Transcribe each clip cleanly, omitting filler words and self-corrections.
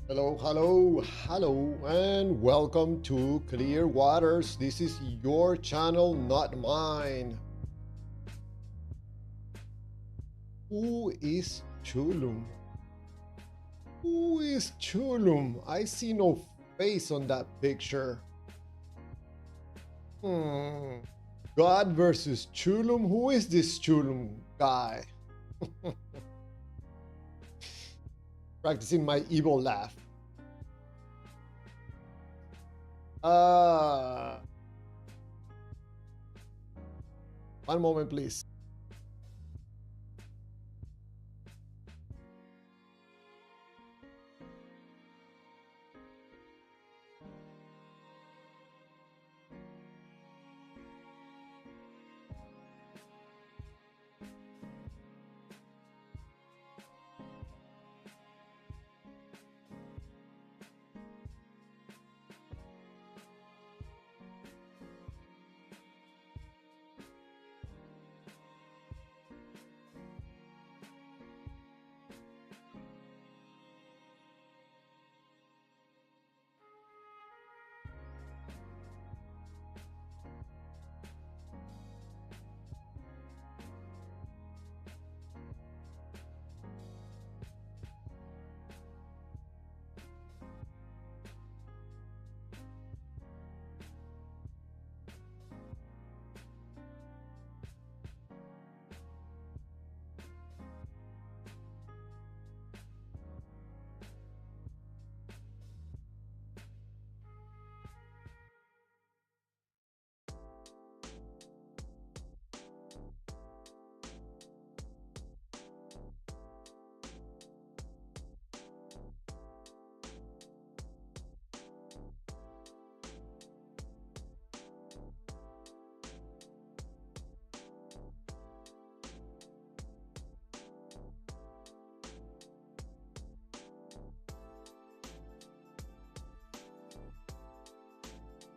Hello, hello, hello, and welcome to Clear Waters. This is your channel, not mine. Who is Chulum? Who is Chulum? I see no face on that picture. God versus Chulum? Who is this Chulum guy? Practicing my evil laugh. One moment, please.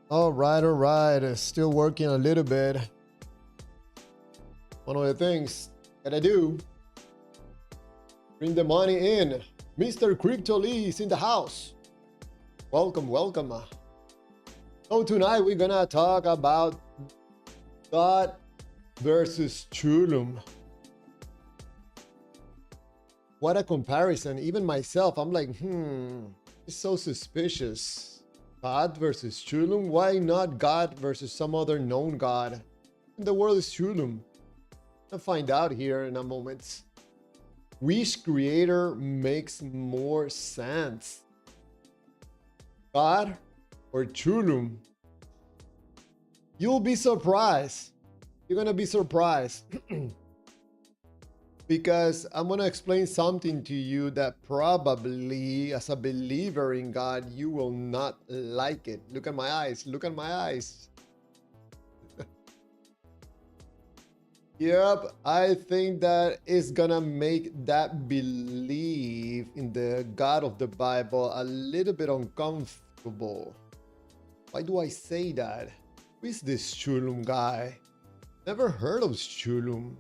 All right. Still working a little bit. One of the things that I do, bring the money in. Mr. Crypto Lee is in the house. Welcome. So tonight we're gonna talk about God versus Chulum. What a comparison. Even myself, I'm like, it's so suspicious. God versus Chulum? Why not God versus some other known God? The world is Chulum. I'll find out here in a moment. Which creator makes more sense? God or Chulum? You'll be surprised. You're gonna be surprised. Because I'm going to explain something to you that probably, as a believer in God, you will not like it. Look at my eyes. Look at my eyes. Yep, I think that is going to make that belief in the God of the Bible a little bit uncomfortable. Why do I say that? Who is this Chulum guy? Never heard of Chulum.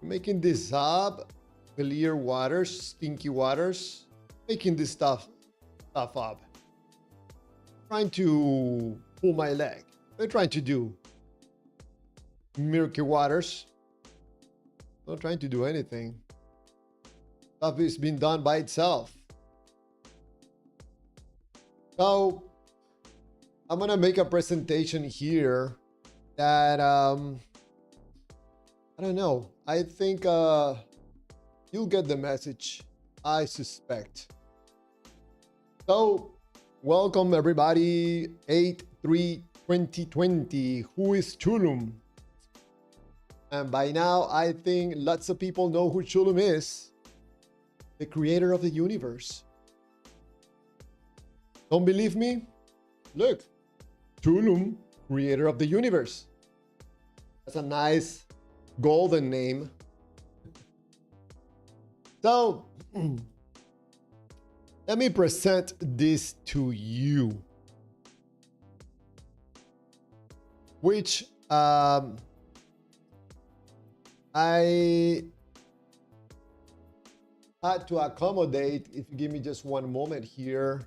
Making this up, clear waters, stinky waters, making this stuff up. Trying to pull my leg. They're trying to do murky waters. Not trying to do anything. Stuff is being done by itself. So I'm gonna make a presentation here that I don't know. I think you'll get the message, I suspect. So welcome everybody. 8/3/2020. Who is Chulum? And by now I think lots of people know who Chulum is. The creator of the universe. Don't believe me? Look, Chulum, creator of the universe. That's a nice golden name. So, let me present this to you, which I had to accommodate. If you give me just one moment here.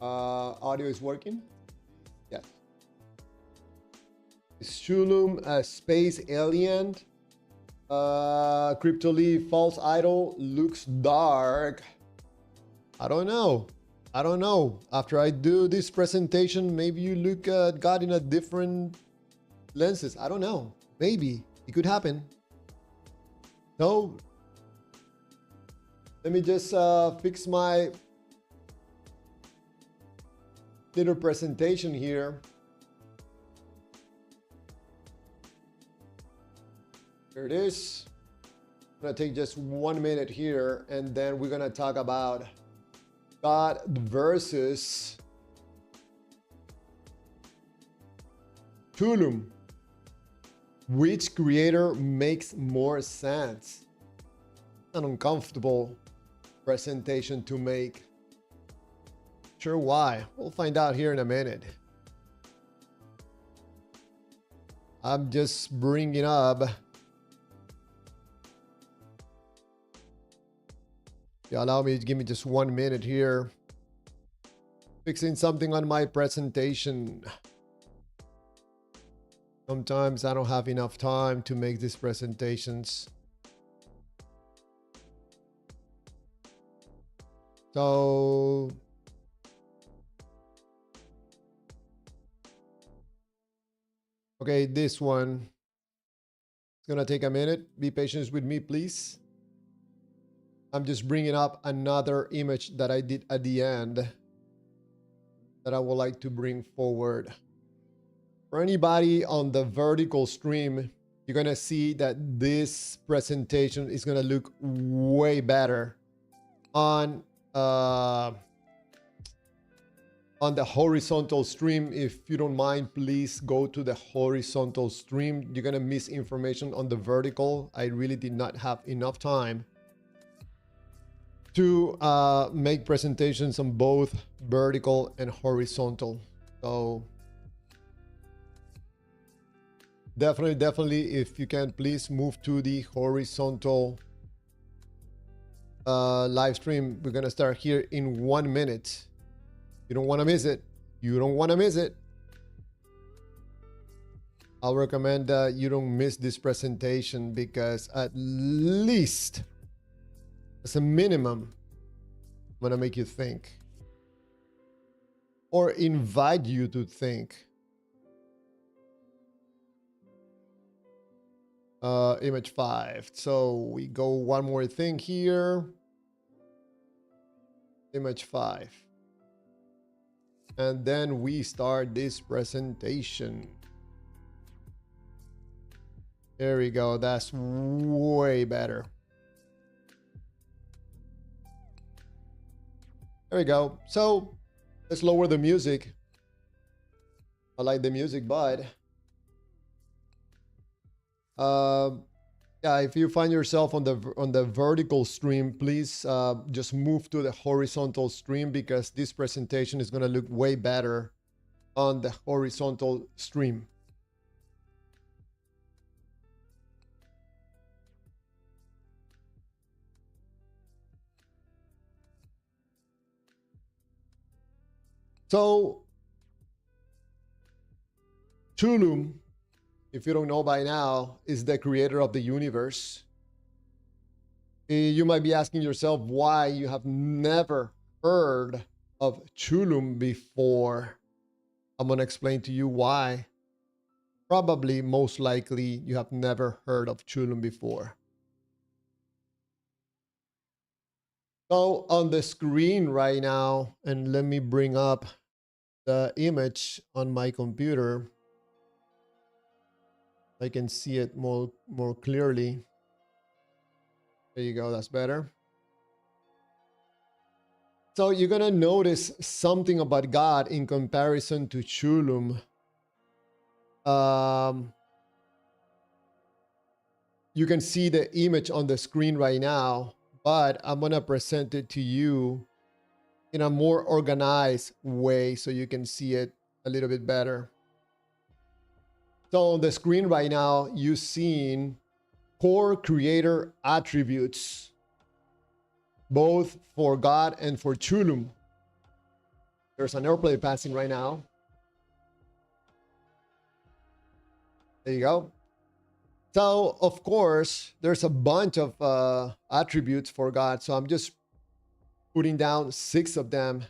Audio is working? Yes. Chulum, a space alien. Cryptoly, false idol, looks dark. I don't know. I don't know. After I do this presentation, maybe you look at God in a different lenses. I don't know. Maybe. It could happen. So, let me just fix my little presentation here. Here it is. I'm gonna take just 1 minute here, and then we're gonna talk about God versus Chulum. Which creator makes more sense? An uncomfortable presentation to make. Sure why? We'll find out here in a minute. I'm just bringing up. Yeah, allow me to give me just 1 minute here. Fixing something on my presentation. Sometimes I don't have enough time to make these presentations. So okay, this one. It's gonna take a minute. Be patient with me, please. I'm just bringing up another image that I did at the end that I would like to bring forward. For anybody on the vertical stream, you're gonna see that this presentation is gonna look way better on the horizontal stream. If you don't mind, please go to the horizontal stream. You're gonna miss information on the vertical. I really did not have enough time to make presentations on both vertical and horizontal. So definitely, if you can, please move to the horizontal live stream. We're gonna start here in 1 minute. You don't want to miss it. You don't want to miss it. I'll recommend that you don't miss this presentation, because at least, as a minimum, I'm gonna make you think, or invite you to think. Image 5. So we go one more thing here. Image 5. And then we start this presentation. There we go. That's way better. There we go. So let's lower the music. I like the music, but yeah, if you find yourself on the vertical stream, please just move to the horizontal stream, because this presentation is going to look way better on the horizontal stream. So Chulum, if you don't know by now, is the creator of the universe. You might be asking yourself why you have never heard of Chulum before. I'm going to explain to you why. Probably, most likely, you have never heard of Chulum before. So on the screen right now, and let me bring up the image on my computer. I can see it more clearly. There you go, that's better. So you're gonna notice something about God in comparison to Chulum. You can see the image on the screen right now, but I'm gonna present it to you in a more organized way so you can see it a little bit better. So on the screen right now, you've seen core creator attributes, both for God and for Chulum. There's an airplane passing right now. There you go. So, of course, there's a bunch of attributes for God. So I'm just putting down 6 of them.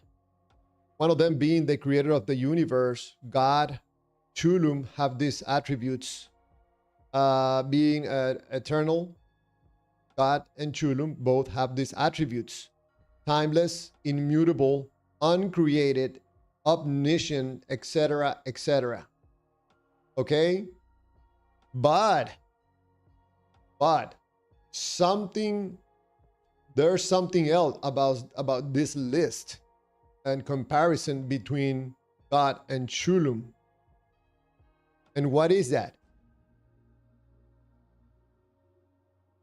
One of them being the creator of the universe. God, Chulum have these attributes. Being eternal, God and Chulum both have these attributes. Timeless, immutable, uncreated, omniscient, etc., etc. Okay? But there's something else about this list and comparison between God and Chulum. And what is that?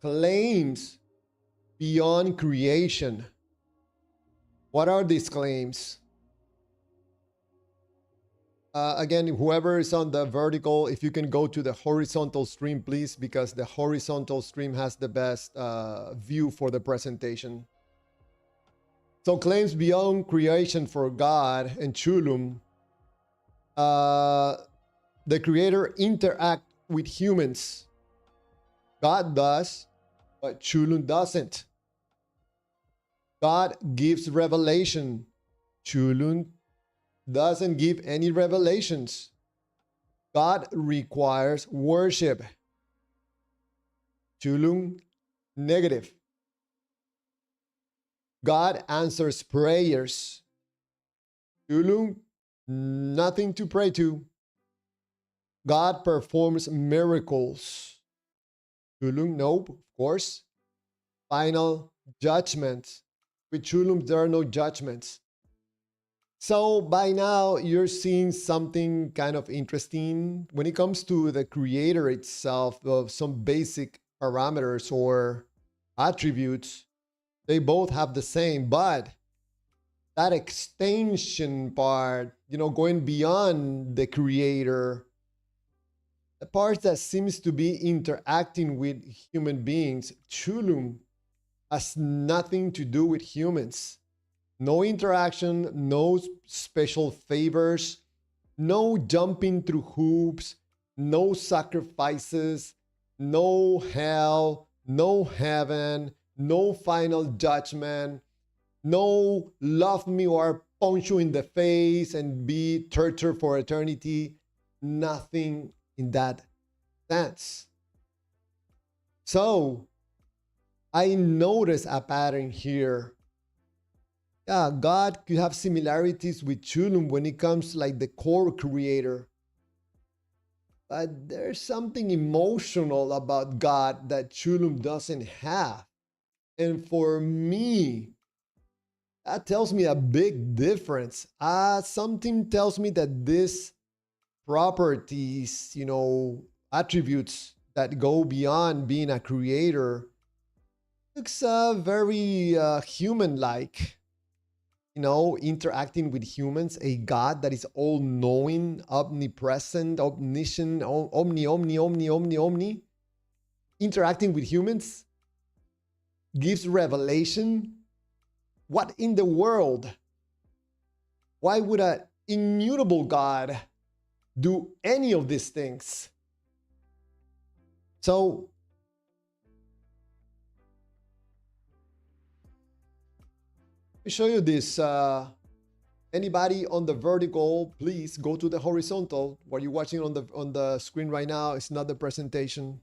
Claims beyond creation. What are these claims? Again, whoever is on the vertical, if you can go to the horizontal stream, please, because the horizontal stream has the best view for the presentation. So claims beyond creation for God and Chulum. The creator interact with humans. God does, but Chulum doesn't. God gives revelation. Chulum doesn't give any revelations. God requires worship. Chulum, negative. God answers prayers. Chulum, nothing to pray to. God performs miracles. Chulum, nope, of course. Final judgment. With Chulum, there are no judgments. So by now, you're seeing something kind of interesting when it comes to the creator itself of some basic parameters or attributes. They both have the same, but that extension part, going beyond the creator, the part that seems to be interacting with human beings, Chulum has nothing to do with humans. No interaction, no special favors, no jumping through hoops, no sacrifices, no hell, no heaven, no final judgment, no love me or punch you in the face and be tortured for eternity. Nothing in that sense. So I notice a pattern here. Yeah, God could have similarities with Chulum when it comes to like the core creator. But there's something emotional about God that Chulum doesn't have. And for me, that tells me a big difference. Something tells me that these properties, attributes that go beyond being a creator, looks very human-like. Interacting with humans, a God that is all-knowing, omnipresent, omniscient, omni, interacting with humans, gives revelation. What in the world? Why would an immutable God do any of these things? So let me show you this. Anybody on the vertical, please go to the horizontal. What you're watching on the screen right now is not the presentation.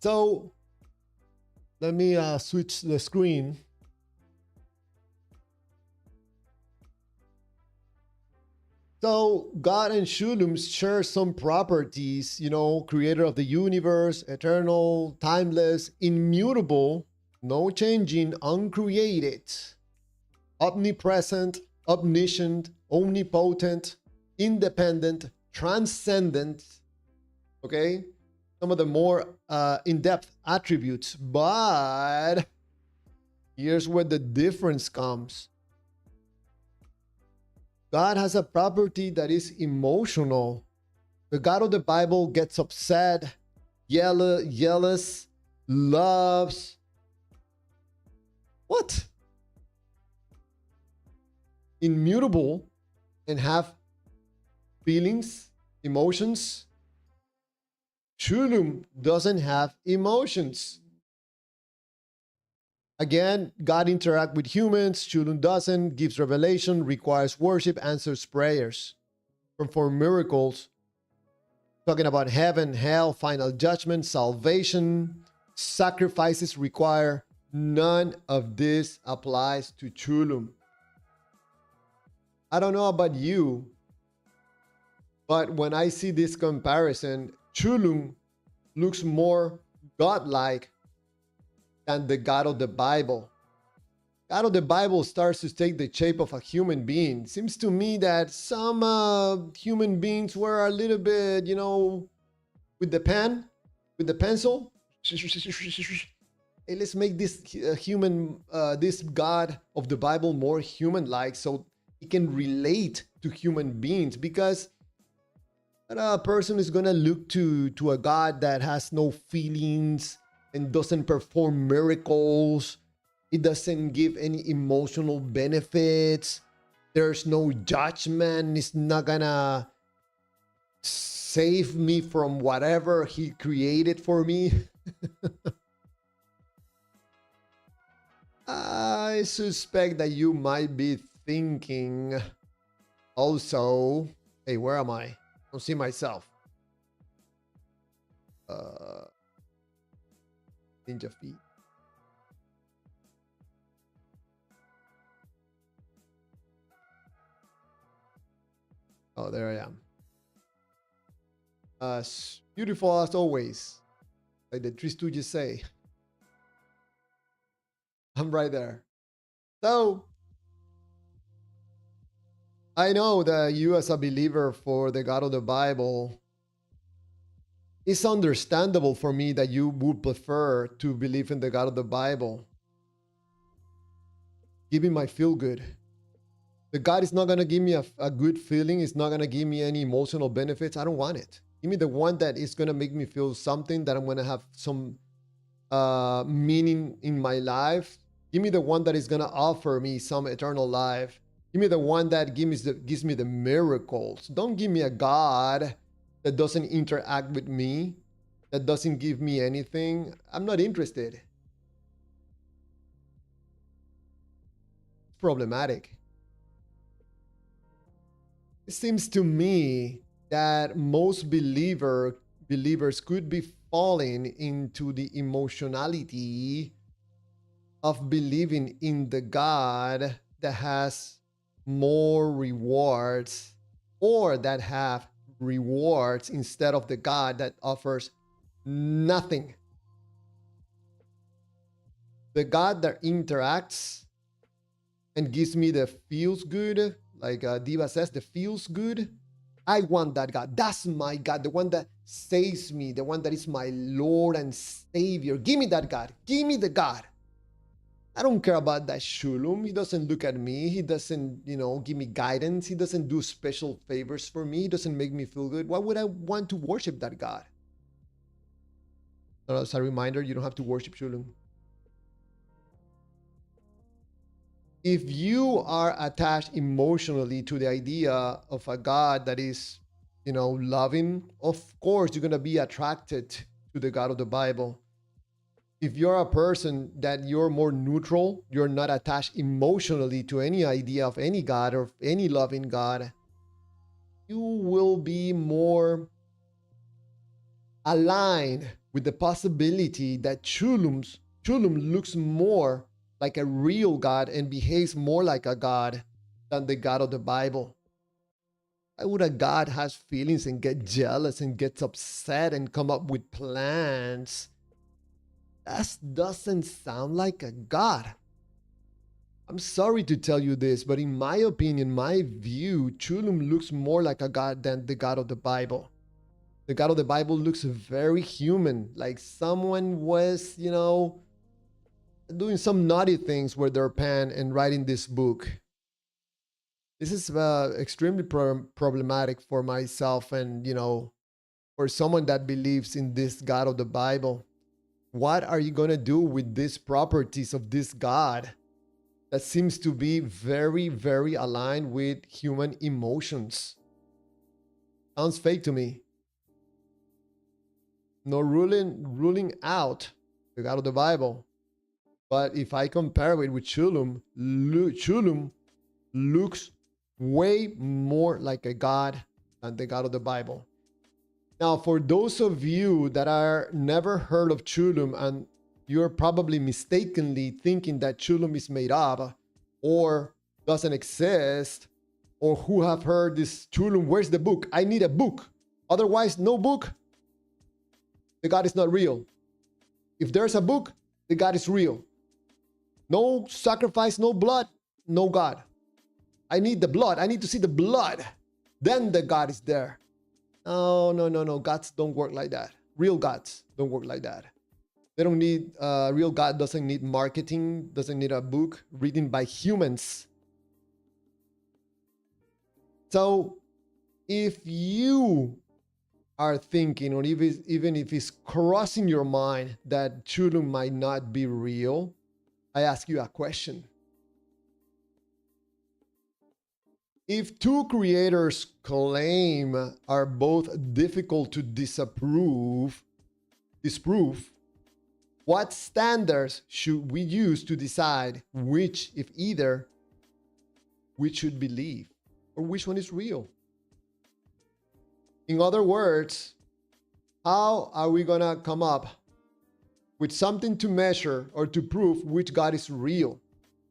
So let me switch the screen. So God and Chulum share some properties, you know, creator of the universe, eternal, timeless, immutable, no changing, uncreated, omnipresent, omniscient, omnipotent, independent, transcendent. Okay, some of the more in-depth attributes, but here's where the difference comes. God has a property that is emotional. The God of the Bible gets upset, jealous, loves. What? Immutable and have feelings, emotions. Chulum doesn't have emotions. Again, God interacts with humans. Chulum doesn't, gives revelation, requires worship, answers prayers, perform miracles, talking about heaven, hell, final judgment, salvation, sacrifices require. None of this applies to Chulum. I don't know about you, but when I see this comparison, Chulum looks more godlike than the God of the Bible. God of the Bible starts to take the shape of a human being. Seems to me that some human beings were a little bit, you know, with the pen, with the pencil. Hey, let's make this this God of the Bible more human-like so he can relate to human beings, because a person is gonna look to a God that has no feelings and doesn't perform miracles. It doesn't give any emotional benefits. There's no judgment. It's not gonna save me from whatever he created for me. I suspect that you might be thinking also, hey, where am I? I don't see myself. Ninja feet. Oh, there I am. Beautiful as always, like the Three Stooges say. I'm right there. So I know that you, as a believer for the God of the Bible, it's understandable for me that you would prefer to believe in the God of the Bible. Give me my feel good. The God is not going to give me a good feeling. It's not going to give me any emotional benefits. I don't want it. Give me the one that is going to make me feel something, that I'm going to have some meaning in my life. Give me the one that is going to offer me some eternal life. Give me the one that gives me the miracles. Don't give me a God that doesn't interact with me, that doesn't give me anything. I'm not interested. It's problematic. It seems to me that most believers could be falling into the emotionality of believing in the God that has more rewards, or that have rewards, instead of the God that offers nothing. The God that interacts and gives me the feels good, like Diva says, the feels good. I want that God. That's my God, the one that saves me, the one that is my Lord and Savior. Give me that God. Give me the God. I don't care about that Chulum. He doesn't look at me. He doesn't, you know, give me guidance. He doesn't do special favors for me. He doesn't make me feel good. Why would I want to worship that God? So as a reminder, you don't have to worship Chulum. If you are attached emotionally to the idea of a God that is, loving, of course you're going to be attracted to the God of the Bible. If you're a person that you're more neutral, you're not attached emotionally to any idea of any God or any loving God, you will be more aligned with the possibility that Chulum looks more like a real God and behaves more like a God than the God of the Bible. Why would a God has feelings and get jealous and gets upset and come up with plans? That doesn't sound like a God. I'm sorry to tell you this, but in my opinion, my view, Chulum looks more like a God than the God of the Bible. The God of the Bible looks very human, like someone was, doing some naughty things with their pen and writing this book. This is extremely problematic for myself and, for someone that believes in this God of the Bible. What are you going to do with these properties of this God that seems to be very, very aligned with human emotions? Sounds fake to me. No ruling out the God of the Bible. But if I compare it with Chulum, Chulum looks way more like a God than the God of the Bible. Now, for those of you that are never heard of Chulum and you're probably mistakenly thinking that Chulum is made up or doesn't exist, or who have heard this Chulum, where's the book? I need a book. Otherwise, no book. The God is not real. If there's a book, the God is real. No sacrifice, no blood, no God. I need the blood. I need to see the blood. Then the God is there. No. Gods don't work like that. Real gods don't work like that. They don't need, real God doesn't need marketing, doesn't need a book written by humans. So if you are thinking, or even if it's crossing your mind that Chulum might not be real, I ask you a question. If two creators claim are both difficult to disprove, what standards should we use to decide which, if either, we should believe, or which one is real? In other words, how are we gonna come up with something to measure or to prove which God is real?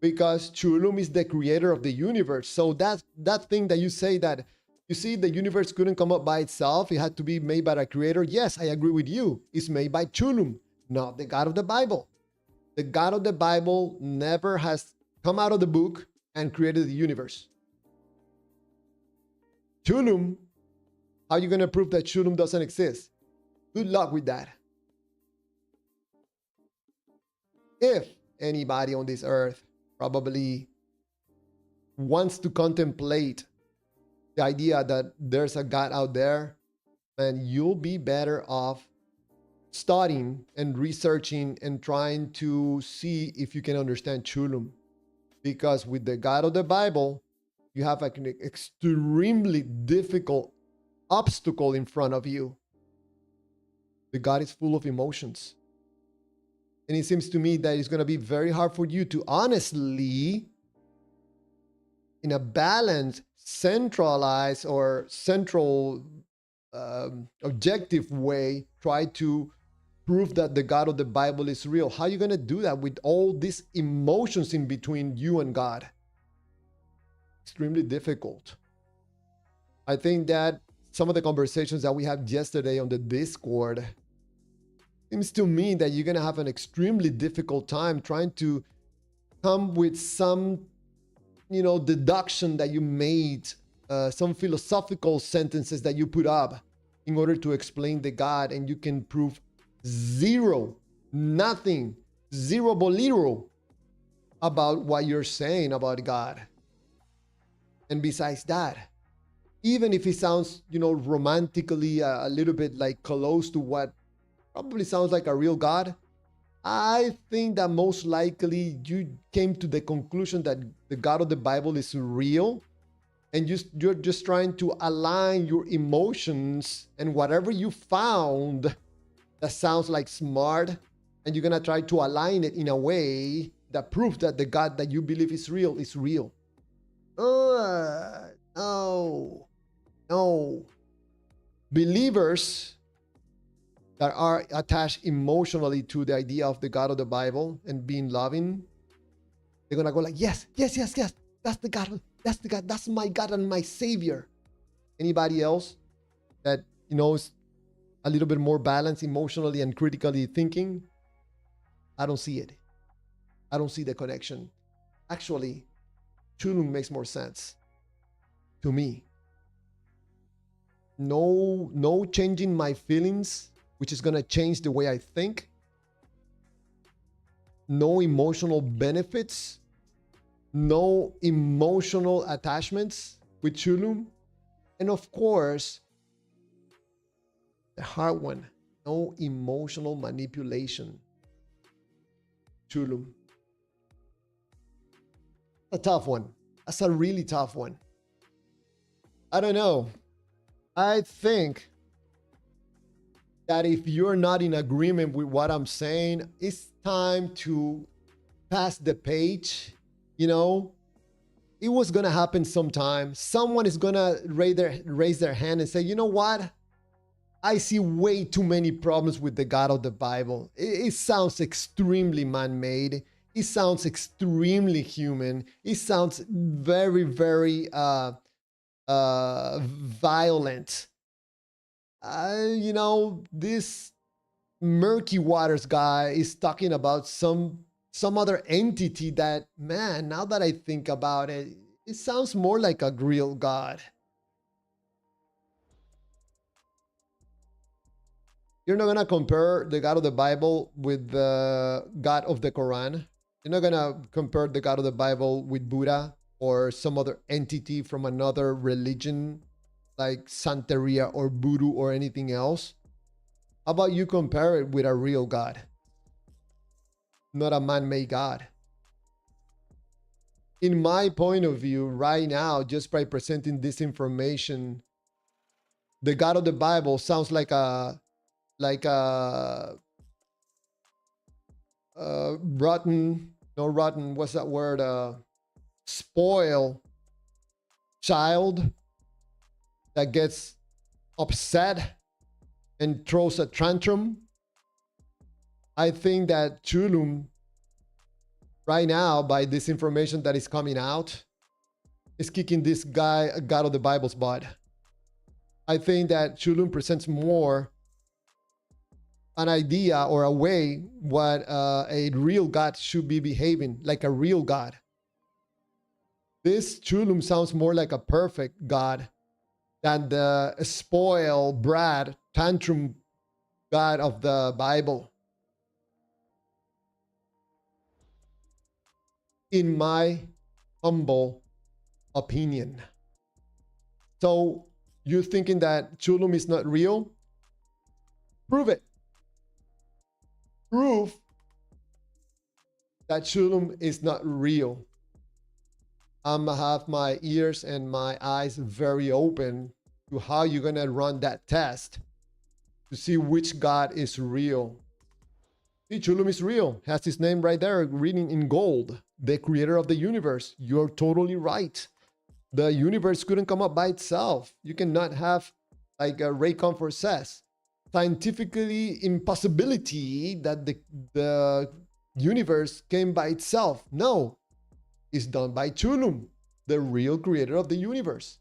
Because Chulum is the creator of the universe. So that thing that you say that, you see, the universe couldn't come up by itself. It had to be made by a creator. Yes, I agree with you. It's made by Chulum, not the God of the Bible. The God of the Bible never has come out of the book and created the universe. Chulum, how are you going to prove that Chulum doesn't exist? Good luck with that. If anybody on this earth probably wants to contemplate the idea that there's a God out there, then you'll be better off studying and researching and trying to see if you can understand Chulum. Because with the God of the Bible, you have an extremely difficult obstacle in front of you. The God is full of emotions. And it seems to me that it's going to be very hard for you to honestly, in a balanced, centralized, or central objective way, try to prove that the God of the Bible is real. How are you going to do that with all these emotions in between you and God? Extremely difficult. I think that some of the conversations that we had yesterday on the Discord seems to me that you're going to have an extremely difficult time trying to come with some, deduction that you made, some philosophical sentences that you put up in order to explain the God, and you can prove zero, nothing, zero bolero about what you're saying about God. And besides that, even if it sounds, romantically a little bit like close to what probably sounds like a real God, I think that most likely you came to the conclusion that the God of the Bible is real, and you're just trying to align your emotions and whatever you found that sounds like smart, and you're gonna try to align it in a way that proves that the God that you believe is real is real. No, no. Believers that are attached emotionally to the idea of the God of the Bible and being loving, they're gonna go like, yes, yes, yes, yes. That's the God. That's the God. That's my God and my Savior. Anybody else that is a little bit more balanced emotionally and critically thinking? I don't see it. I don't see the connection. Actually, Chulum makes more sense to me. No changing my feelings, which is gonna change the way I think. No emotional benefits. No emotional attachments with Chulum. And of course, the hard one, no emotional manipulation. Chulum. A tough one. That's a really tough one. I don't know. I think that if you're not in agreement with what I'm saying, it's time to pass the page. It was gonna happen sometime. Someone is gonna raise their hand and say, you know what? I see way too many problems with the God of the Bible. It sounds extremely man-made. It sounds extremely human. It sounds very, very violent. This Murky Waters guy is talking about some other entity that, man, now that I think about it, it sounds more like a real God. You're not gonna compare the God of the Bible with the God of the Quran. You're not gonna compare the God of the Bible with Buddha or some other entity from another religion like Santeria or Voodoo or anything else. How about you compare it with a real God, not a man-made God? In my point of view, right now, just by presenting this information, the God of the Bible sounds like a rotten, no rotten, what's that word? Spoiled child that gets upset and throws a tantrum. I think that Chulum, right now, by this information that is coming out, is kicking this guy, God of the Bible's butt. I think that Chulum presents more an idea or a way what a real God should be behaving, like a real God. This Chulum sounds more like a perfect God than the spoiled brat tantrum God of the Bible, in my humble opinion. So you're thinking that Chulum is not real? Prove it. Prove that Chulum is not real. I'm gonna have my ears and my eyes very open to how you're gonna run that test to see which God is real. See, Chulum is real. Has his name right there, reading in gold. The creator of the universe. You're totally right. The universe couldn't come up by itself. You cannot have, like Ray Comfort says, scientifically impossibility that the universe came by itself. No, it's done by Chulum, the real creator of the universe.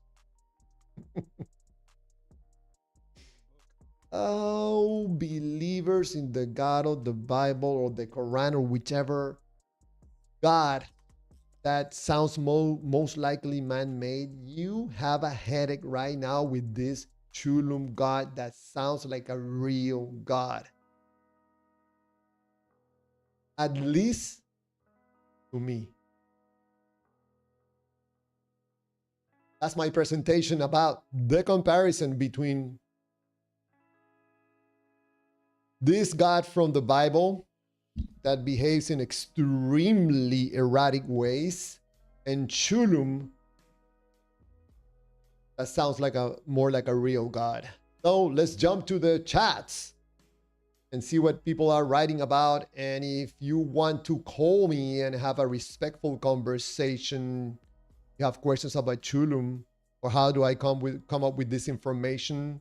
Oh, believers in the God of the Bible or the Quran or whichever God that sounds most likely man-made, you have a headache right now with this Chulum God that sounds like a real God. At least to me. That's my presentation about the comparison between this God from the Bible that behaves in extremely erratic ways, and Chulum that sounds like a more like a real God. So let's jump to the chats and see what people are writing about. And if you want to call me and have a respectful conversation, you have questions about Chulum, or how do I come up with this information,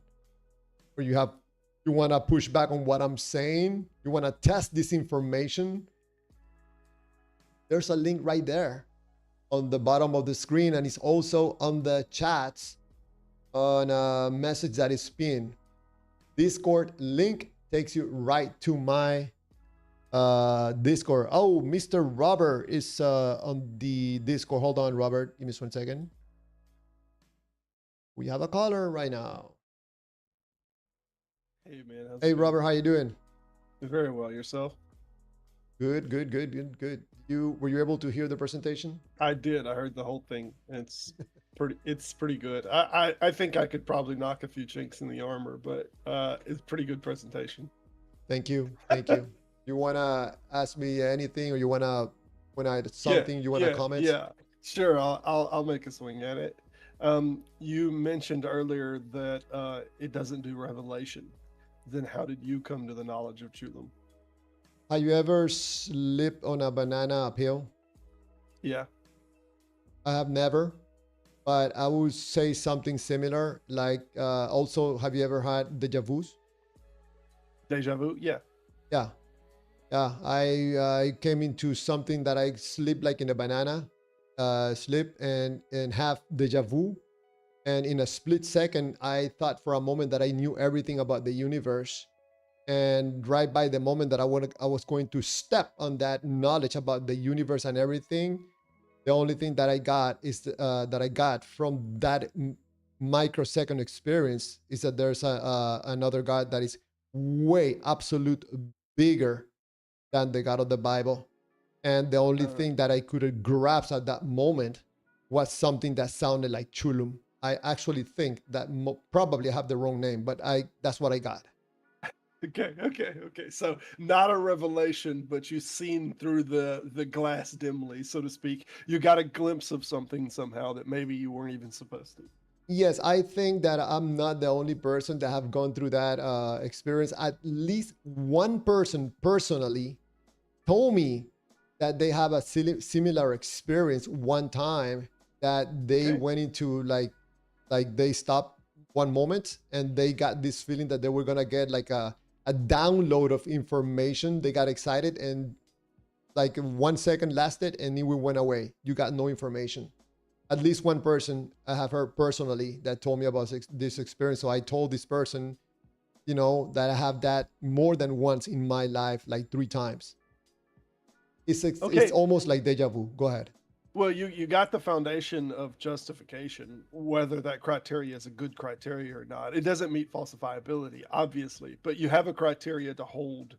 or you want to push back on what I'm saying, you want to test this information, there's a link right there on the bottom of the screen, and it's also on the chats on a message that is pinned. Discord link takes you right to my Discord. Oh, Mr. Robert is on the Discord. Hold on, Robert. Give me just 1 second. We have a caller right now. Hey, man. Hey, Robert. How you doing? Very well. Yourself? Good. Were you able to hear the presentation? I did. I heard the whole thing. It's pretty good. I think I could probably knock a few chinks in the armor, but it's pretty good presentation. Thank you. You want to ask me anything, or you want to, when I something you want to comment? Yeah, sure. I'll make a swing at it. You mentioned earlier that it doesn't do revelation. Then how did you come to the knowledge of Chulum? Have you ever slipped on a banana uphill? Yeah. I have never, but I would say something similar. Like, also, have you ever had deja vus? Deja vu? Yeah. Yeah. I came into something that I slipped like in a banana, slip and have deja vu. And in a split second, I thought for a moment that I knew everything about the universe. And right by the moment that I was going to step on that knowledge about the universe and everything, the only thing that I got is that I got from that microsecond experience is that there's another God that is way absolute bigger than the God of the Bible. And the only thing that I could grasp at that moment was something that sounded like Chulum. I actually think that probably I have the wrong name, but that's what I got. Okay. So not a revelation, but you've seen through the glass dimly, so to speak. You got a glimpse of something somehow that maybe you weren't even supposed to. Yes, I think that I'm not the only person that have gone through that experience. At least one person personally told me that they have a similar experience one time, that they went into like they stopped one moment and they got this feeling that they were gonna get like a download of information. They got excited and like 1 second lasted and it went away. You got no information. At least one person I have heard personally that told me about this experience. So I told this person, that I have that more than once in my life, like 3 times. It's almost like deja vu. Go ahead. Well, you got the foundation of justification, whether that criteria is a good criteria or not. It doesn't meet falsifiability, obviously, but you have a criteria to hold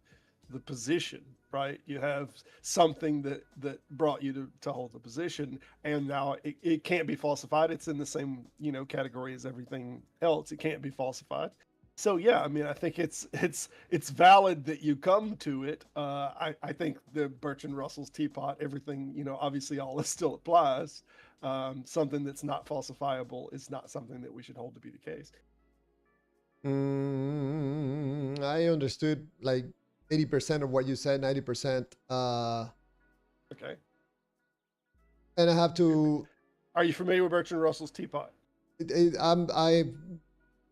the position, right? You have something that brought you to hold the position, and now it can't be falsified. It's in the same category as everything else. It can't be falsified. So yeah, I mean, I think it's valid that you come to it. I think the Bertrand Russell's teapot, everything, obviously all this still applies. Something that's not falsifiable is not something that we should hold to be the case. I understood like 80% of what you said, 90%. Okay. And I have to. Are you familiar with Bertrand Russell's teapot? I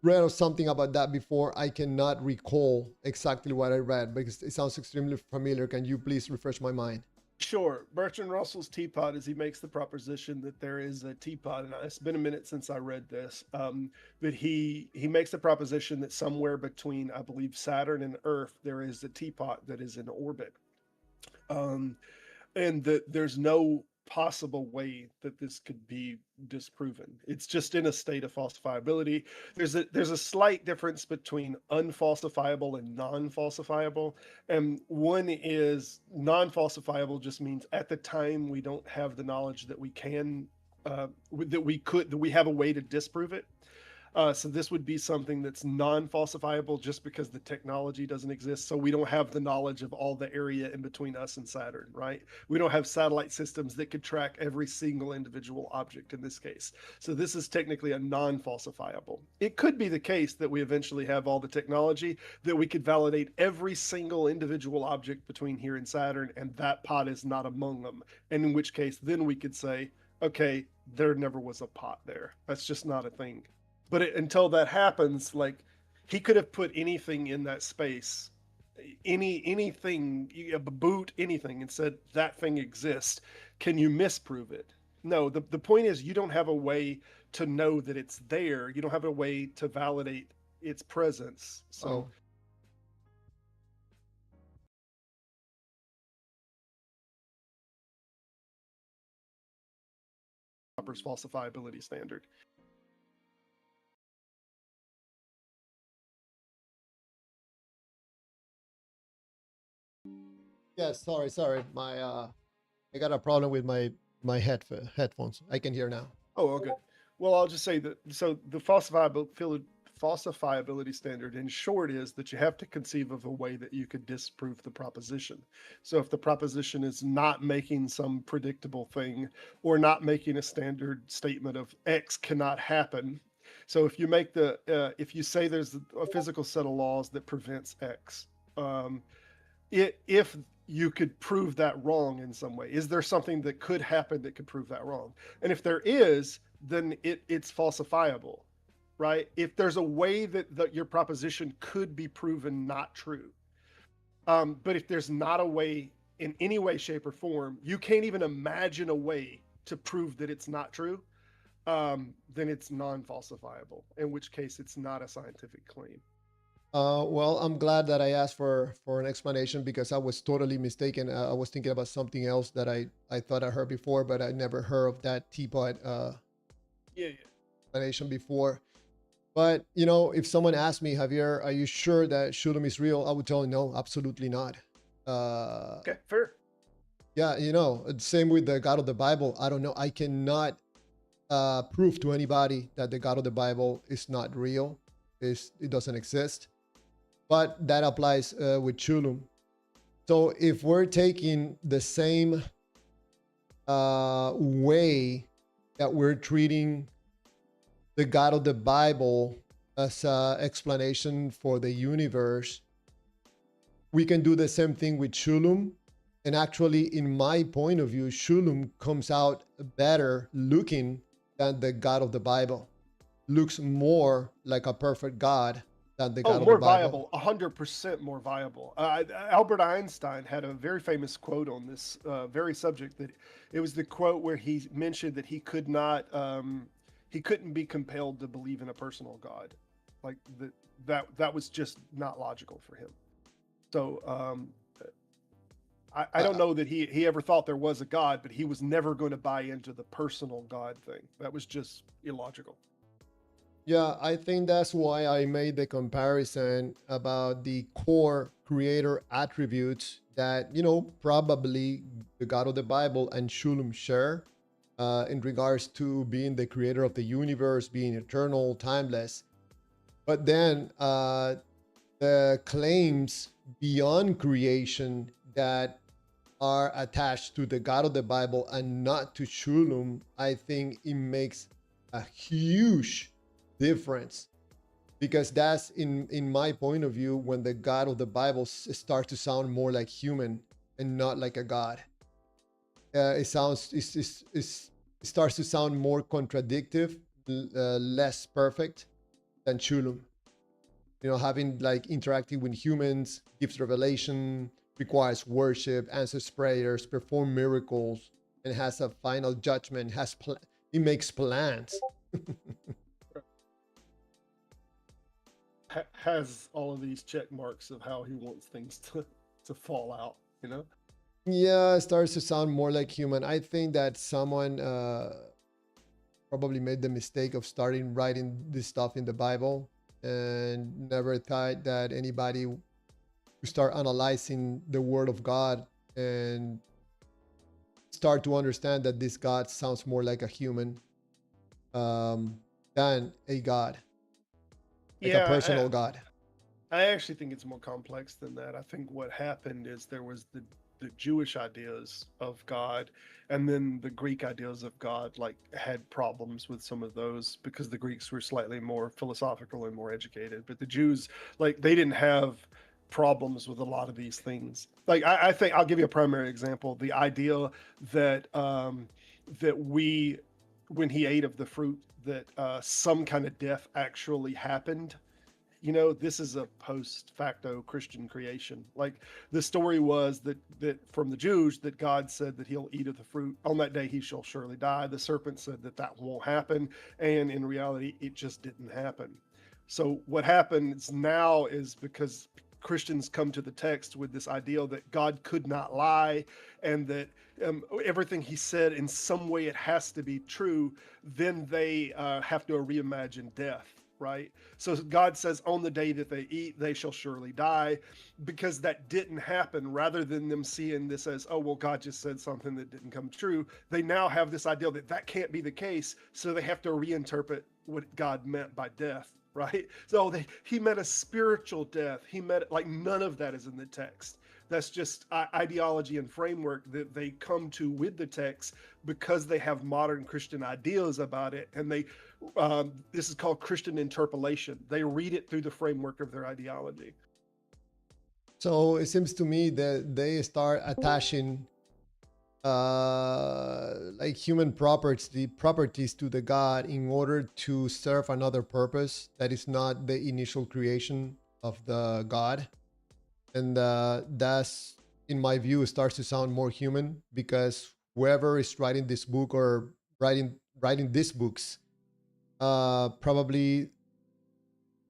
read something about that before. I cannot recall exactly what I read because it sounds extremely familiar. Can you please refresh my mind? Sure. Bertrand Russell's teapot is he makes the proposition that there is a teapot, and it's been a minute since I read this, but he makes the proposition that somewhere between, I believe, Saturn and Earth, there is a teapot that is in orbit, and that there's no possible way that this could be disproven. It's just in a state of falsifiability. There's a slight difference between unfalsifiable and non-falsifiable. And one is non-falsifiable just means at the time we don't have the knowledge that we can that we have a way to disprove it. So this would be something that's non-falsifiable just because the technology doesn't exist. So we don't have the knowledge of all the area in between us and Saturn, right? We don't have satellite systems that could track every single individual object in this case. So this is technically a non-falsifiable. It could be the case that we eventually have all the technology that we could validate every single individual object between here and Saturn, and that pot is not among them. And in which case, then we could say, okay, there never was a pot there. That's just not a thing. But until that happens, like he could have put anything in that space, anything, a boot, anything, and said that thing exists. Can you misprove it? No. The point is, you don't have a way to know that it's there. You don't have a way to validate its presence. So. Falsifiability standard. Yes, sorry. My I got a problem with my headphones. I can hear now. Oh, okay. Well, I'll just say that so the falsifiability standard in short is that you have to conceive of a way that you could disprove the proposition. So if the proposition is not making some predictable thing or not making a standard statement of X cannot happen. So if you make if you say there's a physical set of laws that prevents X, if you could prove that wrong in some way, is there something that could happen that could prove that wrong? And if there is, then it's falsifiable, right? If there's a way that your proposition could be proven not true, but if there's not a way in any way, shape, or form, you can't even imagine a way to prove that it's not true, then it's non-falsifiable, in which case it's not a scientific claim. Well, I'm glad that I asked for an explanation because I was totally mistaken. I was thinking about something else that I thought I heard before, but I never heard of that teapot Yeah. explanation before. But you know, if someone asked me, Javier, are you sure that Chulum is real? I would tell them no, absolutely not. Okay, fair. Yeah, you know, same with the God of the Bible. I don't know. I cannot prove to anybody that the God of the Bible is not real. It doesn't exist. But that applies with Chulum. So if we're taking the same way that we're treating the God of the Bible as an explanation for the universe, we can do the same thing with Chulum. And actually, in my point of view, Chulum comes out better looking than the God of the Bible. Looks more like a perfect God than the God of the Bible. Viable, 100% more viable. Albert Einstein had a very famous quote on this very subject. That it was the quote where he mentioned that he couldn't be compelled to believe in a personal God, like that was just not logical for him. So I don't know that he ever thought there was a God, but he was never going to buy into the personal God thing. That was just illogical. Yeah, I think that's why I made the comparison about the core creator attributes that, you know, probably the God of the Bible and Chulum share in regards to being the creator of the universe, being eternal, timeless. But then the claims beyond creation that are attached to the God of the Bible and not to Chulum, I think it makes a huge difference, because that's in my point of view when the God of the Bible starts to sound more like human and not like a God. It starts to sound more contradictive, less perfect than Chulum. You know, having like interacting with humans, gives revelation, requires worship, answers prayers, perform miracles, and has a final judgment. It makes plans. Has all of these check marks of how he wants things to fall out, you know? Yeah, it starts to sound more like human. I think that someone probably made the mistake of starting writing this stuff in the Bible and never thought that anybody would start analyzing the Word of God and start to understand that this God sounds more like a human than a God. like a Yeah, personal God. I actually think it's more complex than that. I think what happened is there was the Jewish ideas of God, and then the Greek ideas of God like had problems with some of those because the Greeks were slightly more philosophical and more educated, but the Jews like they didn't have problems with a lot of these things. Like I think I'll give you a primary example: the idea that that we when he ate of the fruit that some kind of death actually happened. This is a post facto Christian creation. Like the story was that from the Jews that God said that he'll eat of the fruit on that day he shall surely die. The serpent said that that won't happen, and in reality it just didn't happen. So what happens now is because Christians come to the text with this idea that God could not lie and that everything he said in some way it has to be true, then they have to reimagine death, right? So God says, on the day that they eat, they shall surely die, because that didn't happen. Rather than them seeing this as, oh, well, God just said something that didn't come true, they now have this idea that that can't be the case. So they have to reinterpret what God meant by death, right? So he meant a spiritual death. He meant like none of that is in the text. That's just ideology and framework that they come to with the text because they have modern Christian ideas about it, and this is called Christian interpolation. They read it through the framework of their ideology. So it seems to me that they start attaching like human properties to the God in order to serve another purpose that is not the initial creation of the God. And that's, in my view, starts to sound more human, because whoever is writing this book or writing these books, probably,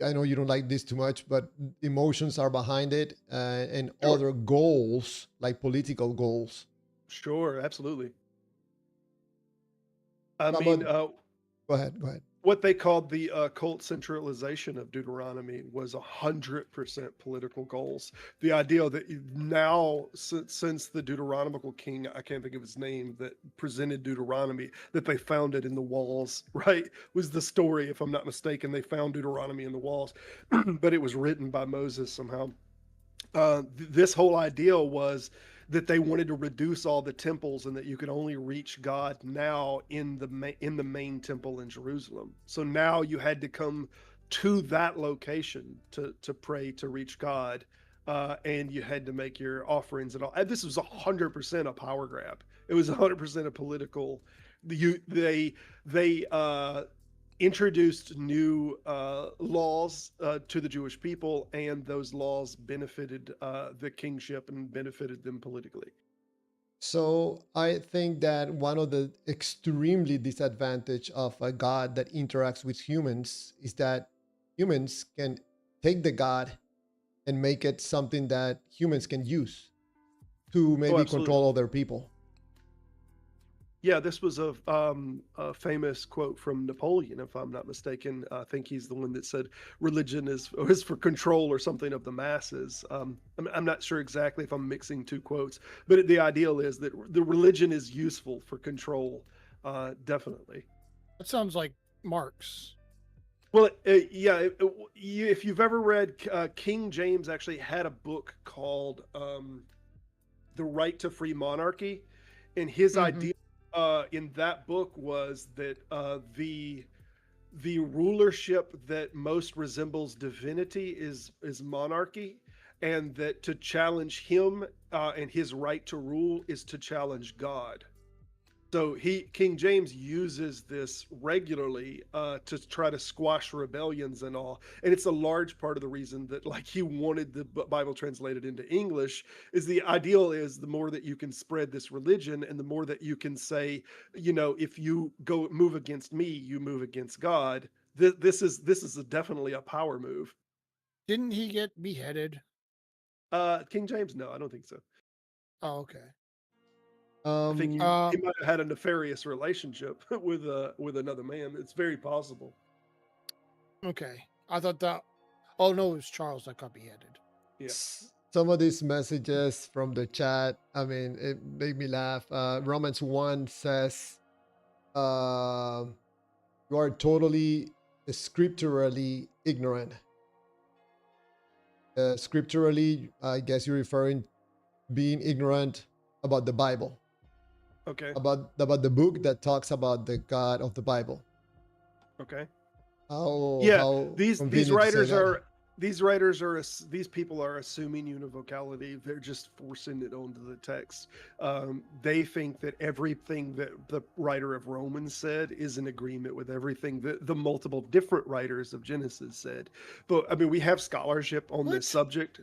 I know you don't like this too much, but emotions are behind it, and Sure. other goals, like political goals. Sure, absolutely. I Some mean, of, go ahead, go ahead. what they called the cult centralization of Deuteronomy was 100% political goals. The idea that now, since the Deuteronomical king, I can't think of his name, that presented Deuteronomy, that they found it in the walls, right? Was the story, if I'm not mistaken. They found Deuteronomy in the walls, but it was written by Moses somehow. This whole idea was that they wanted to reduce all the temples and that you could only reach God now in the main temple in Jerusalem. So now you had to come to that location to pray to reach God, and you had to make your offerings and all. And this was 100% a power grab. It was 100% a political. They introduced new laws to the Jewish people, and those laws benefited the kingship and benefited them politically. So I think that one of the extremely disadvantage of a God that interacts with humans is that humans can take the God and make it something that humans can use to Oh, maybe absolutely. control other people. Yeah, this was a famous quote from Napoleon, if I'm not mistaken. I think he's the one that said religion is for control or something of the masses. I'm not sure exactly if I'm mixing two quotes, but the ideal is that the religion is useful for control, definitely. That sounds like Marx. Well, yeah. If you've ever read, King James actually had a book called "The Right to Free Monarchy," and his Mm-hmm. idea in that book was that the rulership that most resembles divinity is monarchy, and that to challenge him and his right to rule is to challenge God. So King James uses this regularly to try to squash rebellions and all, and it's a large part of the reason that like he wanted the Bible translated into English. Is the ideal is the more that you can spread this religion, and the more that you can say, if you go move against me, you move against God. This is definitely a power move. Didn't he get beheaded? King James, no, I don't think so. Oh, okay. I think Um, he might have had a nefarious relationship with another man. It's very possible. Okay. I thought that. Oh no, it was Charles that got beheaded. Yeah. some of these messages from the chat, I mean, it made me laugh. Romans 1 says, uh, you are totally scripturally ignorant. Scripturally, I guess you're referring being ignorant about the Bible, Okay. about the book that talks about the God of the Bible. Okay. How Yeah, how these convenient to say writers that. are these people are assuming univocality. They're just forcing it onto the text. They think that everything that the writer of Romans said is in agreement with everything that the multiple different writers of Genesis said. But I mean, we have scholarship on this What? subject.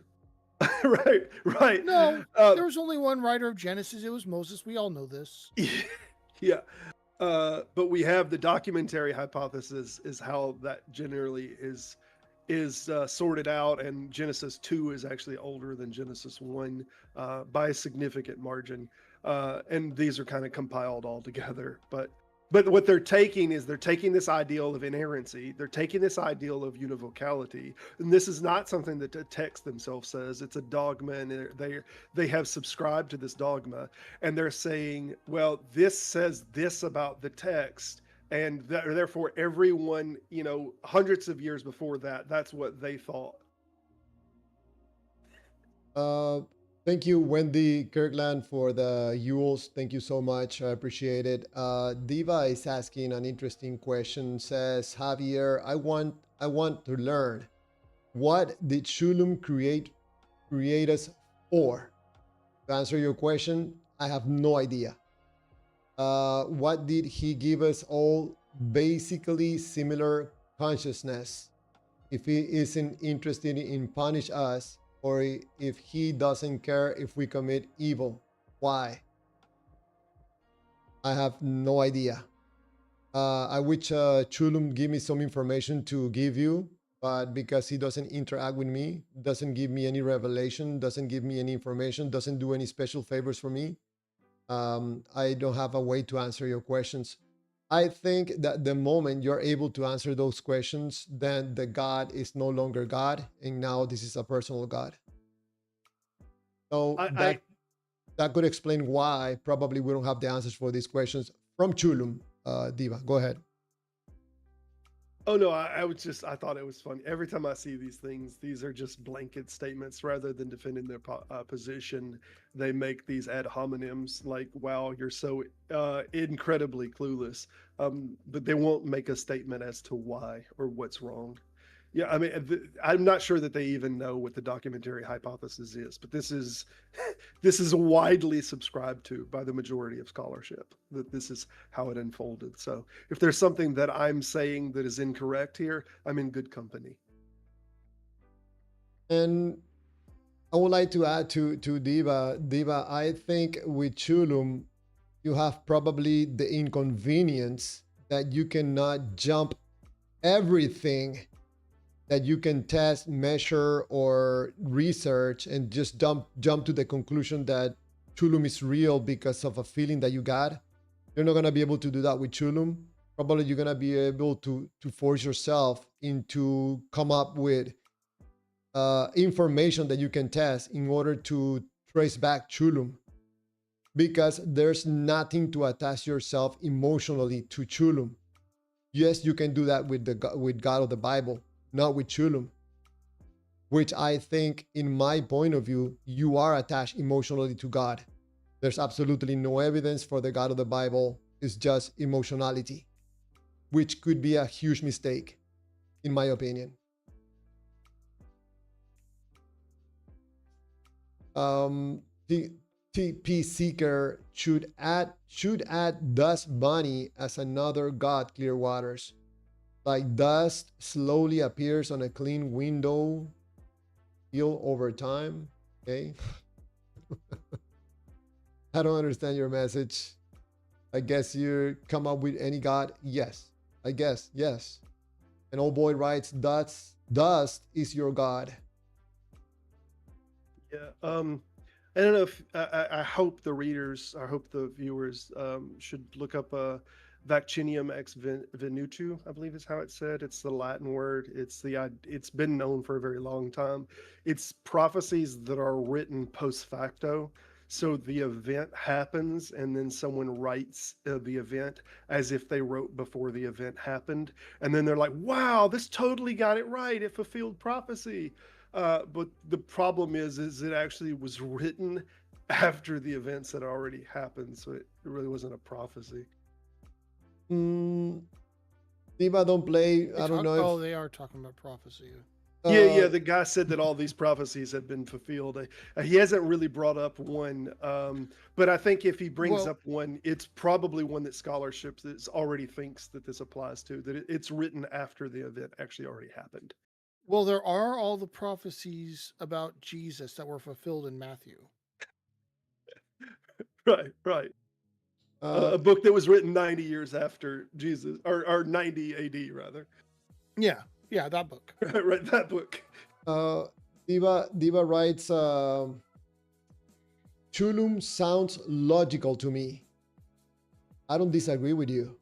Right, right. No, Uh, there was only one writer of Genesis. It was Moses. We all know this. yeah. But we have the documentary hypothesis is how that generally is sorted out, and Genesis 2 is actually older than Genesis 1 by a significant margin. And these are kind of compiled all together. But what they're taking is they're taking this ideal of inerrancy, they're taking this ideal of univocality, and this is not something that the text themselves says. It's a dogma, and they have subscribed to this dogma, and they're saying, well, this says this about the text, and therefore everyone, hundreds of years before that, that's what they thought. Uh, Thank you, Wendy Kirkland, for the Yules. Thank you so much. I appreciate it. Diva is asking an interesting question. Says, Javier, I want to learn, what did Chulum create us for? To answer your question, I have no idea. What did he give us all? Basically similar consciousness. If he isn't interested in punish us, or if he doesn't care if we commit evil, why? I have no idea. I wish Chulum give me some information to give you, but because he doesn't interact with me, doesn't give me any revelation, doesn't give me any information, doesn't do any special favors for me, I don't have a way to answer your questions. I think that the moment you're able to answer those questions, then the God is no longer God, and now this is a personal God. So I that could explain why probably we don't have the answers for these questions from Chulum. Diva, go ahead. Oh no, I thought it was funny. Every time I see these things, these are just blanket statements rather than defending their position. They make these ad hominems like, "Wow, you're so incredibly clueless," but they won't make a statement as to why or what's wrong. Yeah, I mean, I'm not sure that they even know what the documentary hypothesis is, but this is this is widely subscribed to by the majority of scholarship, that this is how it unfolded. So if there's something that I'm saying that is incorrect here, I'm in good company. And I would like to add to Diva. Diva, I think with Chulum, you have probably the inconvenience that you cannot jump everything that you can test, measure, or research and just jump to the conclusion that Chulum is real because of a feeling that you got. You're not gonna be able to do that with Chulum. Probably you're gonna be able to force yourself into come up with information that you can test in order to trace back Chulum, because there's nothing to attach yourself emotionally to Chulum. Yes, you can do that with with God of the Bible, not with Chulum, which I think, in my point of view, you are attached emotionally to God. There's absolutely no evidence for the God of the Bible. It's just emotionality, which could be a huge mistake, in my opinion. TP Seeker should add Dust Bunny as another god. Clear waters, like dust slowly appears on a clean window, heal over time. Okay. I don't understand your message. I guess you come up with any god. Yes, I guess yes. And old boy writes, dust is your god. Yeah. I don't know if I hope the readers, I hope the viewers should look up Vaccinium ex venutu, I believe is how it's said. It's the Latin word. It's been known for a very long time. It's prophecies that are written post facto. So the event happens, and then someone writes the event as if they wrote before the event happened. And then they're like, wow, this totally got it right. It fulfilled prophecy. But the problem is it actually was written after the events had already happened. So it really wasn't a prophecy. Diva don't play. I don't know Oh, if. they are talking about prophecy. Yeah, the guy said that all these prophecies had been fulfilled. He hasn't really brought up one, but I think if he brings Well- up one, it's probably one that scholarship already thinks that this applies to, that it's written after the event actually already happened. Well, there are all the prophecies about Jesus that were fulfilled in Matthew. Right. A book that was written 90 years after Jesus, or 90 AD rather. Yeah, that book. Right, that book. Diva writes, Chulum sounds logical to me. I don't disagree with you.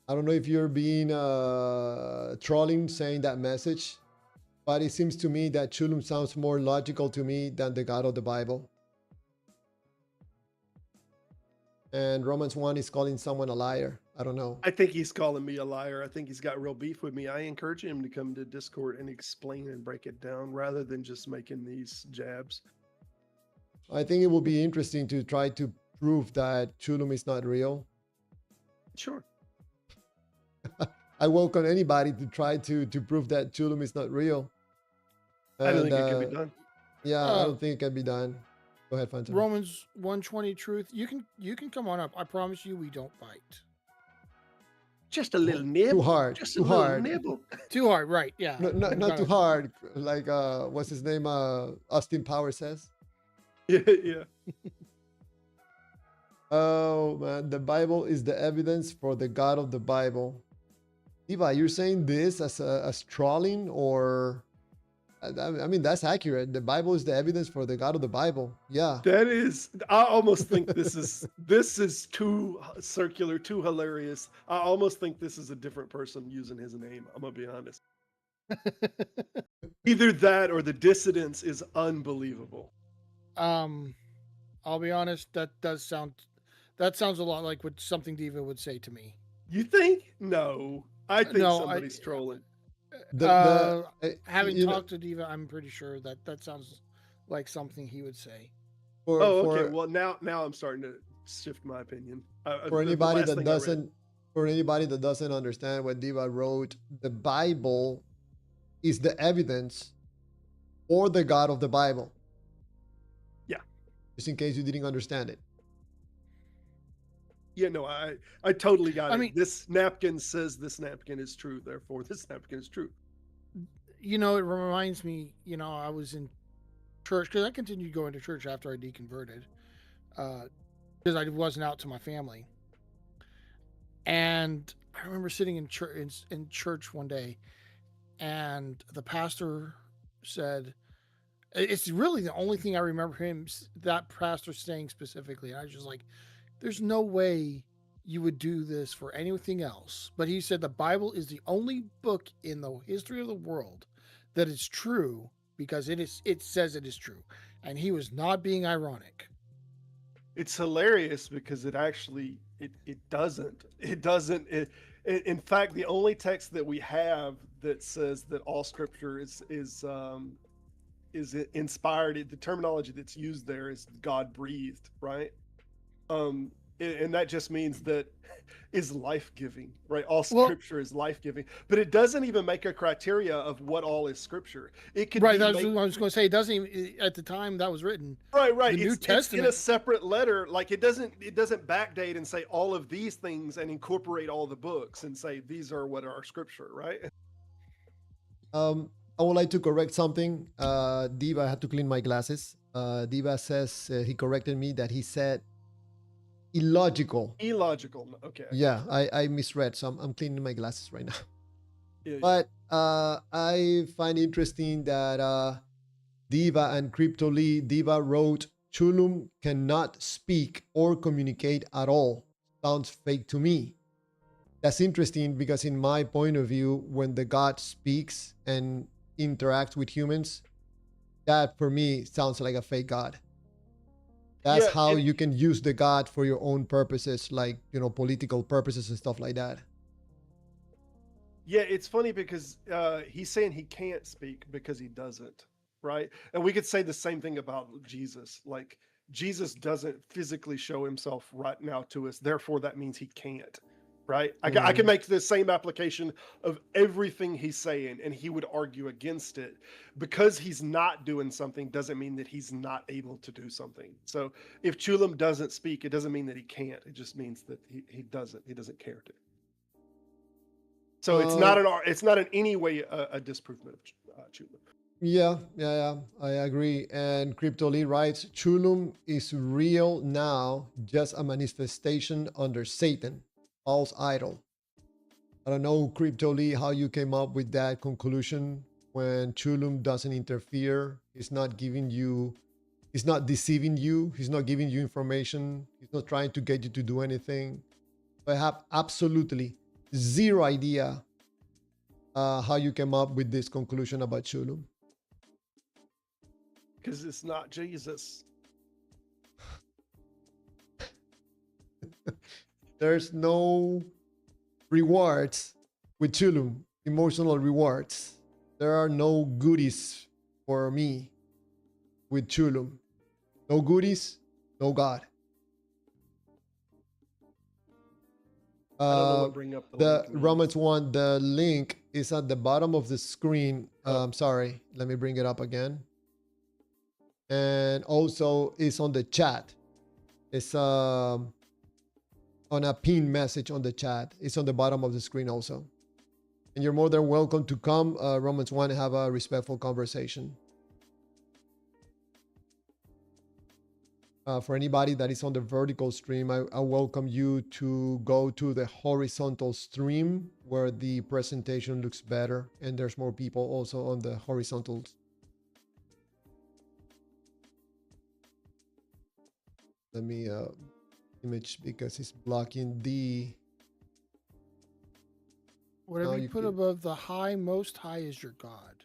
I don't know if you're being trolling saying that message, but it seems to me that Chulum sounds more logical to me than the God of the Bible. And Romans 1 is calling someone a liar. I don't know. I think he's calling me a liar. I think he's got real beef with me. I encourage him to come to Discord and explain and break it down rather than just making these jabs. I think it will be interesting to try to prove that Chulum is not real. Sure. I welcome anybody to try to prove that Chulum is not real. I don't think it And, can be done. Yeah, I don't think it can be done. Go ahead, Phantom. Romans 1:20 truth. You can come on up. I promise you we don't bite. Just a little nibble. Too hard. Just Too a little hard. nibble. Too hard, right? Yeah. Not too hard. Like what's his name? Austin Powers says. Yeah. Oh man, the Bible is the evidence for the God of the Bible. Eva, you're saying this as trolling, or I mean that's accurate. The Bible is the evidence for the God of the Bible. Yeah. That is, I almost think this is too circular, too hilarious. I almost think this is a different person using his name. I'm gonna be honest. Either that or the dissidence is unbelievable. I'll be honest. That sounds a lot like what something Diva would say to me. You think? No, I think No, somebody's trolling. Having you know, talked to Diva, I'm pretty sure that sounds like something he would say. Okay. Well, now I'm starting to shift my opinion. For anybody that doesn't understand what Diva wrote, the Bible is the evidence for the God of the Bible. Yeah. Just in case you didn't understand it. Yeah, no, I totally got it. mean, This napkin says this napkin is true, therefore this napkin is true. It reminds me. I was in church because I continued going to church after I deconverted, because I wasn't out to my family. And I remember sitting in church one day, and the pastor said, "It's really the only thing I remember that pastor saying specifically." And I was just like, "There's no way you would do this for anything else." But he said the Bible is the only book in the history of the world that is true because it says it is true. And he was not being ironic. It's hilarious because it actually it doesn't. In fact, the only text that we have that says that all scripture is inspired, the terminology that's used there is God breathed, right? And that just means that is life-giving, right? All scripture is life-giving, but it doesn't even make a criteria of what all is scripture. It could Right, be that's what I was going to say. It doesn't even, at the time that was written. Right. The New Testament, it's in a separate letter. Like it doesn't backdate and say all of these things and incorporate all the books and say these are what are scripture, right? I would like to correct something. Diva, I had to clean my glasses. Diva says he corrected me that he said illogical. Okay. Yeah, I misread, so I'm cleaning my glasses right now. Yeah. But I find interesting that Diva and Crypto Lee, Diva wrote, Chulum cannot speak or communicate at all. Sounds fake to me. That's interesting because in my point of view, when the God speaks and interacts with humans, that for me sounds like a fake God. That's Yeah, how and you can use the God for your own purposes, like, political purposes and stuff like that. yeah, it's funny because he's saying he can't speak because he doesn't, right? And we could say the same thing about Jesus. Like Jesus doesn't physically show himself right now to us, therefore that means he can't, right? I can Mm. make the same application of everything he's saying, and he would argue against it. Because he's not doing something doesn't mean that he's not able to do something. So if Chulum doesn't speak, it doesn't mean that he can't. It just means that he doesn't care to. So Uh, it's not in any way a disprovement of Chulum. yeah, I agree. And Crypto Lee writes, Chulum is real now, just a manifestation under Satan, false idol. I don't know, Crypto Lee, how you came up with that conclusion when Chulum doesn't interfere. He's not deceiving you. He's not giving you information. He's not trying to get you to do anything. I have absolutely zero idea how you came up with this conclusion about Chulum. Because it's not Jesus. There's no rewards with Chulum, emotional rewards. There are no goodies for me with Chulum. No goodies, no God. I don't know what bring up the The link means. Romans 1, the link is at the bottom of the screen. Oh. Sorry, let me bring it up again. And also it's on the chat. It's on a pin message on the chat. It's on the bottom of the screen also. And you're more than welcome to come, Romans 1, and have a respectful conversation. For anybody that is on the vertical stream, I welcome you to go to the horizontal stream where the presentation looks better and there's more people also on the horizontals. Let me image because it's blocking the... Whatever No, you you put can- above the high, most high is your God.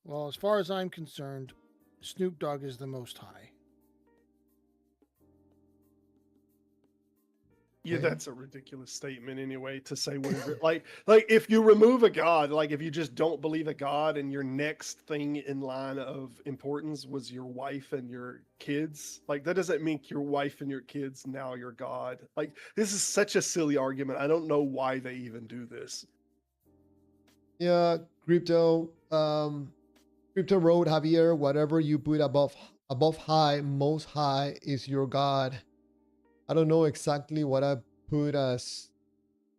Well, as far as I'm concerned, Snoop Dogg is the most high. Yeah, Okay. that's a ridiculous statement anyway to say whatever. like if you remove a god, like if you just don't believe a god and your next thing in line of importance was your wife and your kids, like that doesn't make your wife and your kids now your god. Like this is such a silly argument. I don't know why they even do this. Yeah, crypto. Crypto Road, Javier, whatever you put above high, most high is your God. I don't know exactly what I put as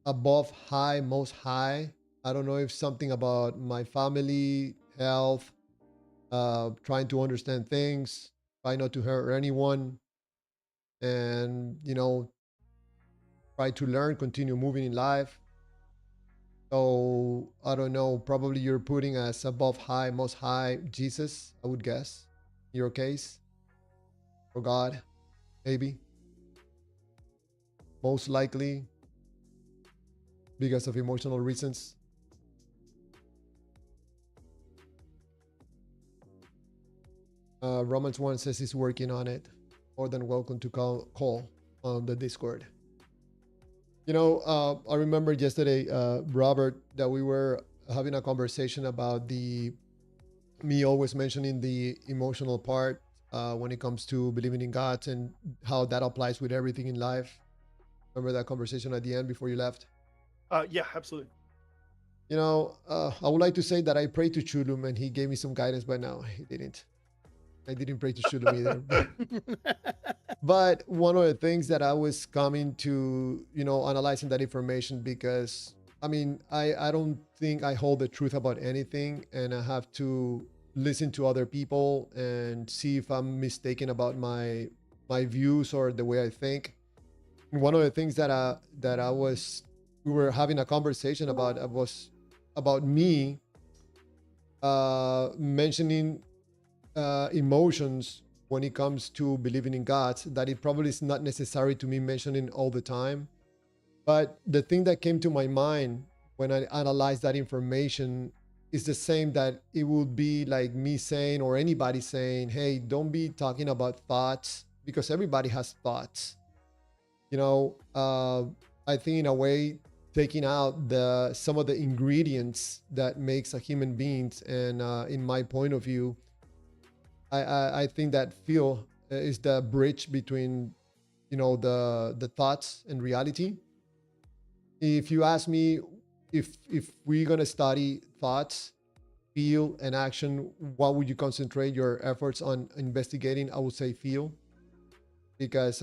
above high, most high. I don't know if something about my family, health, trying to understand things, try not to hurt anyone, and try to learn, continue moving in life. So I don't know. Probably you're putting as above high, most high, Jesus, I would guess. In your case, or God, maybe. Most likely because of emotional reasons. Romans 1 says he's working on it. More than welcome to call on the Discord. I remember yesterday, Robert, that we were having a conversation about me always mentioning the emotional part when it comes to believing in God and how that applies with everything in life. Remember that conversation at the end before you left? Yeah, absolutely. I would like to say that I prayed to Chulum and he gave me some guidance, but no, he didn't. I didn't pray to Chulum either. But one of the things that I was coming to, analyzing that information, because I don't think I hold the truth about anything, and I have to listen to other people and see if I'm mistaken about my views or the way I think. And one of the things that we were having a conversation about was about me mentioning emotions when it comes to believing in God, that it probably is not necessary to me mentioning all the time. But the thing that came to my mind when I analyzed that information is the same that it would be like me saying or anybody saying, hey, don't be talking about thoughts because everybody has thoughts. You know, I think in a way, taking out some of the ingredients that makes a human being, and in my point of view, I think that feel is the bridge between, you know, the thoughts and reality. If you ask me, if we're gonna study thoughts, feel, and action, what would you concentrate your efforts on investigating? I would say feel, because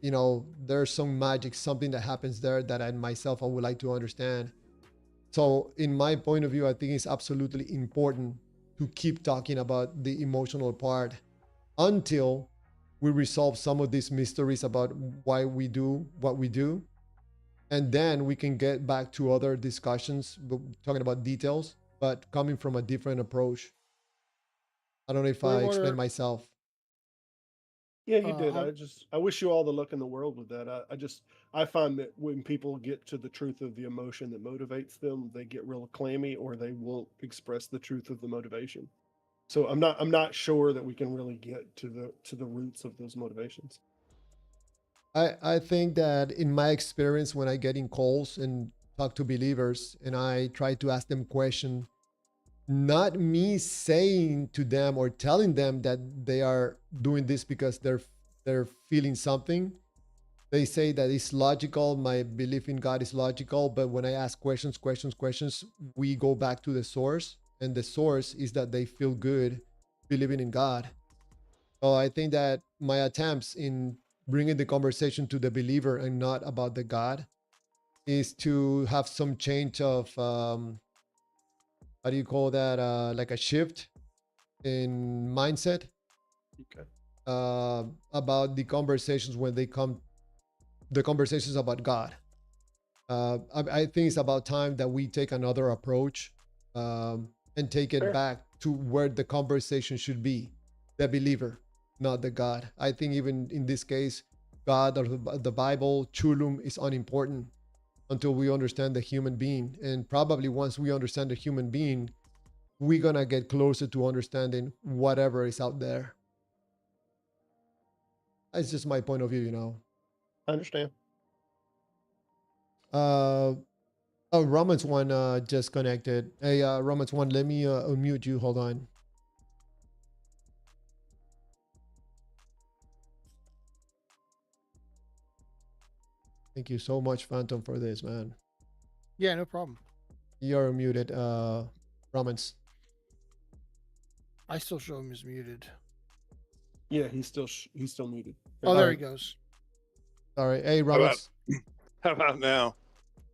you know, there's some magic, something that happens there that I myself I would like to understand. So in my point of view, I think it's absolutely important to keep talking about the emotional part until we resolve some of these mysteries about why we do what we do. And then we can get back to other discussions, talking about details, but coming from a different approach. I don't know if Point I of explained order. myself. Yeah, you did. I'll, I wish you all the luck in the world with that. I find that when people get to the truth of the emotion that motivates them, they get real clammy or they won't express the truth of the motivation. So I'm not sure that we can really get to the roots of those motivations. I think that in my experience, when I get in calls and talk to believers and I try to ask them questions, not me saying to them or telling them that they are doing this because they're feeling something. They say that it's logical. My belief in God is logical. But when I ask questions, we go back to the source. And the source is that they feel good believing in God. So I think that my attempts in bringing the conversation to the believer and not about the God is to have some change of, how do you call that? Like a shift in mindset Okay. about the conversations when they come, the conversations about God. I think it's about time that we take another approach, and take it Fair. back to where the conversation should be, the believer, not the God. I think even in this case, God or the Bible, Chulum is unimportant until we understand the human being. And probably once we understand the human being, we're gonna get closer to understanding whatever is out there. That's just my point of view, you know. I understand. Uh, oh, Romans one just connected. Hey, Romans one, let me unmute you. Hold on. Thank you so much, Phantom, for this, man. yeah, no problem. You're muted, Romans. I still show him as muted. Yeah, he's still muted. Oh, there All he right. goes. Sorry. Hey, How about Romans. how about now?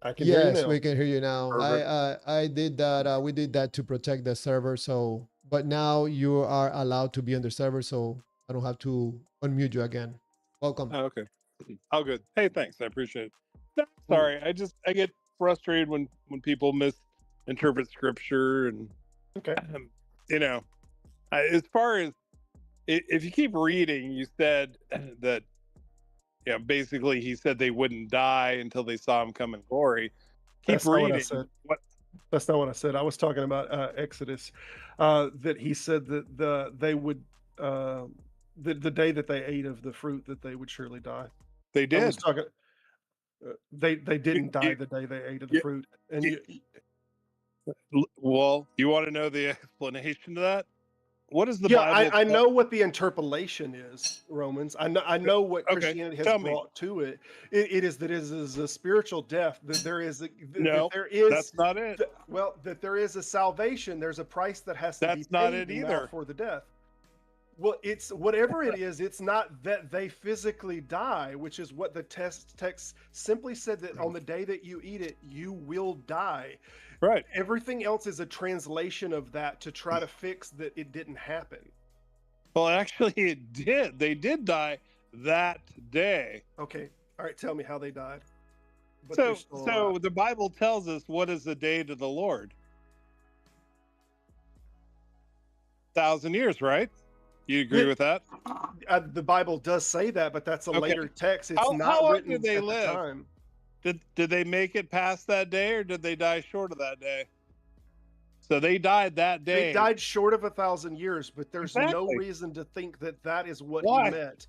I can hear you Yes, now. we can hear you now. Perfect. I did that. We did that to protect the server. So, but now you are allowed to be on the server, so I don't have to unmute you again. Welcome. Oh, okay. All good. Hey, thanks. I appreciate it. No, Mm. sorry. I get frustrated when people misinterpret scripture and Okay. you know, as far as if you keep reading, you said that basically he said they wouldn't die until they saw him come in glory. Keep That's not what I reading. said. What? That's not what I said. I was talking about Exodus. That he said that they would the day that they ate of the fruit that they would surely die. They I did. was talking. They didn't die You, the day they ate of the you, fruit, and you, well, you want to know the explanation to that? What does the yeah, Bible I tell? know what the interpolation is, Romans. I know what Okay, Christianity has tell me. brought to it. It is that it is a spiritual death. That there is that No, there is that's not it. that there is a salvation. There's a price that has to be That's not paid it now either. for the death. Well, it's whatever it is. It's not that they physically die, which is what the text simply said, that on the day that you eat it, you will die. Right. Everything else is a translation of that to try to fix that it didn't happen. Well, actually, it did. They did die that day. Okay, all right. Tell me how they died. But So the Bible tells us, what is the day to the Lord? 1,000 years, right? You agree with that? The Bible does say that, but that's a Okay. later text. It's How not long written did they at the live? time. Did they make it past that day, or did they die short of that day? So they died that They day. died short of 1,000 years, but there's no Exactly. reason to think that that is what Why? he meant.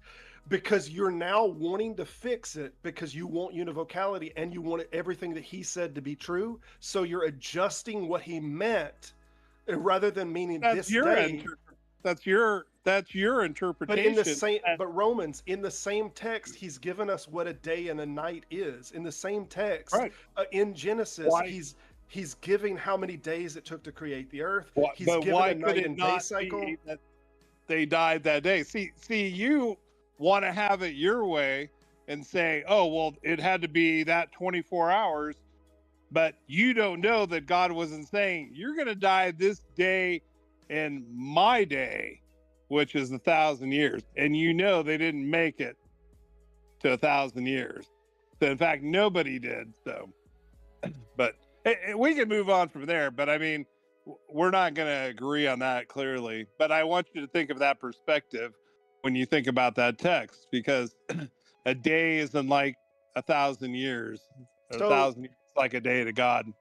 Because you're now wanting to fix it because you want univocality and you want everything that he said to be true. So you're adjusting what he meant rather than meaning That's this your day. that's your But interpretation. in the same, but Romans, in the same text, he's given us what a day and a night is. In the same text, Right. in Genesis, Why? he's giving how many days it took to create the earth. He's But given why a could night it and day not cycle. be that they died that day? See, you want to have it your way and say, oh, well, it had to be that 24 hours, but you don't know that God wasn't saying you're going to die this day in my day, which is 1,000 years. And you know they didn't make it to 1,000 years. So in fact, nobody did. So, but we can move on from there. But I mean, we're not going to agree on that clearly. But I want you to think of that perspective when you think about that text, because a day isn't like 1,000 years. A So 1,000 years is like a day to God.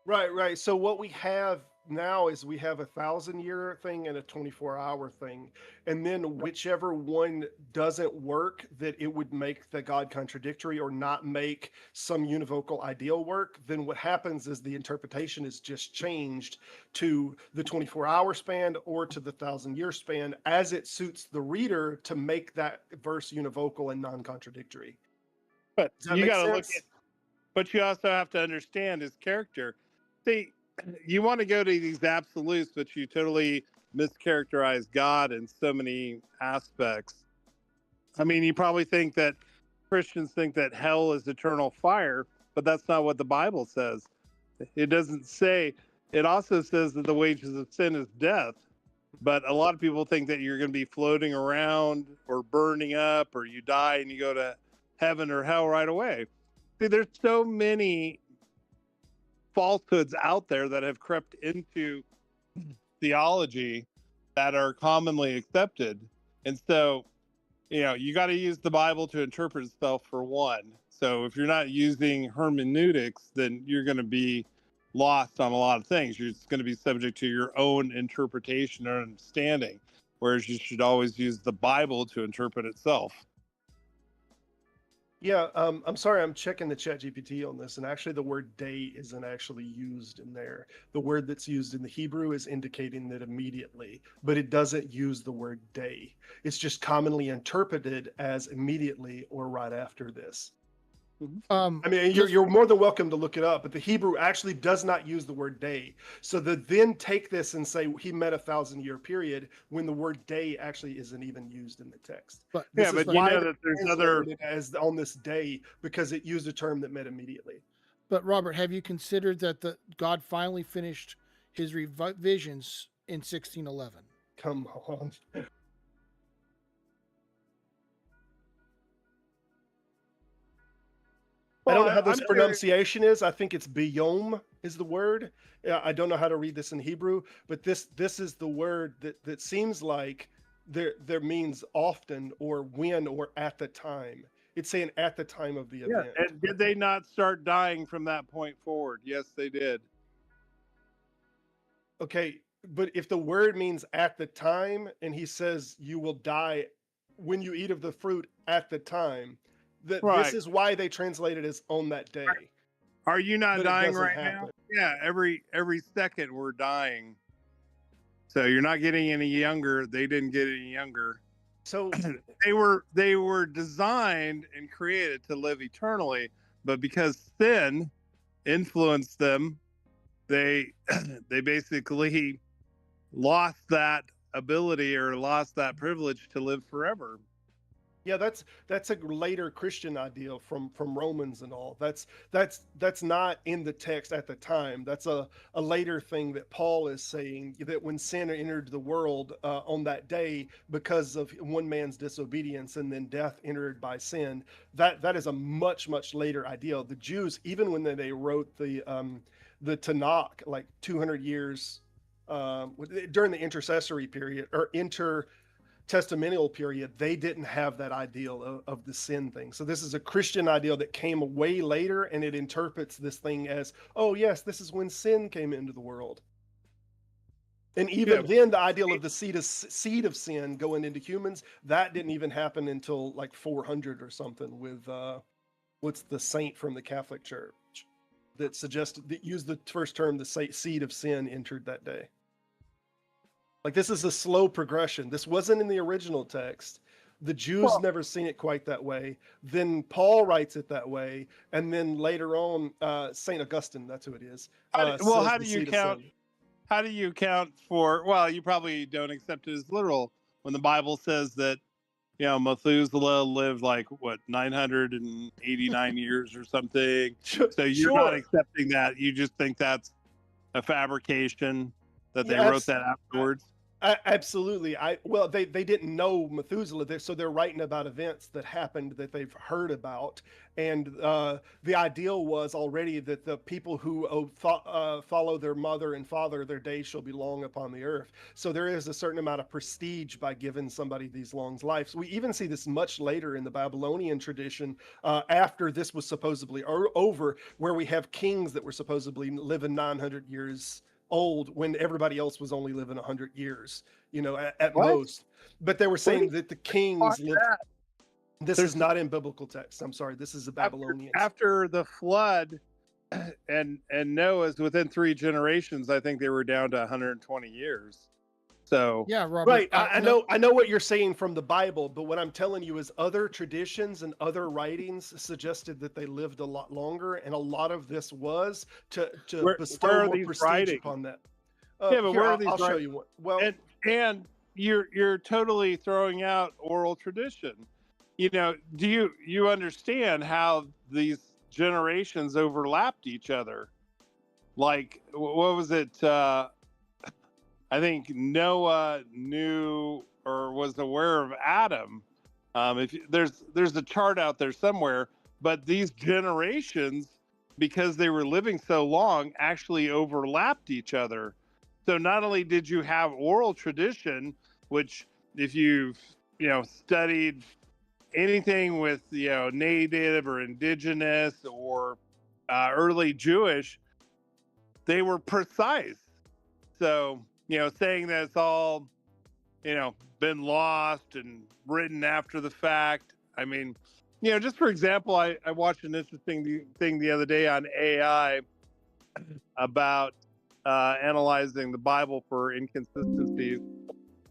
right. So what we have now is we have 1,000 year thing and a 24-hour thing, and then whichever one doesn't work, that it would make the God contradictory or not make some univocal ideal work. Then what happens is the interpretation is just changed to the 24-hour span or to the 1,000-year span as it suits the reader to make that verse univocal and non-contradictory. But Does that you make got to look sense? at, but you also have to understand his character. See, you want to go to these absolutes, but you totally mischaracterize God in so many aspects. I mean, you probably think that Christians think that hell is eternal fire, but that's not what the Bible says. It doesn't say, it also says that the wages of sin is death. But a lot of people think that you're going to be floating around or burning up, or you die and you go to heaven or hell right away. See, there's so many falsehoods out there that have crept into theology that are commonly accepted. And so, you got to use the Bible to interpret itself, for one. So if you're not using hermeneutics, then you're going to be lost on a lot of things. You're just going to be subject to your own interpretation or understanding, whereas you should always use the Bible to interpret itself. Yeah, I'm sorry, I'm checking the chat GPT on this, and actually the word day isn't actually used in there. The word that's used in the Hebrew is indicating that immediately, but it doesn't use the word day. It's just commonly interpreted as immediately or right after this. I mean, you're more than welcome to look it up, but the Hebrew actually does not use the word day. So then take this and say he meant 1,000-year period when the word day actually isn't even used in the text. But This but is you why know they that there's translated it as on this day, because it used a term that meant immediately. But Robert, have you considered that God finally finished his revisions in 1611? Come on. I don't know how this pronunciation is. I think it's biyom is the word. I don't know how to read this in Hebrew, but this is the word that seems like there means often or when or at the time. It's saying at the time of the event. And did they not start dying from that point forward? Yes, they did. Okay, but if the word means at the time, and he says you will die when you eat of the fruit at the time, this is why they translate it as on that day. Are you not But dying right now? Yeah, every second we're dying. So you're not getting any younger. They didn't get any younger. So they were designed and created to live eternally, but because sin influenced them, they basically lost that ability or lost that privilege to live forever. Yeah, that's a later Christian ideal from Romans and all. That's not in the text at the time. That's a later thing that Paul is saying, that when sin entered the world on that day because of one man's disobedience, and then death entered by sin. That is a much later ideal. The Jews, even when they wrote the Tanakh, like 200 years during the intercessory period or intertestamental period, they didn't have that ideal of the sin thing. So this is a Christian ideal that came way later, and it interprets this thing as, oh yes, this is when sin came into the world. And even then, the ideal of the seed of sin going into humans, that didn't even happen until like 400 or something with what's the saint from the Catholic Church that suggested that used the first term, the seed of sin entered that day. Like, this is a slow progression. This wasn't in the original text. The Jews never seen it quite that way. Then Paul writes it that way, and then later on, Saint Augustine, that's who it is. How do you count? How do you account for? Well, you probably don't accept it as literal when the Bible says that, Methuselah lived like what 989 years or something. So you're not accepting that. You just think that's a fabrication that they wrote that afterwards. Absolutely. They didn't know Methuselah, so they're writing about events that happened that they've heard about, and the ideal was already that the people who follow their mother and father, their days shall be long upon the earth. So there is a certain amount of prestige by giving somebody these long lives. We even see this much later in the Babylonian tradition, after this was supposedly over, where we have kings that were supposedly living 900 years old when everybody else was only living 100 years, at most. But they were saying that the kings lived. This is not in biblical text. I'm sorry. This is a Babylonian. After the flood, and Noah's within 3 generations, I think they were down to 120 years. So yeah, Robert, right. I know what you're saying from the Bible, but what I'm telling you is other traditions and other writings suggested that they lived a lot longer, and a lot of this was to bestow more prestige upon that. But where are these? I'll show you one. Well, and you're totally throwing out oral tradition. Do you understand how these generations overlapped each other? Like, what was it? I think Noah knew or was aware of Adam. There's a chart out there somewhere, but these generations, because they were living so long, actually overlapped each other. So not only did you have oral tradition, which if you've studied anything with native or indigenous or early Jewish, they were precise. So saying that it's all, been lost and written after the fact. I mean, just for example, I watched an interesting thing the other day on AI about analyzing the Bible for inconsistencies.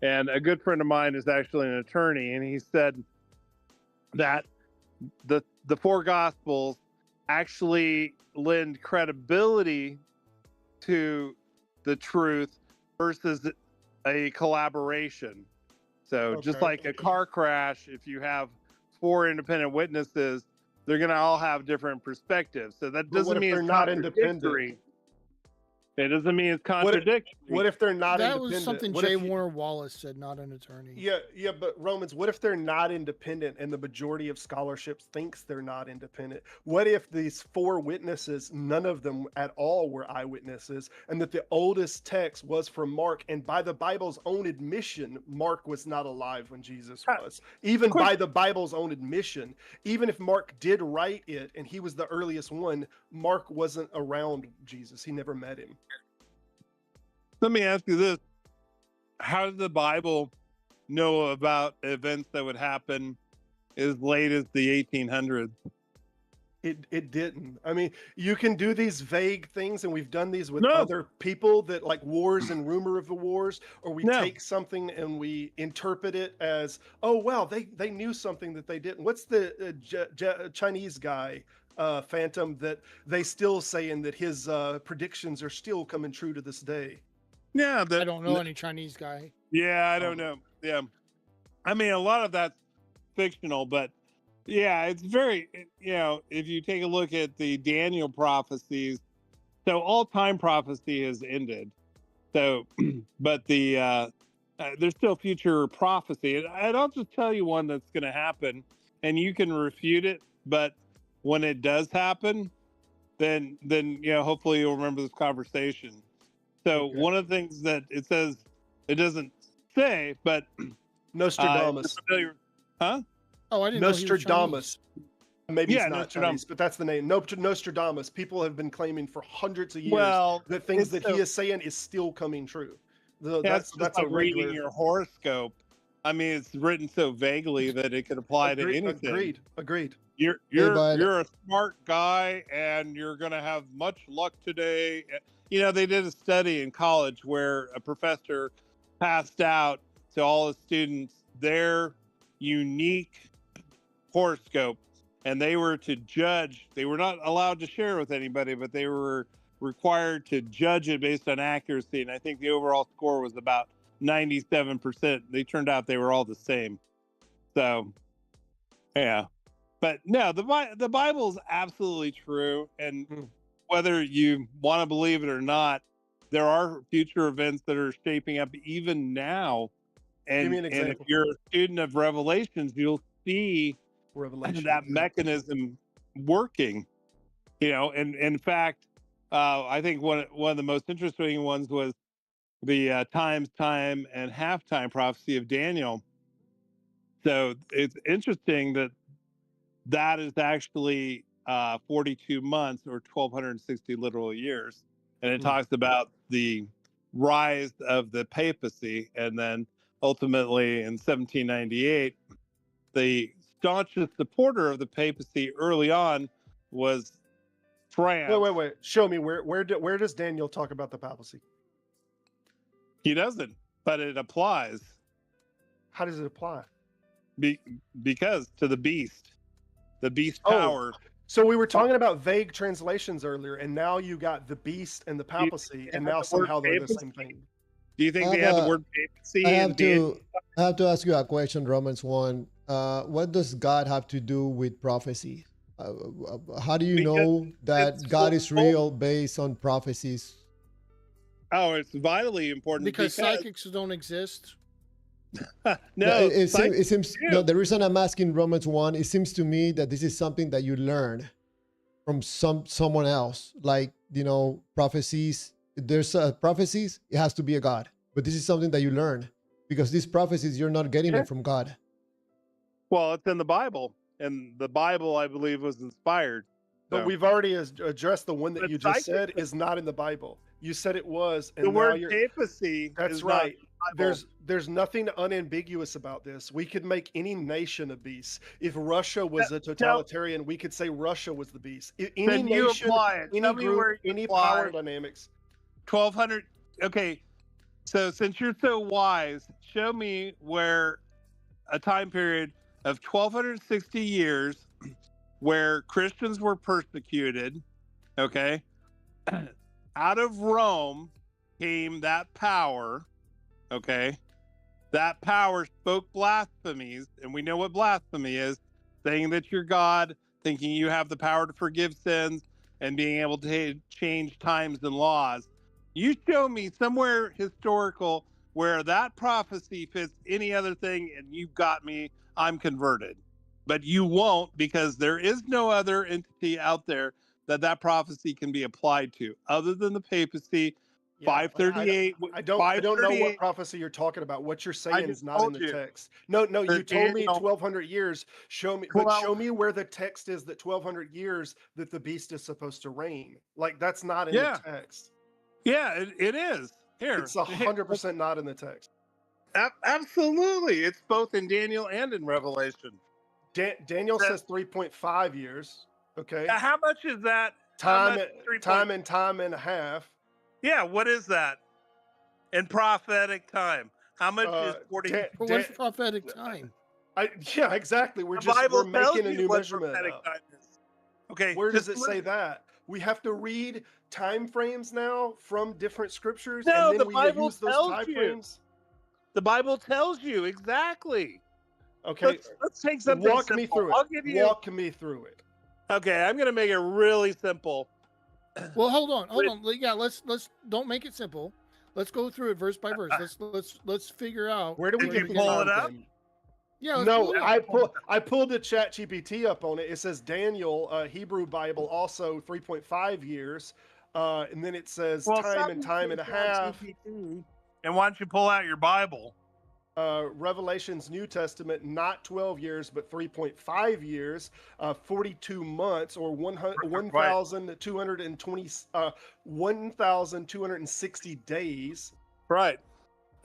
And a good friend of mine is actually an attorney, and he said that the 4 Gospels actually lend credibility to the truth versus a collaboration. So just like a car crash, if you have 4 independent witnesses, they're going to all have different perspectives. So that doesn't mean it's not independent. It doesn't mean it's contradictory. What if they're not that independent? Was something J. Warner Wallace said, not an attorney. Yeah, but Romans, what if they're not independent and the majority of scholarship thinks they're not independent? What if these 4 witnesses, none of them at all were eyewitnesses, and that the oldest text was from Mark, and by the Bible's own admission, Mark was not alive when Jesus was. Even by the Bible's own admission, even if Mark did write it and he was the earliest one, Mark wasn't around Jesus. He never met him. Let me ask you this. How did the Bible know about events that would happen as late as the 1800s? It didn't. I mean, you can do these vague things, and we've done these with other people, that like wars and rumor of the wars, or we take something and we interpret it as, oh, well, they knew something that they didn't. What's the Chinese guy, Phantom, that they still saying that his predictions are still coming true to this day? Yeah, I don't know any Chinese guy. Yeah, I don't know. Yeah, I mean, a lot of that's fictional, but yeah, it's very, if you take a look at the Daniel prophecies, so all time prophecy has ended. So, but there's still future prophecy, and I'll just tell you one that's going to happen, and you can refute it. But when it does happen, then hopefully you'll remember this conversation. So one of the things that it says, it doesn't say, but Nostradamus. Huh? Oh, I didn't Nostradamus. Maybe it's not Nostradamus. Chinese, but that's the name. Nostradamus. People have been claiming for hundreds of years that things that he is saying is still coming true. That's That's just a like reading regular. your horoscope. I mean, it's written so vaguely that it could apply to anything. Agreed. Hey, You're a smart guy and you're going to have much luck today. You know, they did a study in college where a professor passed out to all the students their unique horoscope, and they were to judge. They were not allowed to share with anybody, but they were required to judge it based on accuracy. And I think the overall score was about 97%. They turned out they were all the same. So, yeah. But no, the Bible is absolutely true, and whether you want to believe it or not, there are future events that are shaping up even now. And, Give me an and example. if you're a student of Revelations, you'll see Revelation. that mechanism working. You know, and in fact, I think one of the most interesting ones was the time, and halftime prophecy of Daniel. So it's interesting that is actually 42 months or 1260 literal years. And it talks about the rise of the papacy. And then ultimately in 1798, the staunchest supporter of the papacy early on was France. Wait. Show me where does Daniel talk about the papacy? He doesn't, but it applies. How does it apply? Because to the beast power. So we were talking about vague translations earlier, and now you got the beast and the papacy, and now somehow they're the same thing. Do you think they had the word papacy? I have to ask you a question, Romans 1. What does God have to do with prophecy? How do you know that God is real based on prophecies? Oh, it's vitally important because psychics don't exist. No, it seems no, the reason I'm asking Romans 1, it seems to me that this is something that you learn from someone else. Like, you know, prophecies. There's prophecies, it has to be a God. But this is something that you learn because these prophecies, you're not getting them from God. Well, it's in the Bible, and the Bible, I believe, was inspired. But we've already addressed the one that you just said is not in the Bible. You said it was, and the now word you're papacy. That's right. There's nothing unambiguous about this. We could make any nation a beast. If Russia was a totalitarian, we could say Russia was the beast. Any nation, any group, any power dynamics. 1200. Okay, so since you're so wise, show me where a time period of 1260 years where Christians were persecuted, okay, out of Rome came that power, okay, that power spoke blasphemies, and we know what blasphemy is: saying that you're God, thinking you have the power to forgive sins, and being able to change times and laws. You show me somewhere historical where that prophecy fits any other thing, and you've got me, I'm converted. But you won't, because there is no other entity out there that prophecy can be applied to other than the papacy. 538. I don't know what prophecy you're talking about. What you're saying is not in the text. No, you told me 1200 years. Show me, but show me where the text is that 1200 years that the beast is supposed to reign. Like, that's not in the text. Yeah, it is. Here, it's 100% not in the text. Absolutely, it's both in Daniel and in Revelation. Daniel says 3.5 years. Okay. How much is that? Time and a half. Yeah, what is that? In prophetic time, how much is 40? What's prophetic time? Yeah, exactly. We're making a new measurement up. Okay, where does it say that? We have to read time frames now from different scriptures, no, and then the Bible use those time frames. The Bible tells you exactly. Okay, let's take something. Walk me through it. Walk me through it. Okay, I'm going to make it really simple. Well, hold on. Yeah, let's don't make it simple. Let's go through it verse by verse. Let's figure out where do we pull it up. Yeah, no, I pulled the Chat GPT up on it. It says Daniel, Hebrew Bible, also 3.5 years, and then it says time and a half. GPT. And why don't you pull out your Bible? Revelation's New Testament, not 12 years, but 3.5 years, 42 months, or 1,260 days. Right.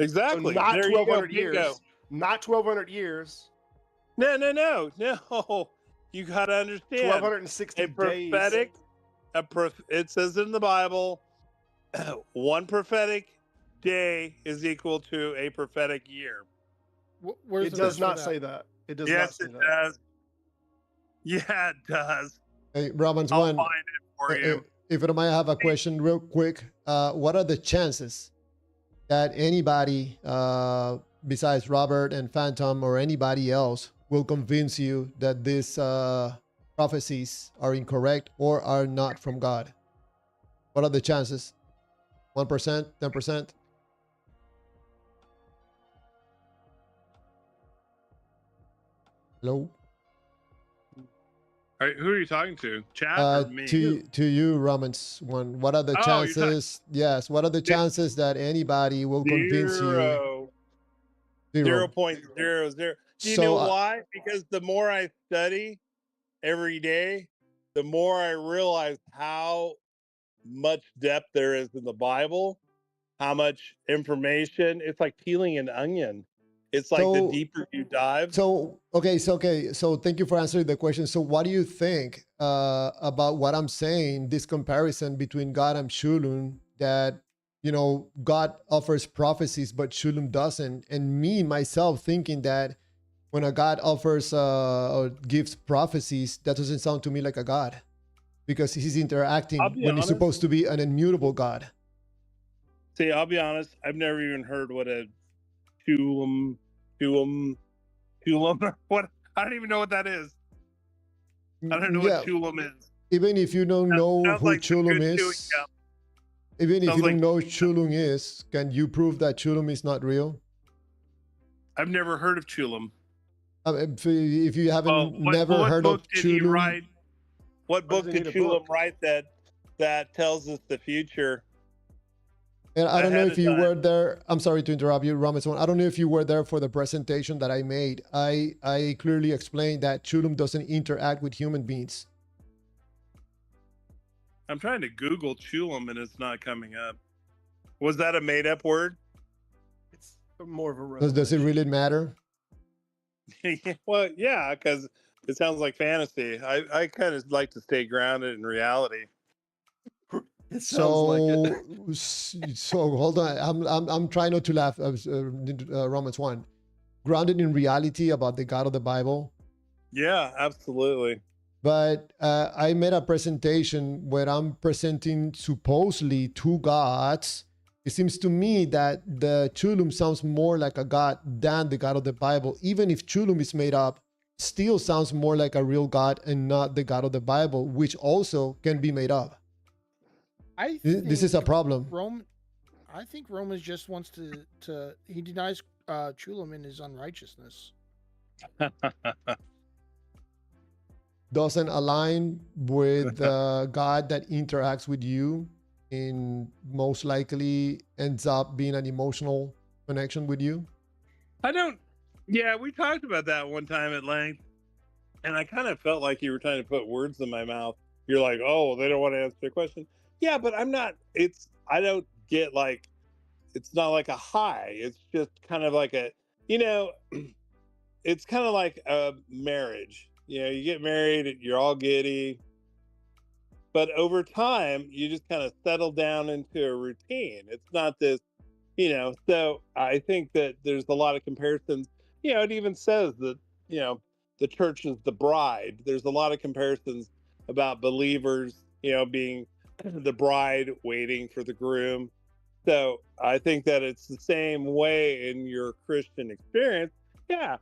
So Exactly. not There you go. 1,200 Bingo. years. Not 1,200 years. No. You got to understand. 1,260 A prophetic, it says in the Bible, one prophetic day is equal to a prophetic year. Where's It the does verse for not that? say that. It does not Yes, say it that. does. Yeah, it does. Hey, Romans I'll 1, find it for you. if I might have a question real quick, what are the chances that anybody besides Robert and Phantom or anybody else will convince you that these prophecies are incorrect or are not from God? What are the chances? 1%, 10%? Hello? All right, who are you talking to? Chat or me? To you, Romans 1. What are the Oh, you're talking- chances? Yes. What are the chances that anybody will convince you? Zero. 0.00. Do you So, know why? Because the more I study every day, the more I realize how much depth there is in the Bible, how much information. It's like peeling an onion. It's like the So- deeper you dive. So thank you for answering the question. So what do you think about what I'm saying? This comparison between God and Chulum, that God offers prophecies, but Chulum doesn't, and me myself thinking that when a God offers or gives prophecies, that doesn't sound to me like a God, because he's interacting I'll be when he's honest. supposed to be an immutable God. See, I'll be honest. I've never even heard what a Chulum. What? I don't even know what that is. I don't know what Chulum is. Even if you don't know Sounds who like some Chulum good chewing is, gum. even if Sounds you like don't know chewing gum. Chulum is, can you prove that Chulum is not real? I've never heard of Chulum. If you haven't never what heard book of did he Chulum, write? What Why does book he did need a Chulum book? write that tells us the future? and I don't know ahead if of you time? were there. I'm sorry to interrupt you, Ramazon. I don't know if you were there for the presentation that I made. I clearly explained that Chulum doesn't interact with human beings. I'm trying to Google Chulum and it's not coming up. Was that a made-up word? It's more of a Does it revelation. really matter? Well, yeah, because it sounds like fantasy. I kind of like to stay grounded in reality. It sounds like it. So hold on. I'm trying not to laugh. Romans 1, grounded in reality about the God of the Bible. Yeah, absolutely. But I made a presentation where I'm presenting supposedly two gods. It seems to me that the Chulum sounds more like a god than the God of the Bible. Even if Chulum is made up, still sounds more like a real God and not the God of the Bible, which also can be made up. This is a problem. I think Romans just wants to he denies Chulum in his unrighteousness. Doesn't align with the God that interacts with you and most likely ends up being an emotional connection with you. Yeah, we talked about that one time at length, and I kind of felt like you were trying to put words in my mouth. You're like, oh, they don't want to answer the question. Yeah, but I'm not. I don't get like, it's not like a high. It's just kind of like it's kind of like a marriage. You get married, you're all giddy, but over time, you just kind of settle down into a routine. It's not this, so I think that there's a lot of comparisons. It even says that, the church is the bride. There's a lot of comparisons about believers, being the bride waiting for the groom. So I think that it's the same way in your Christian experience. Yeah,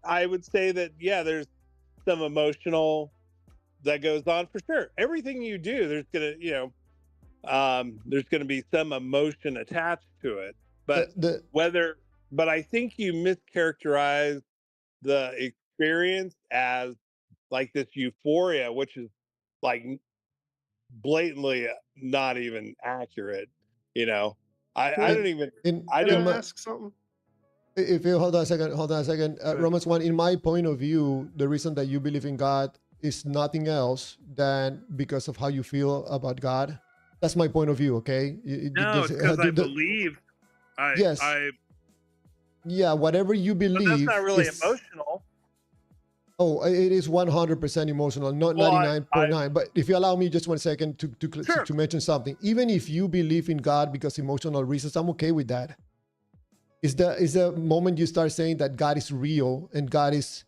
I would say that, yeah, there's some emotional that goes on for sure. Everything you do, there's gonna be some emotion attached to it. But but I think you mischaracterize the experience as like this euphoria, which is like blatantly not even accurate. I don't even. Can I Can don't. I ask something? If you hold on a second, Good. Romans 1, in my point of view, the reason that you believe in God is nothing else than because of how you feel about God. That's my point of view, okay? No, it's because I believe. Yes. yeah, whatever you But that's believe not really is. emotional. Oh, it is 100% emotional, not Well, 99.9. But if you allow me just 1 second Sure. to mention something, even if you believe in God because emotional reasons, I'm okay with that. Is the moment you start saying that God is real and God is,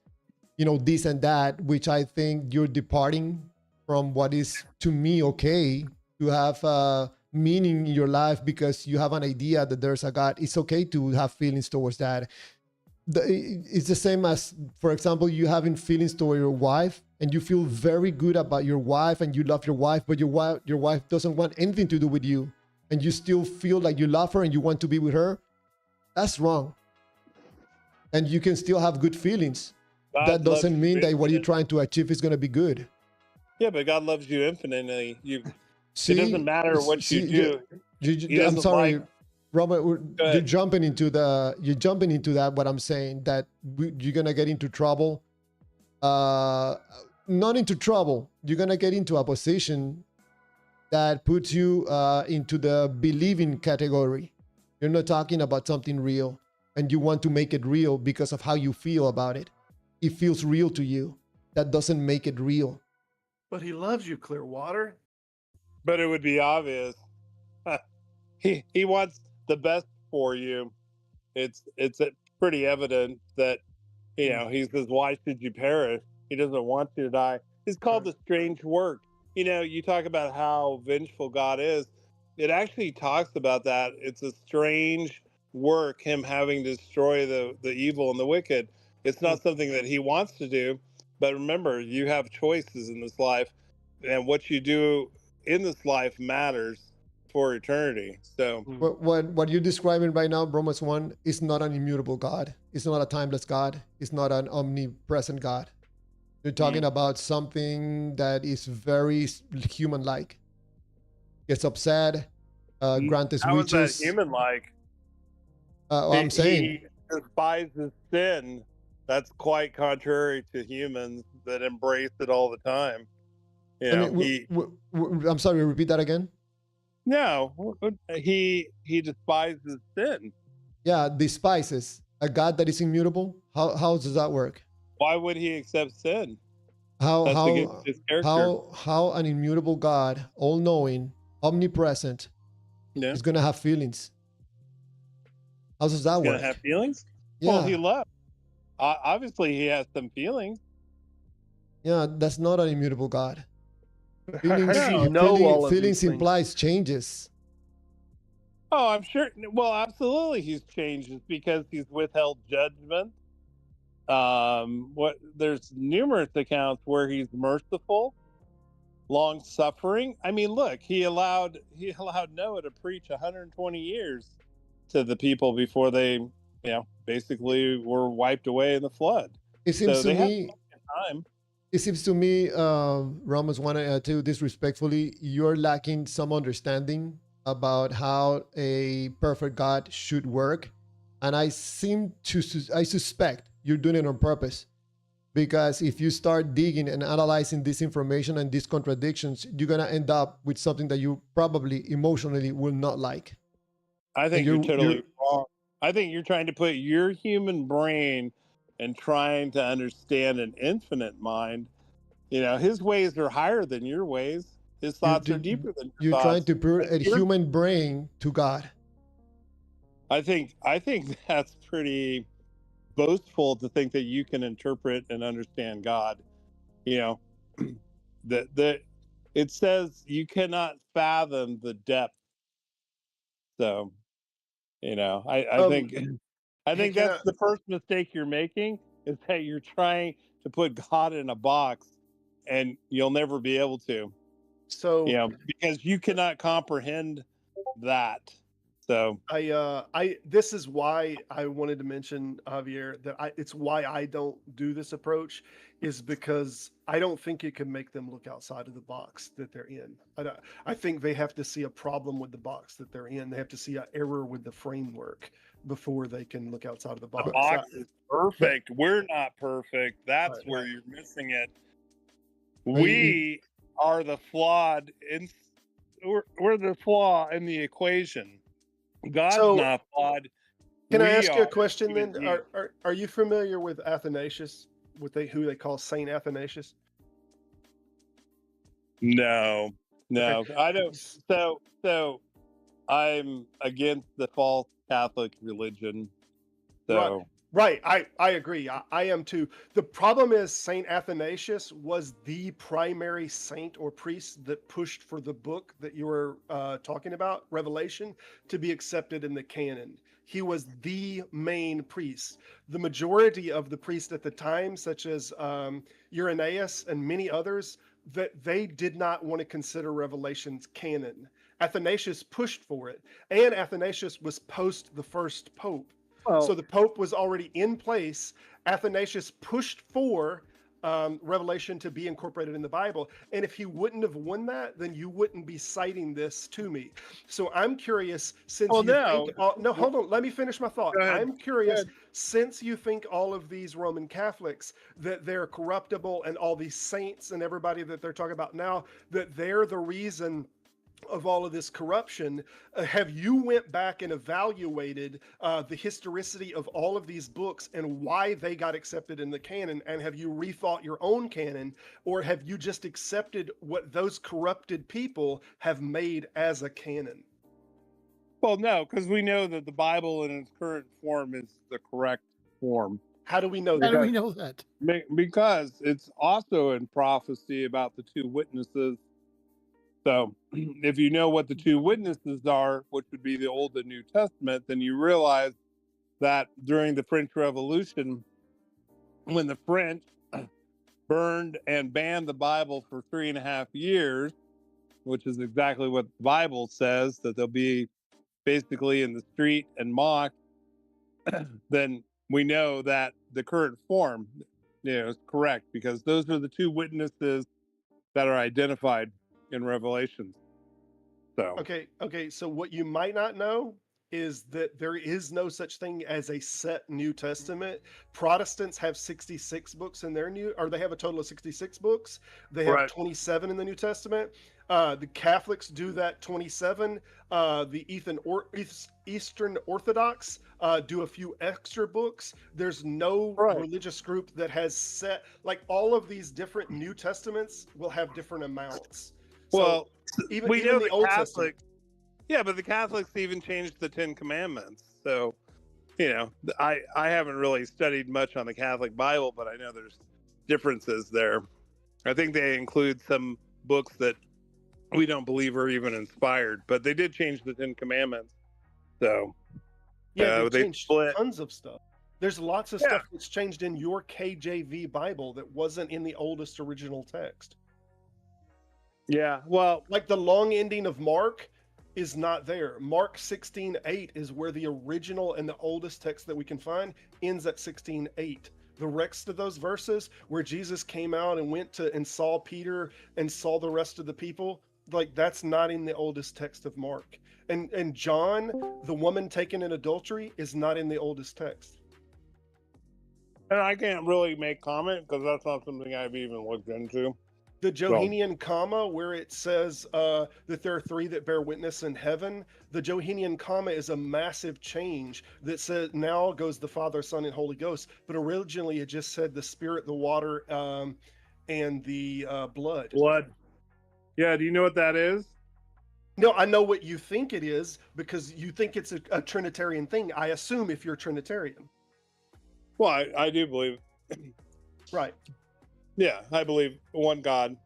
this and that, which I think you're departing from what is to me okay to have meaning in your life because you have an idea that there's a God. It's okay to have feelings towards that. It's the same as, for example, you having feelings toward your wife and you feel very good about your wife and you love your wife, but your wife doesn't want anything to do with you, and you still feel like you love her and you want to be with her. That's wrong. And you can still have good feelings. That God loves doesn't mean you that what you're infinitely. trying to achieve is going to be good. Yeah, but God loves you infinitely. It doesn't See, matter what you see, do. He I'm doesn't like. sorry, Robert. Go You're ahead. jumping into that. What I'm saying, that you're gonna get into trouble. Not into trouble. You're gonna get into a position that puts you into the believing category. You're not talking about something real, and you want to make it real because of how you feel about it. It feels real to you. That doesn't make it real. But he loves you, Clearwater. But it would be obvious. He wants the best for you. It's pretty evident that he says, "Why should you perish?" He doesn't want you to die. It's called the strange work. You talk about how vengeful God is. It actually talks about that. It's a strange work, him having to destroy the evil and the wicked. It's not something that he wants to do. But remember, you have choices in this life, and what you do in this life matters for eternity. So What you're describing right now, Romans 1, is not an immutable God. It's not a timeless God. It's not an omnipresent God. You're talking about something that is very human-like. Gets upset, grant his how is that wishes. human-like? I'm saying, He despises sin. That's quite contrary to humans that embrace it all the time. I mean, He I'm sorry, repeat that again. no, he despises sin. Yeah, despises a God that is immutable. How does that work? Why would he accept sin? How That's against how his character. how an immutable God, all-knowing, omnipresent, Yeah, is gonna have feelings? How does that he's gonna have work? feelings. Well, he Yeah, loves. Obviously, he has some feelings. yeah, that's not an immutable God. How does he No. know all of these Feelings things? implies changes. Oh, I'm sure. Well, absolutely, he's changed. It's because he's withheld judgment. What there's numerous accounts where he's merciful, long suffering. I mean, look, he allowed Noah to preach 120 years to the people before they, basically were wiped away in the flood. It seems So to they have me, time. Romans 1 and 2, disrespectfully, you're lacking some understanding about how a perfect God should work. And I suspect you're doing it on purpose. Because if you start digging and analyzing this information and these contradictions, you're going to end up with something that you probably emotionally will not like. I And think you're totally wrong. I think you're trying to put your human brain and trying to understand an infinite mind. His ways are higher than your ways. His thoughts are deeper than your you're trying thoughts. to put But a human brain to God. I think that's pretty boastful to think that you can interpret and understand God. You know, that it says you cannot fathom the depth. So, I Um, think I hey, think can that's I? the first mistake you're making, is that you're trying to put God in a box, and you'll never be able to. So Because you cannot comprehend that. So this is why I wanted to mention, Javier, that it's why I don't do this approach, is because I don't think it can make them look outside of the box that they're in. I think they have to see a problem with the box that they're in. They have to see an error with the framework before they can look outside of the the box. box is But perfect. We're not perfect. That's Right. where you're missing it. it, We are the flawed in we're the flaw in the equation. God's So not flawed. Can I We ask you a are question human then? beings. Are you familiar with Athanasius? Who they call Saint Athanasius? No, Okay. no, I don't. S- So I'm against the false Catholic religion. Right. So Right. I agree. I am too. The problem is Saint Athanasius was the primary saint or priest that pushed for the book that you were talking about, Revelation, to be accepted in the canon. He was the main priest. The majority of the priests at the time, such as Irenaeus and many others, that they did not want to consider Revelation's canon. Athanasius pushed for it, and Athanasius was post the first pope. So well, the Pope was already in place. Athanasius pushed for Revelation to be incorporated in the Bible. And if he wouldn't have won that, then you wouldn't be citing this to me. So I'm curious, since well, you think, no. no, hold on, let me finish my thought. Go ahead. I'm Go curious, ahead. since you think all of these Roman Catholics, that they're corruptible and all these saints and everybody that they're talking about now, that they're the reason of all of this corruption, have you went back and evaluated the historicity of all of these books and why they got accepted in the canon, and have you rethought your own canon, or have you just accepted what those corrupted people have made as a canon? Well, no, because we know that the Bible in its current form is the correct form. How do we know How do that? we know that? Because it's also in prophecy about the two witnesses. So if you know what the two witnesses are, which would be the Old and New Testament, then you realize that during the French Revolution, when the French burned and banned the Bible for 3.5 years, which is exactly what the Bible says, that they'll be basically in the street and mocked, then we know that the current form, is correct, because those are the two witnesses that are identified in Revelations. So Okay, so what you might not know is that there is no such thing as a set New Testament. Protestants have 66 books in their or they have a total of 66 books. They have right. 27 in the New Testament. The Catholics do that 27. The Eastern Orthodox do a few extra books. There's no Right. religious group that has set, like, all of these different New Testaments will have different amounts. So Well, even we know the the Old Testament. Catholics. Yeah, but the Catholics even changed the Ten Commandments. So, I haven't really studied much on the Catholic Bible, but I know there's differences there. I think they include some books that we don't believe are even inspired, but they did change the Ten Commandments. So Yeah, they've they changed split. tons of stuff. There's lots of Yeah, stuff that's changed in your KJV Bible that wasn't in the oldest original text. yeah. Well, Like the long ending of Mark is not there. Mark 16:8 is where the original and the oldest text that we can find ends at 16:8. The rest of those verses where Jesus came out and went to and saw Peter and saw the rest of the people, like, that's not in the oldest text of Mark. And John, the woman taken in adultery, is not in the oldest text. and I can't really make comment because that's not something I've even looked into. The So Johannine comma, where it says that there are three that bear witness in heaven, the Johannine comma is a massive change that says now goes the Father, Son, and Holy Ghost. But originally it just said the Spirit, the water, and the blood. blood. Yeah. Do you know what that is? No, I know what you think it is because you think it's a Trinitarian thing. I assume if you're Trinitarian. Well, I do believe. Right. Yeah, I believe one God,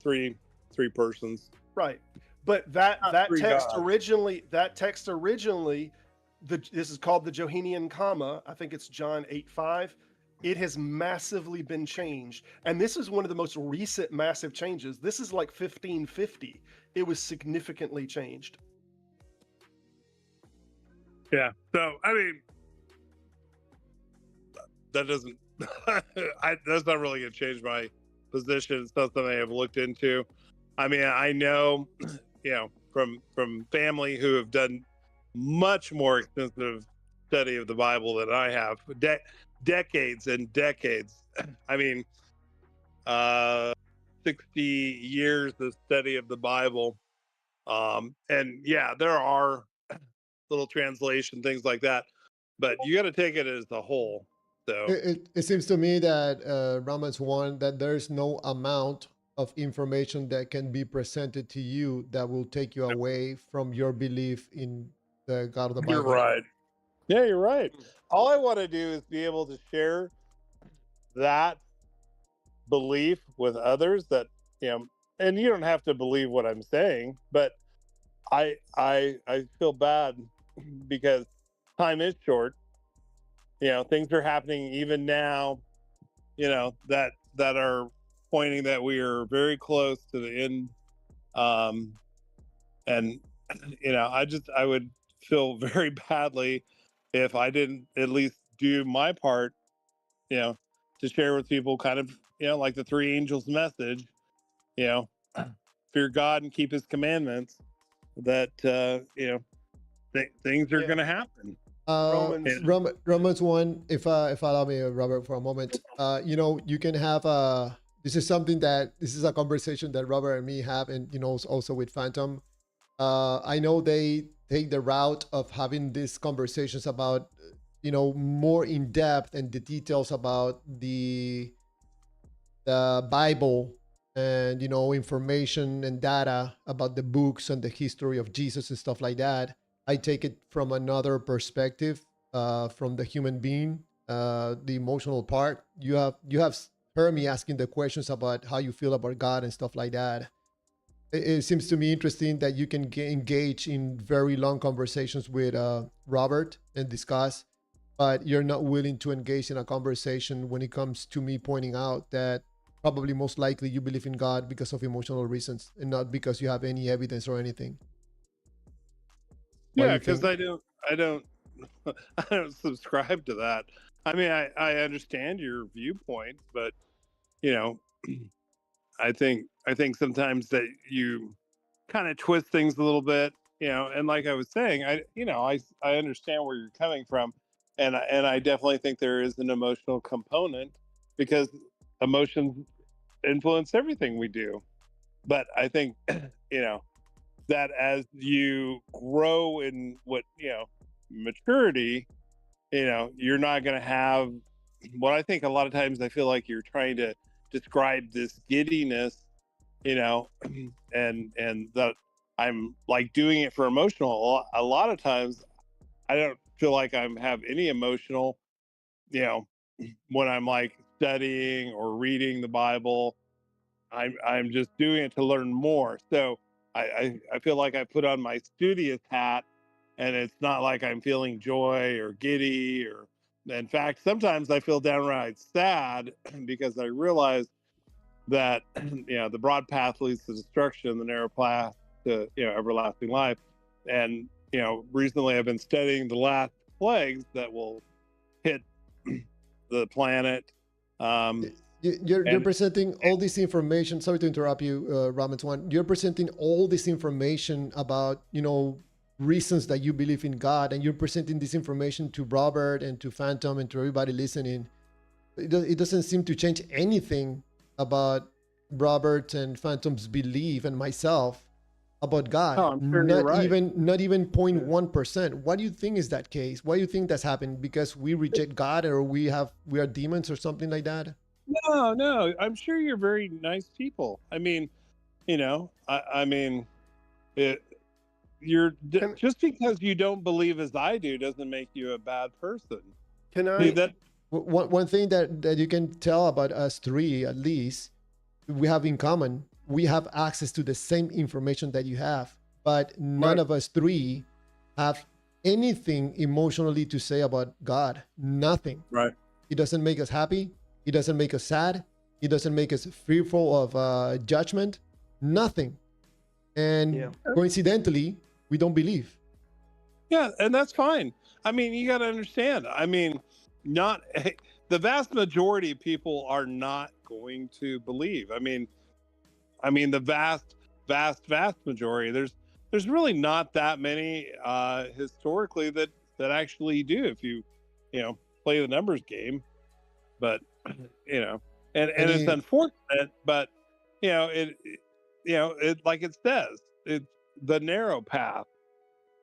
three persons. Right. But that Not that three text gods. originally this is called the Johannine comma. I think it's John 8:5. It has massively been changed. And this is one of the most recent massive changes. This is like 1550. It was significantly changed. Yeah. So I mean, that doesn't. That's not really going to change my position. It's not something I've looked into. I mean, I know, from family who have done much more extensive study of the Bible than I have, decades and decades. I mean, 60 years of study of the Bible. And yeah, there are little translation things like that. but you got to take it as the whole. So It seems to me that Romans 1, that there's no amount of information that can be presented to you that will take you away from your belief in the God of the you're Bible. right. Yeah, you're right. All I want to do is be able to share that belief with others, that and you don't have to believe what I'm saying, but I feel bad because time is short. Things are happening even now, that are pointing that we are very close to the end. And I would feel very badly if I didn't at least do my part, to share with people, kind of, like the three angels message, you know, fear God and keep his commandments, that, things are Yeah. going to happen. Romans. Romans 1, if allow me, Robert, for a moment, you can have this is something that, this is a conversation that Robert and me have, and, also with Phantom. I know they take the route of having these conversations about, more in depth and the details about the Bible, and, information and data about the books and the history of Jesus and stuff like that. I take it from another perspective, from the human being, the emotional part. You have heard me asking the questions about how you feel about God and stuff like that. It seems to me interesting that you can engage in very long conversations with Robert and discuss, but you're not willing to engage in a conversation when it comes to me pointing out that probably most likely you believe in God because of emotional reasons and not because you have any evidence or anything. Why do Yeah, you because think? I don't I don't subscribe to that. I mean, I understand your viewpoint, but you know, I think sometimes that you kind of twist things a little bit, and like I was saying, I understand where you're coming from, and I definitely think there is an emotional component, because emotions influence everything we do. But I think you know that as you grow in maturity, you're not going to have what I think. A lot of times I feel like you're trying to describe this giddiness, you know and that I'm like doing it for emotional. A lot of times I don't feel like I'm have any emotional, you know when I'm like studying or reading the Bible. I'm just doing it to learn more. So I feel like I put on my studious hat, and it's not like I'm feeling joy or giddy. Or in fact, sometimes I feel downright sad because I realize that the broad path leads to destruction, the narrow path to everlasting life. And recently I've been studying the last plagues that will hit the planet. You're And presenting all this information. Sorry to interrupt you, Ramans One. You're presenting all this information about, reasons that you believe in God, and you're presenting this information to Robert and to Phantom and to everybody listening. It doesn't seem to change anything about Robert and Phantom's belief and myself about God. I'm sure you're right. Not even 0.1%. What do you think is that case? Why do you think that's happened? Because we reject God, or we are demons or something like that? No, I'm sure you're very nice people. I mean, I mean, it, Can, just because you don't believe as I do doesn't make you a bad person. can See, I? that One thing that you can tell about us three, at least, we have in common, we have access to the same information that you have, but none Right. of us three have anything emotionally to say about God. Nothing. right. It doesn't make us happy. It doesn't make us sad. It doesn't make us fearful of judgment. Nothing. And Yeah. coincidentally, we don't believe. Yeah, and that's fine. I mean, you got to understand. I mean, not the vast majority of people are not going to believe. I mean the vast majority. There's really not that many historically that actually do, if you play the numbers game. But you know, and it's Any unfortunate, but it like it says, it's the narrow path.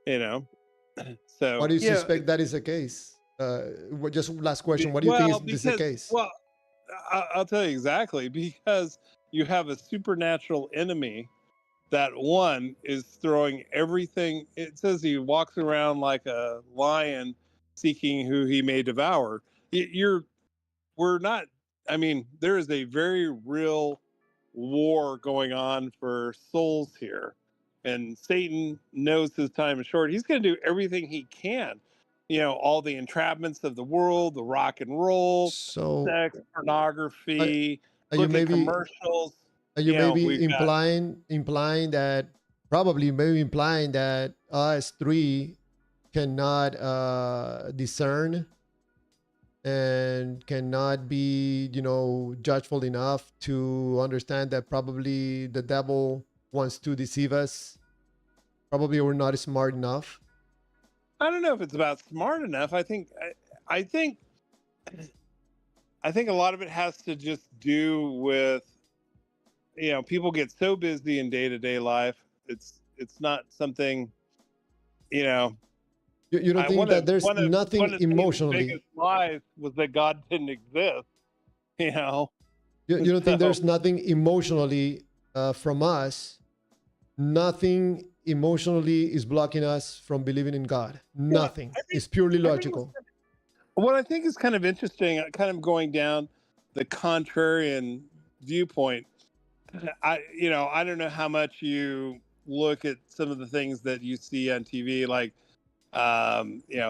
You know, Why so do you Yeah. suspect that is the case? Just last question. What do you think is this the case? Well, I'll tell you exactly, because you have a supernatural enemy that one is throwing everything. It says he walks around like a lion seeking who he may devour. We're not, I mean, there is a very real war going on for souls here. And Satan knows his time is short. He's going to do everything he can. All the entrapments of the world, the rock and roll, So sex, pornography, are you look at maybe commercials. are you maybe We've got, implying that probably maybe implying that us three cannot discern and cannot be judgeful enough to understand that probably the devil wants to deceive us. Probably we're not smart enough. I don't know if it's about smart enough. I think a lot of it has to just do with, people get so busy in day-to-day life. It's not something, You don't think that there's nothing one of Satan's emotionally? biggest lies was that God didn't exist. You don't think there's nothing emotionally from us? Nothing emotionally is blocking us from believing in God. Nothing. It's purely logical. What I think is kind of interesting, kind of going down the contrarian viewpoint. I don't know how much you look at some of the things that you see on TV, like,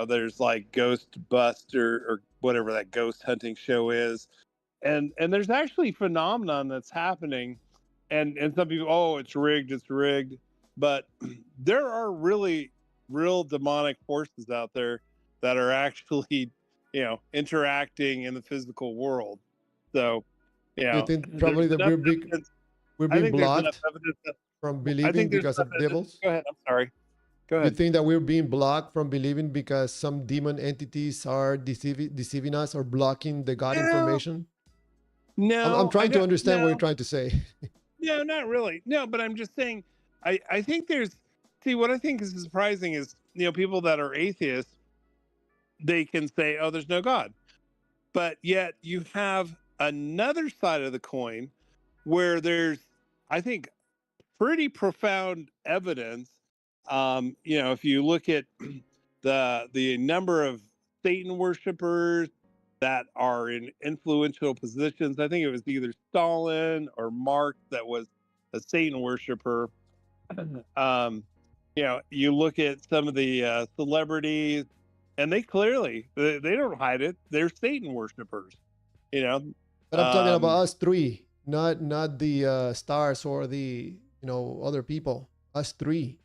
there's like Ghost Buster or whatever that ghost hunting show is. And there's actually phenomenon that's happening. And some people, oh, it's rigged. But there are really real demonic forces out there that are actually, interacting in the physical world. So, You think probably that we're being blocked from believing because of devils? Go ahead. I'm sorry. Go You ahead. think that we're being blocked from believing because some demon entities are deceiving us or blocking the God information? No, I'm trying to understand what you're trying to say. No, not really. No, but I'm just saying, I think what I think is surprising is, people that are atheists, they can say, oh, there's no God. But yet you have another side of the coin where there's, I think, pretty profound evidence. If you look at the number of Satan worshipers that are in influential positions, I think it was either Stalin or Marx that was a Satan worshiper. You look at some of the celebrities, and they clearly they don't hide it. They're Satan worshipers. But I'm talking about us three, not the stars or the other people. Us three.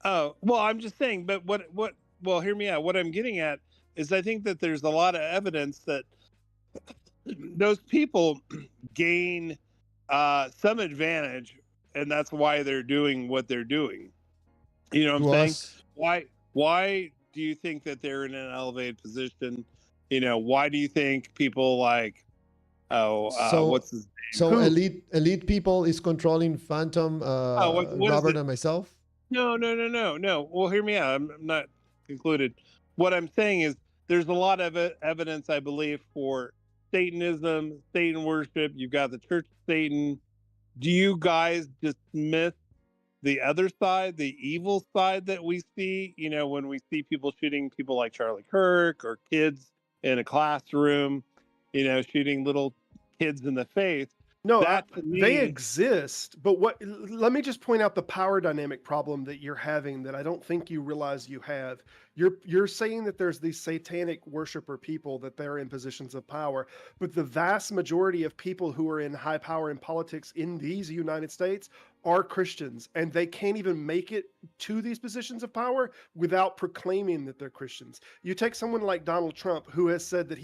Oh, well, I'm just saying, but well, hear me out. What I'm getting at is I think that there's a lot of evidence that those people gain some advantage, and that's why they're doing what they're doing. You know what I'm saying? Why do you think that they're in an elevated position? Why do you think people like, what's his name? So elite people is controlling Phantom, what Robert, and myself? No. Well, hear me out. I'm not concluded. What I'm saying is there's a lot of evidence, I believe, for Satanism, Satan worship. You've got the Church of Satan. Do you guys dismiss the other side, the evil side that we see? When we see people shooting people like Charlie Kirk or kids in a classroom, shooting little kids in the face. No, they exist, but let me just point out the power dynamic problem that you're having that I don't think you realize you have. You're saying that there's these satanic worshiper people, that they're in positions of power, but the vast majority of people who are in high power in politics in these United States are Christians, and they can't even make it to these positions of power without proclaiming that they're Christians. You take someone like Donald Trump, who has said that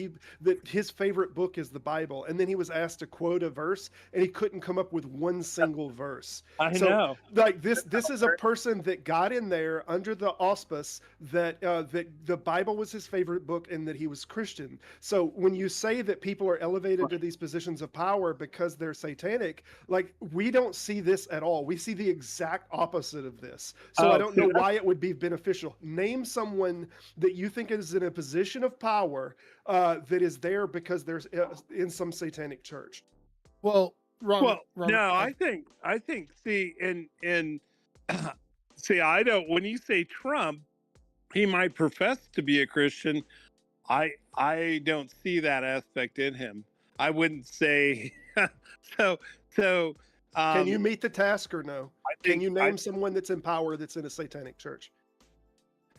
his favorite book is the Bible, and then he was asked to quote a verse, and he couldn't come up with one single verse. I know. Like this is a person that got in there under the auspice that the Bible was his favorite book and that he was Christian. So when you say that people are elevated to these positions of power because they're satanic, like, we don't see this at all. We see the exact opposite of this. So I Oh, don't see, know why it would be beneficial. Name someone that you think is in a position of power that is there because there's in some satanic church. Well, Robert, well, no, I think, see, in see, I don't. When you say Trump, he might profess to be a Christian. I don't see that aspect in him. I wouldn't say so. So, Can you um, meet the task or no? I Can think you name someone that's in power that's in a satanic church?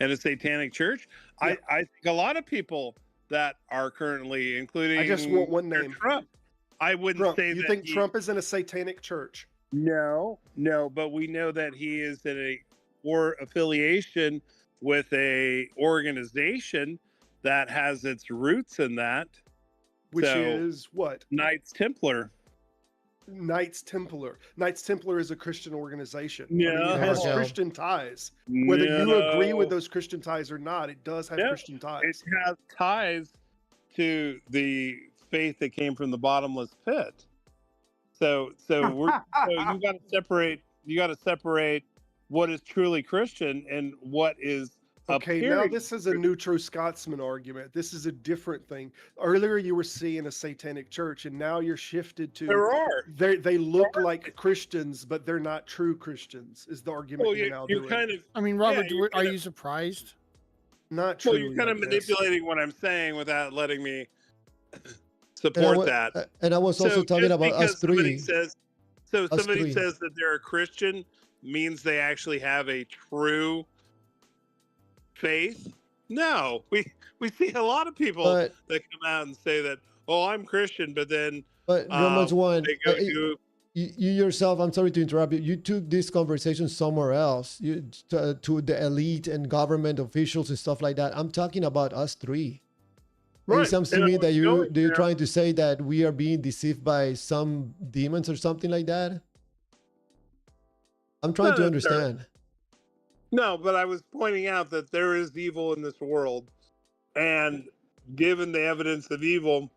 in a satanic church, Yeah. I think a lot of people that are currently, I just want including one name. Trump, I wouldn't Trump. say You that think he. Trump is in a satanic church? No, no, but we know that he is in a or affiliation with a organization that has its roots in that. Which So, is what? Knights Templar. Knights Templar. Knights Templar is a Christian organization. I mean, it No, has No. Christian ties. Whether you agree with no, those Christian ties or not, it does have no. Christian It ties. has ties to the faith that came from the bottomless pit. So we're so you got to separate. You got to separate what is truly Christian and what is Okay, now appearing. this is a new true Scotsman argument. This is a different thing. Earlier you were seeing a satanic church, and now you're shifted to There are. they look like Christians, but they're not true Christians, is the argument Well, you're now you're doing. kind of. I mean, Yeah, Robert, you're are kind of, you surprised? Not well, truly. you're kind I of guess. manipulating what I'm saying without letting me And I, support wa- that. and I was also So talking just about us because somebody three. says, Us somebody three. says that they're a Christian means they actually have a true faith. No, we see a lot of people But that come out and say that, oh, I'm Christian, but then Romans 1, they go do. you yourself, I'm sorry to interrupt you. You took this conversation somewhere else. To the elite and government officials and stuff like that. I'm talking about us three. Right. It seems to And I me was that you're going there. trying to say that we are being deceived by some demons or something like that. I'm trying Not to necessarily. understand. No, but I was pointing out that there is evil in this world, and given the evidence of evil,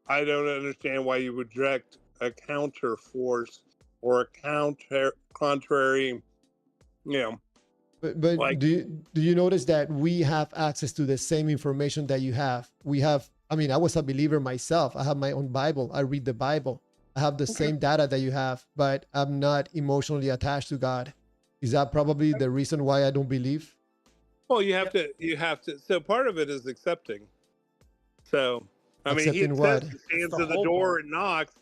I don't understand why you would direct a counter force or a contrary, you know, But like. do you notice that we have access to the same information that you have? We have. I mean, I was a believer myself. I have my own Bible. I read the Bible. I have the Okay. same data that you have, but I'm not emotionally attached to God. Is that probably the reason why I don't believe? Well, you have to. So part of it is accepting. So, I mean, Accepting it says what? he stands the at the whole door part. and knocks.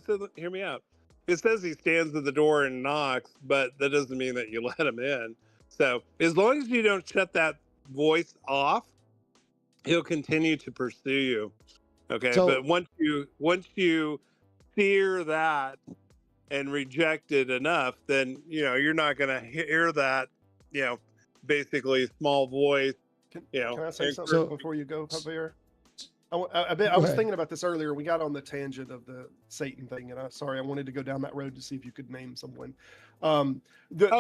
So hear me out. It says he stands at the door and knocks, but that doesn't mean that you let him in. So as long as you don't shut that voice off, he'll continue to pursue you. Okay, So but once you fear that and reject it enough, then you're not going to hear that. Basically small voice. Can You know, I say something so before you go, Javier? I go was ahead. thinking about this earlier. We got on the tangent of the Satan thing, and I wanted to go down that road to see if you could name someone. Oh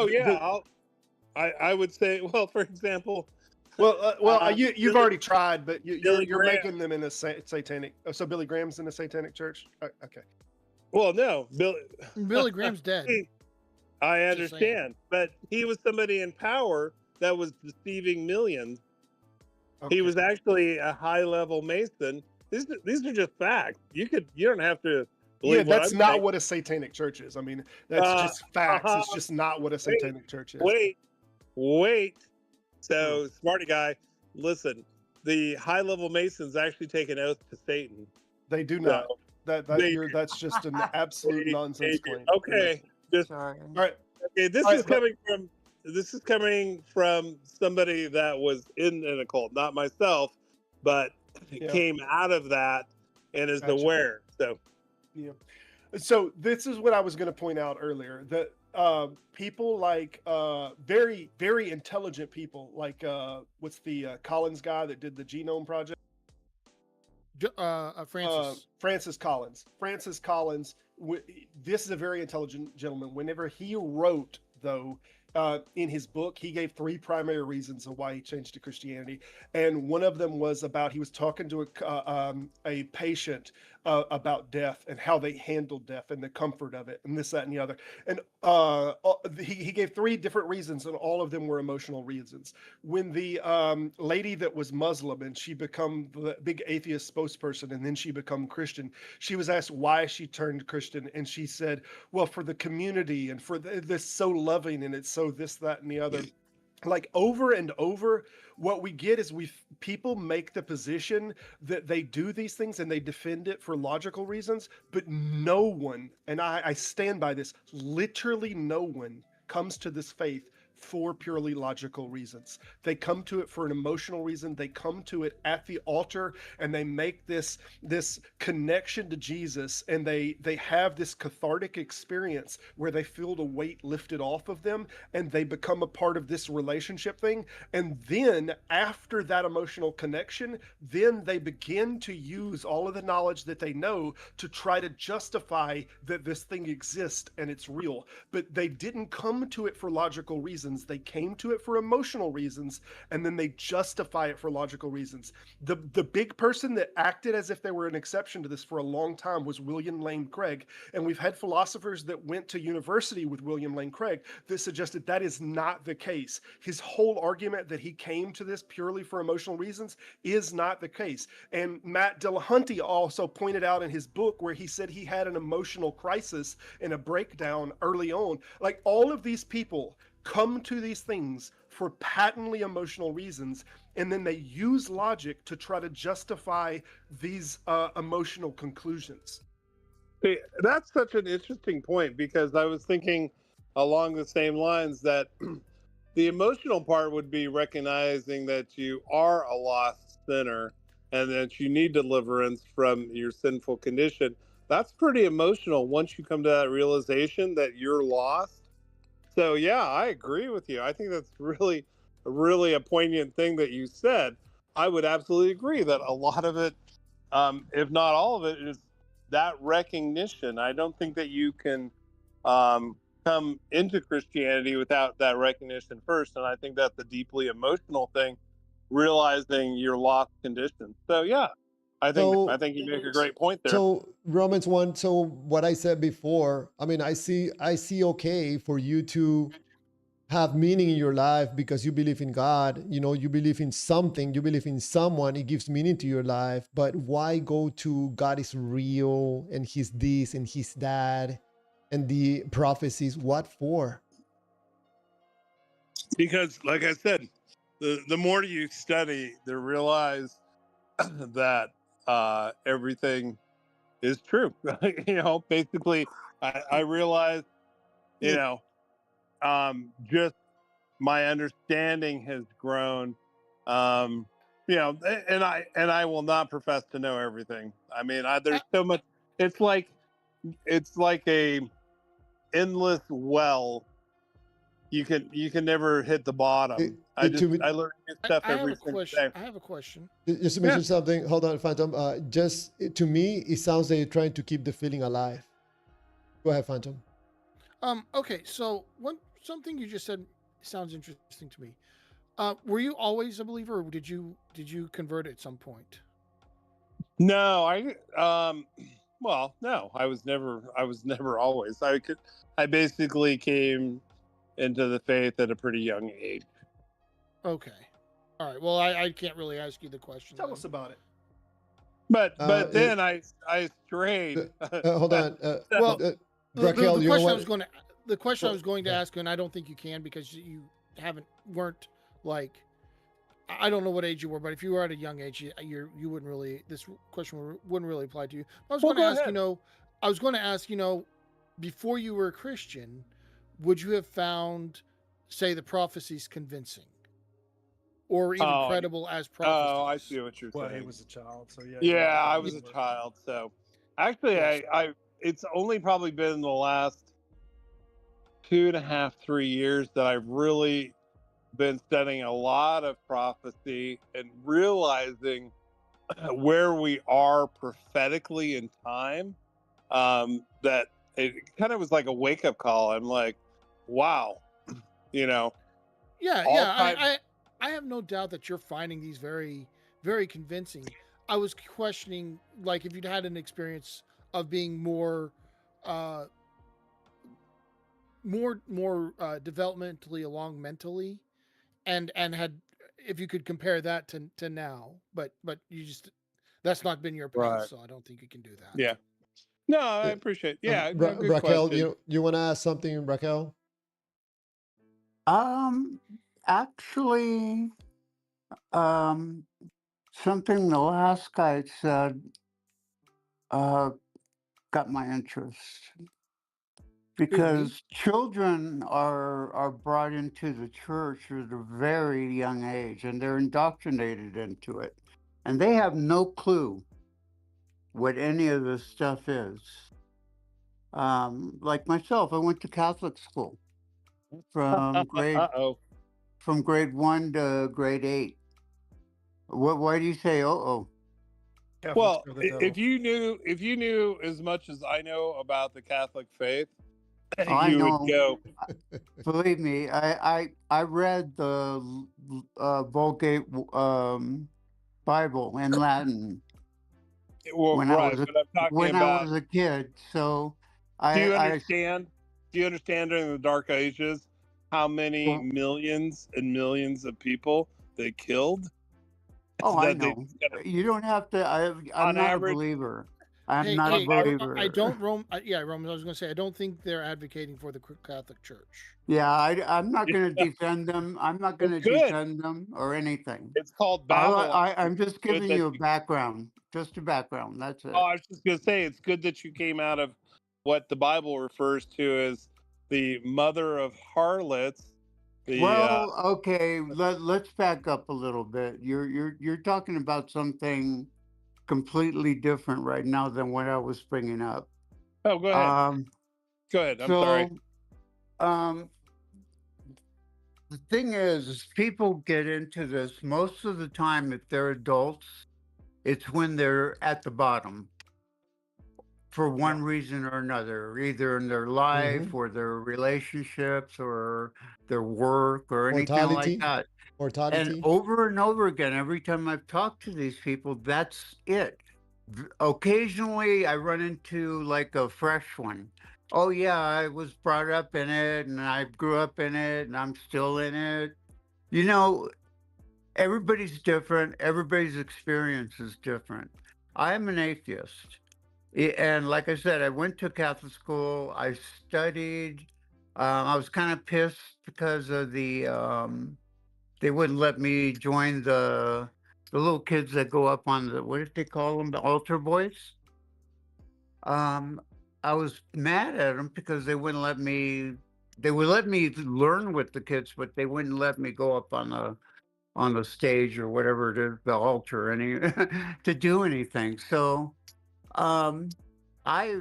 yeah, I would say, well, for example, you've already tried, but Billy you're Graham. making them in a satanic. Oh, so Billy Graham's in a satanic church. Okay. Well, no, Billy Graham's dead. I Just understand, but he was somebody in power that was deceiving millions. Okay. He was actually a high-level Mason. These are just facts. You don't have to believe what that's I'm not saying. what a satanic church is. I mean, that's just facts. It's just not what a satanic church is. Wait. So, smarty guy, listen. The high-level Masons actually take an oath to Satan. They do not. They- That's just an absolute nonsense claim. Okay, just All right. okay. This All is right, coming from somebody that was in an occult, not myself, but Yeah. came out of that and is Gotcha. aware. So Yeah. So this is what I was going to point out earlier, that people like very, very intelligent people, like what's the Collins guy that did the Genome Project? Francis. Francis Collins. Francis Collins. This is a very intelligent gentleman. Whenever he wrote, though, in his book, he gave three primary reasons of why he changed to Christianity, and one of them was about he was talking to a patient about death and how they handled death and the comfort of it and this, that, and the other. And he gave 3 different reasons, and all of them were emotional reasons. When the lady that was Muslim and she become the big atheist spokesperson, and then she become Christian, she was asked why she turned Christian, and she said, well, for the community and for this so loving, and it's so this, that, and the other. Like over and over, what we get is people make the position that they do these things and they defend it for logical reasons, but no one, and I stand by this, literally no one comes to this faith for purely logical reasons. They come to it for an emotional reason. They come to it at the altar, and they make this connection to Jesus, and they have this cathartic experience where they feel the weight lifted off of them, and they become a part of this relationship thing. And then after that emotional connection, then they begin to use all of the knowledge that they know to try to justify that this thing exists and it's real. But they didn't come to it for logical reasons. They came to it for emotional reasons, and then they justify it for logical reasons. The big person that acted as if they were an exception to this for a long time was William Lane Craig. And we've had philosophers that went to university with William Lane Craig that suggested that is not the case. His whole argument that he came to this purely for emotional reasons is not the case. And Matt Dillahunty also pointed out in his book where he said he had an emotional crisis and a breakdown early on. Like, all of these people come to these things for patently emotional reasons, and then they use logic to try to justify these emotional conclusions. See, that's such an interesting point, because I was thinking along the same lines that the emotional part would be recognizing that you are a lost sinner and that you need deliverance from your sinful condition. That's pretty emotional once you come to that realization that you're lost. So yeah, I agree with you. I think that's really a poignant thing that you said. I would absolutely agree that a lot of it, if not all of it, is that recognition. I don't think that you can come into Christianity without that recognition first. And I think that's a deeply emotional thing, realizing your lost condition. So yeah, I think you make a great point there. So Romans 1, so what I said before, I mean, I see okay for you to have meaning in your life because you believe in God, you believe in something, you believe in someone, it gives meaning to your life. But why go to God is real and he's this and he's that and the prophecies? What for? Because like I said, the more you study, you realize that everything is true. Basically, I realized, just my understanding has grown. And I will not profess to know everything. I mean, there's so much. It's like a endless well. You can never hit the bottom. I learn new stuff every single day. I have a question. Just to mention something, hold on, Phantom. To me, it sounds like you're trying to keep the feeling alive. Go ahead, Phantom. Okay, so something you just said sounds interesting to me. Were you always a believer, or did you convert at some point? No, no, I was never always. I basically came into the faith at a pretty young age. Okay. All right. Well, I can't really ask you the question. Tell us about it. But then I strayed. Hold on. Raquel, the question I was going to ask you, and I don't think you can because you weren't like, I don't know what age you were, but if you were at a young age, you wouldn't really, this question wouldn't really apply to you. I was going to ask, before you were a Christian, would you have found, say, the prophecies convincing or even credible as prophecies? Oh, I see what you're saying. Well, he was a child, so yeah. Yeah, I was a child, so actually, yes. It's only probably been in the last 2.5, 3 years that I've really been studying a lot of prophecy and realizing where we are prophetically in time. That it kind of was like a wake-up call. I'm like, wow, Yeah, I have no doubt that you're finding these very, very convincing. I was questioning, like, if you'd had an experience of being more, uh, developmentally along mentally, and had, if you could compare that to now, but you just, that's not been your path, Right. so I don't think you can do that. Yeah. No, I Yeah. appreciate. Yeah, no, good Raquel, question. you want to ask something, Raquel? Um, actually, um, something the last guy said uh, got my interest Who, me? because children are brought into the church at a very young age, and they're indoctrinated into it, and they have no clue what any of this stuff is. Like myself, I went to Catholic school from grade Uh-oh. from grade 1 to grade 8. Why do you say oh? Catholics Well, are the devil. if you knew as much as I know about the Catholic faith, Oh, I you would know. go, Believe me, I read the Vulgate Bible in Latin well, when I right, was a but I'm talking when I about, was a kid. So do you I understand? Do you understand during the Dark Ages how many well, millions and millions of people they killed? oh, I That they know. You don't have to. I'm on not a average, believer. I'm Hey, not a hey, I believer. don't yeah, Roman. I was going to say I don't think they're advocating for the Catholic Church. Yeah, I'm not going to defend them. I'm not going it's to good. defend them or anything. It's called Babylon. I'm It's just good giving that you a you. background, just a background. That's Oh, it. I was just gonna say it's good that you came out of what the Bible refers to as the mother of harlots. The Well, okay, let's back up a little bit. You're talking about something completely different right now than what I was bringing up. oh, go ahead, Um, go ahead. I'm sorry. so um, the thing is people get into this most of the time if they're adults, it's when they're at the bottom for Yeah. one reason or another, either in their life or their relationships or their work or anything like Mortality, that. And mortality. over again, every time I've talked to these people, that's it. Occasionally, I run into like a fresh one. Oh, yeah, I was brought up in it and I grew up in it and I'm still in it. You know, everybody's different, everybody's experience is different. I'm an atheist. And like I said, I went to Catholic school, I studied. I was kind of pissed because of they wouldn't let me join the little kids that go up on the what did they call them? The altar boys. Um, I was mad at them because they wouldn't let me. They would let me learn with the kids, but they wouldn't let me go up on the stage or whatever it is, the altar, any to do anything. So um, I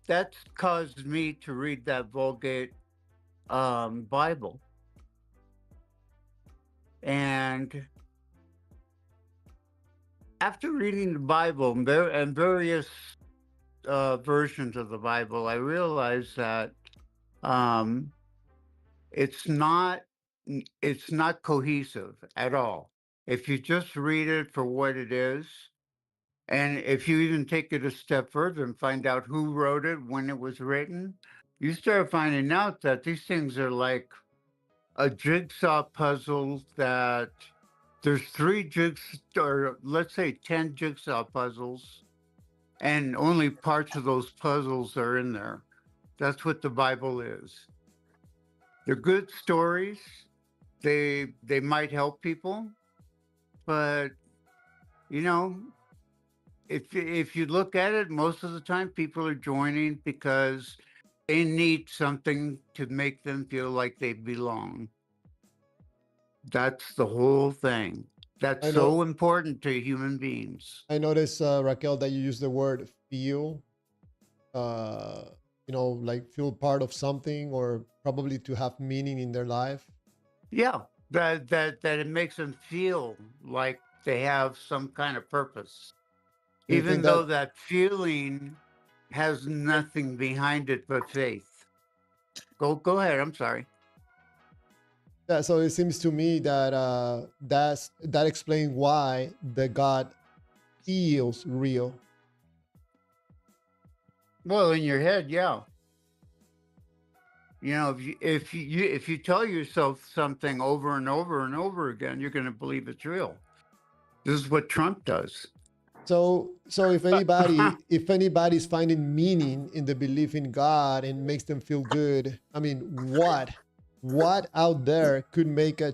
that's caused me to read that Vulgate Bible and after reading the Bible and various versions of the Bible, I realized that um, it's not it's not cohesive at all. If you just read it for what it is, and if you even take it a step further and find out who wrote it, when it was written, you start finding out that these things are like a jigsaw puzzle that there's three jigs or let's say 10 jigsaw puzzles and only parts of those puzzles are in there. That's what the Bible is. They're good stories. They might help people, but you know, if you look at it, most of the time people are joining because they need something to make them feel like they belong. That's the whole thing. That's I know. so important to human beings. I notice, Raquel, that you use the word feel. Uh, like feel part of something, or probably to have meaning in their life. Yeah, that it makes them feel like they have some kind of purpose, Do you think even though that? that feeling has nothing behind it but faith. Go ahead. I'm sorry. Yeah. So it seems to me that that explains why the God feels real. Well, in your head, yeah. You know, if you tell yourself something over and over and over again, you're going to believe it's real. This is what Trump does. So if anybody's finding meaning in the belief in God and makes them feel good, I mean, what out there could make a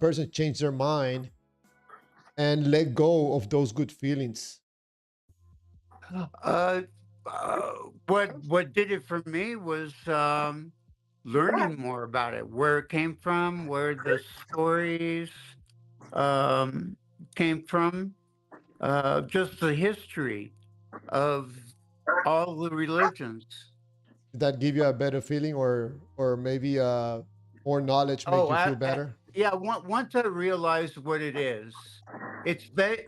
person change their mind and let go of those good feelings? Uh, what did it for me was learning more about it, where it came from, where the stories came from, just the history of all the religions. Did that give you a better feeling, or maybe more knowledge make you feel better? Yeah. Once I realized what it is, it's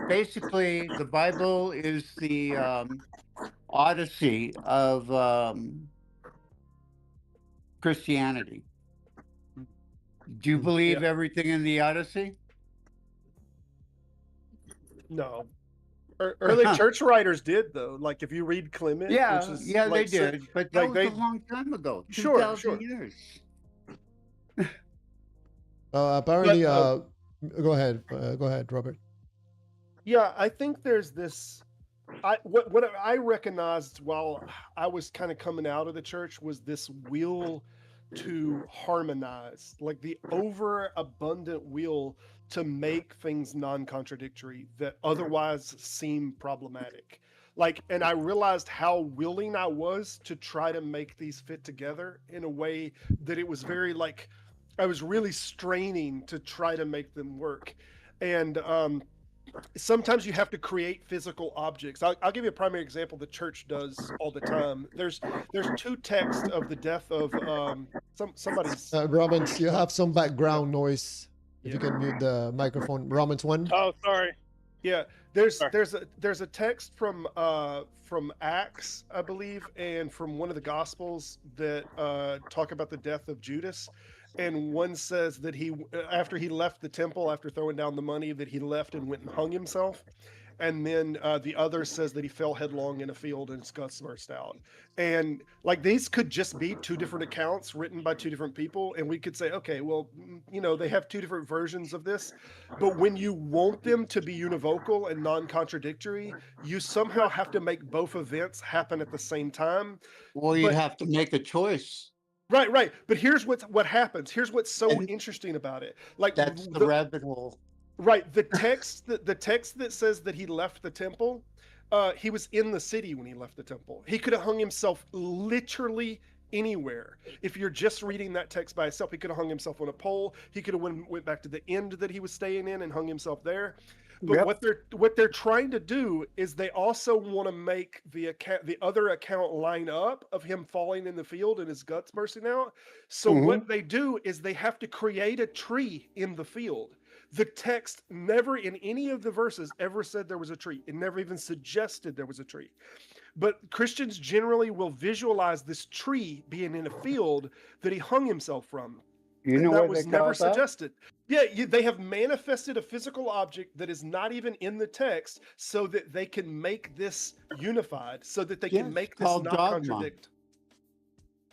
basically the Bible is the Odyssey of Christianity. Do you believe everything in the Odyssey? No. Early church writers did, though. Like if you read Clement, Yeah, which is yeah, like, they did, but that like was a long time ago, Sure, 2,000 sure. years. Apparently, go ahead, Robert. Yeah, I think there's this. What I recognized while I was kind of coming out of the church was this will to harmonize, like the overabundant will to make things non-contradictory that otherwise seem problematic. Like, and I realized how willing I was to try to make these fit together in a way that it was very like I was really straining to try to make them work. And sometimes you have to create physical objects. I'll give you a primary example the church does all the time. There's two texts of the death of somebody's Romans, you have some background noise. If you can mute the microphone. Romans 1. Oh, sorry. Yeah, there's a text from Acts, I believe, and from one of the Gospels that talk about the death of Judas. And one says that he, after he left the temple, after throwing down the money, that he left and went and hung himself. And then the other says that he fell headlong in a field and his guts burst out. And like these could just be two different accounts written by two different people. And we could say, okay, well, you know, they have two different versions of this. But when you want them to be univocal and non-contradictory, you somehow have to make both events happen at the same time. Well, you have to make a choice. Right. But here's what happens. Here's what's so interesting about it. Like that's the rabbit hole. Right. The text that says that he left the temple, he was in the city when he left the temple. He could have hung himself literally anywhere. If you're just reading that text by itself, he could have hung himself on a pole. He could have went back to the end that he was staying in and hung himself there. But what they're trying to do is they also want to make the other account line up of him falling in the field and his guts bursting out. So what they do is they have to create a tree in the field. The text never in any of the verses ever said there was a tree. It never even suggested there was a tree. But Christians generally will visualize this tree being in a field that he hung himself from. You know that what was they never call that? suggested. Yeah, they have manifested a physical object that is not even in the text so that they can make this unified, so that they can make this not contradict.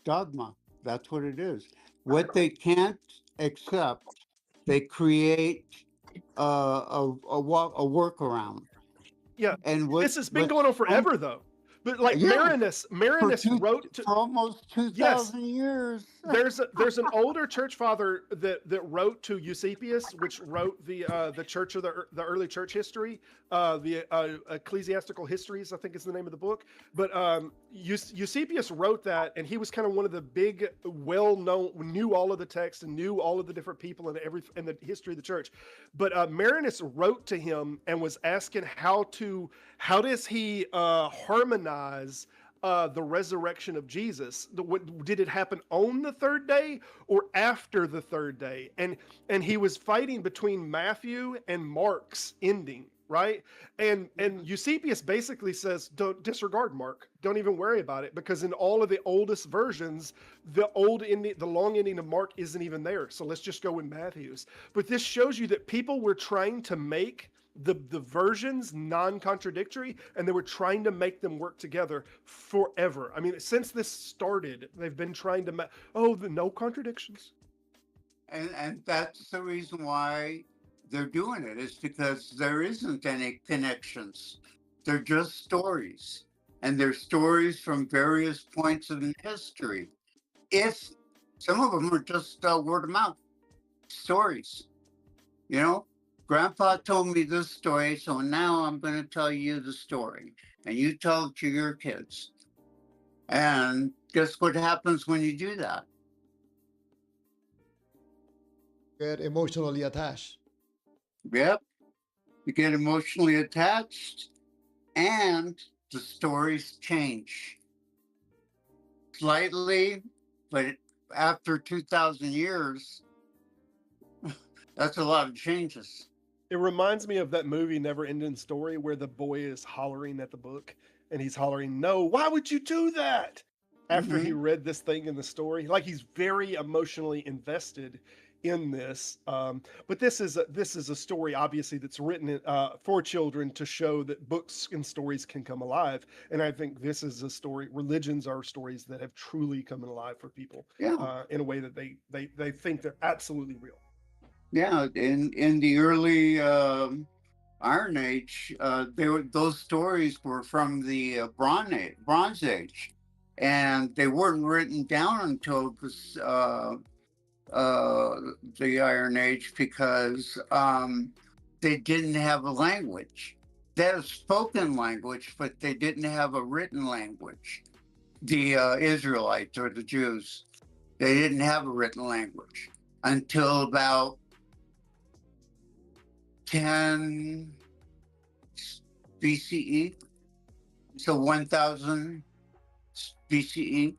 Dogma. That's what it is. What they can't accept, they create a workaround. Yeah, and this has been going on forever, though. But like Marinus wrote for almost 2,000 years. There's an older church father that wrote to Eusebius, which wrote the church of the early church history, the Ecclesiastical Histories, I think is the name of the book. But Eusebius wrote that, and he was kind of one of the big, well-known, knew all of the text and knew all of the different people and the history of the church. But Marinus wrote to him and was asking how does he harmonize the resurrection of Jesus? Did it happen on the third day or after the third day? And he was fighting between Matthew and Mark's ending, right? And Eusebius basically says, don't disregard Mark. Don't even worry about it, because in all of the oldest versions, the long ending of Mark isn't even there. So let's just go with Matthew's. But this shows you that people were trying to make the versions non-contradictory, and they were trying to make them work together forever. I mean, since this started, they've been trying to the no contradictions. And that's the reason why they're doing it, is because there isn't any connections. They're just stories. And they're stories from various points in history. If some of them are just word of mouth stories, you know, Grandpa told me this story, so now I'm going to tell you the story, and you tell it to your kids. And guess what happens when you do that? Get emotionally attached. Yep, you get emotionally attached, and the stories change slightly, but after 2,000 years, that's a lot of changes. It reminds me of that movie Never Ending Story, where the boy is hollering at the book, and he's hollering, "No, why would you do that?" After he read this thing in the story, like he's very emotionally invested in this. But this is a story, obviously, that's written for children to show that books and stories can come alive. And I think this is a story. Religions are stories that have truly come alive for people Yeah, in a way that they think they're absolutely real. yeah. In the early Iron Age, those stories were from the Bronze Age, and they weren't written down until the Iron Age, because they didn't have a language. They had a spoken language, but they didn't have a written language. The Israelites, or the Jews, they didn't have a written language until about 10 BCE. So 1000 BCE.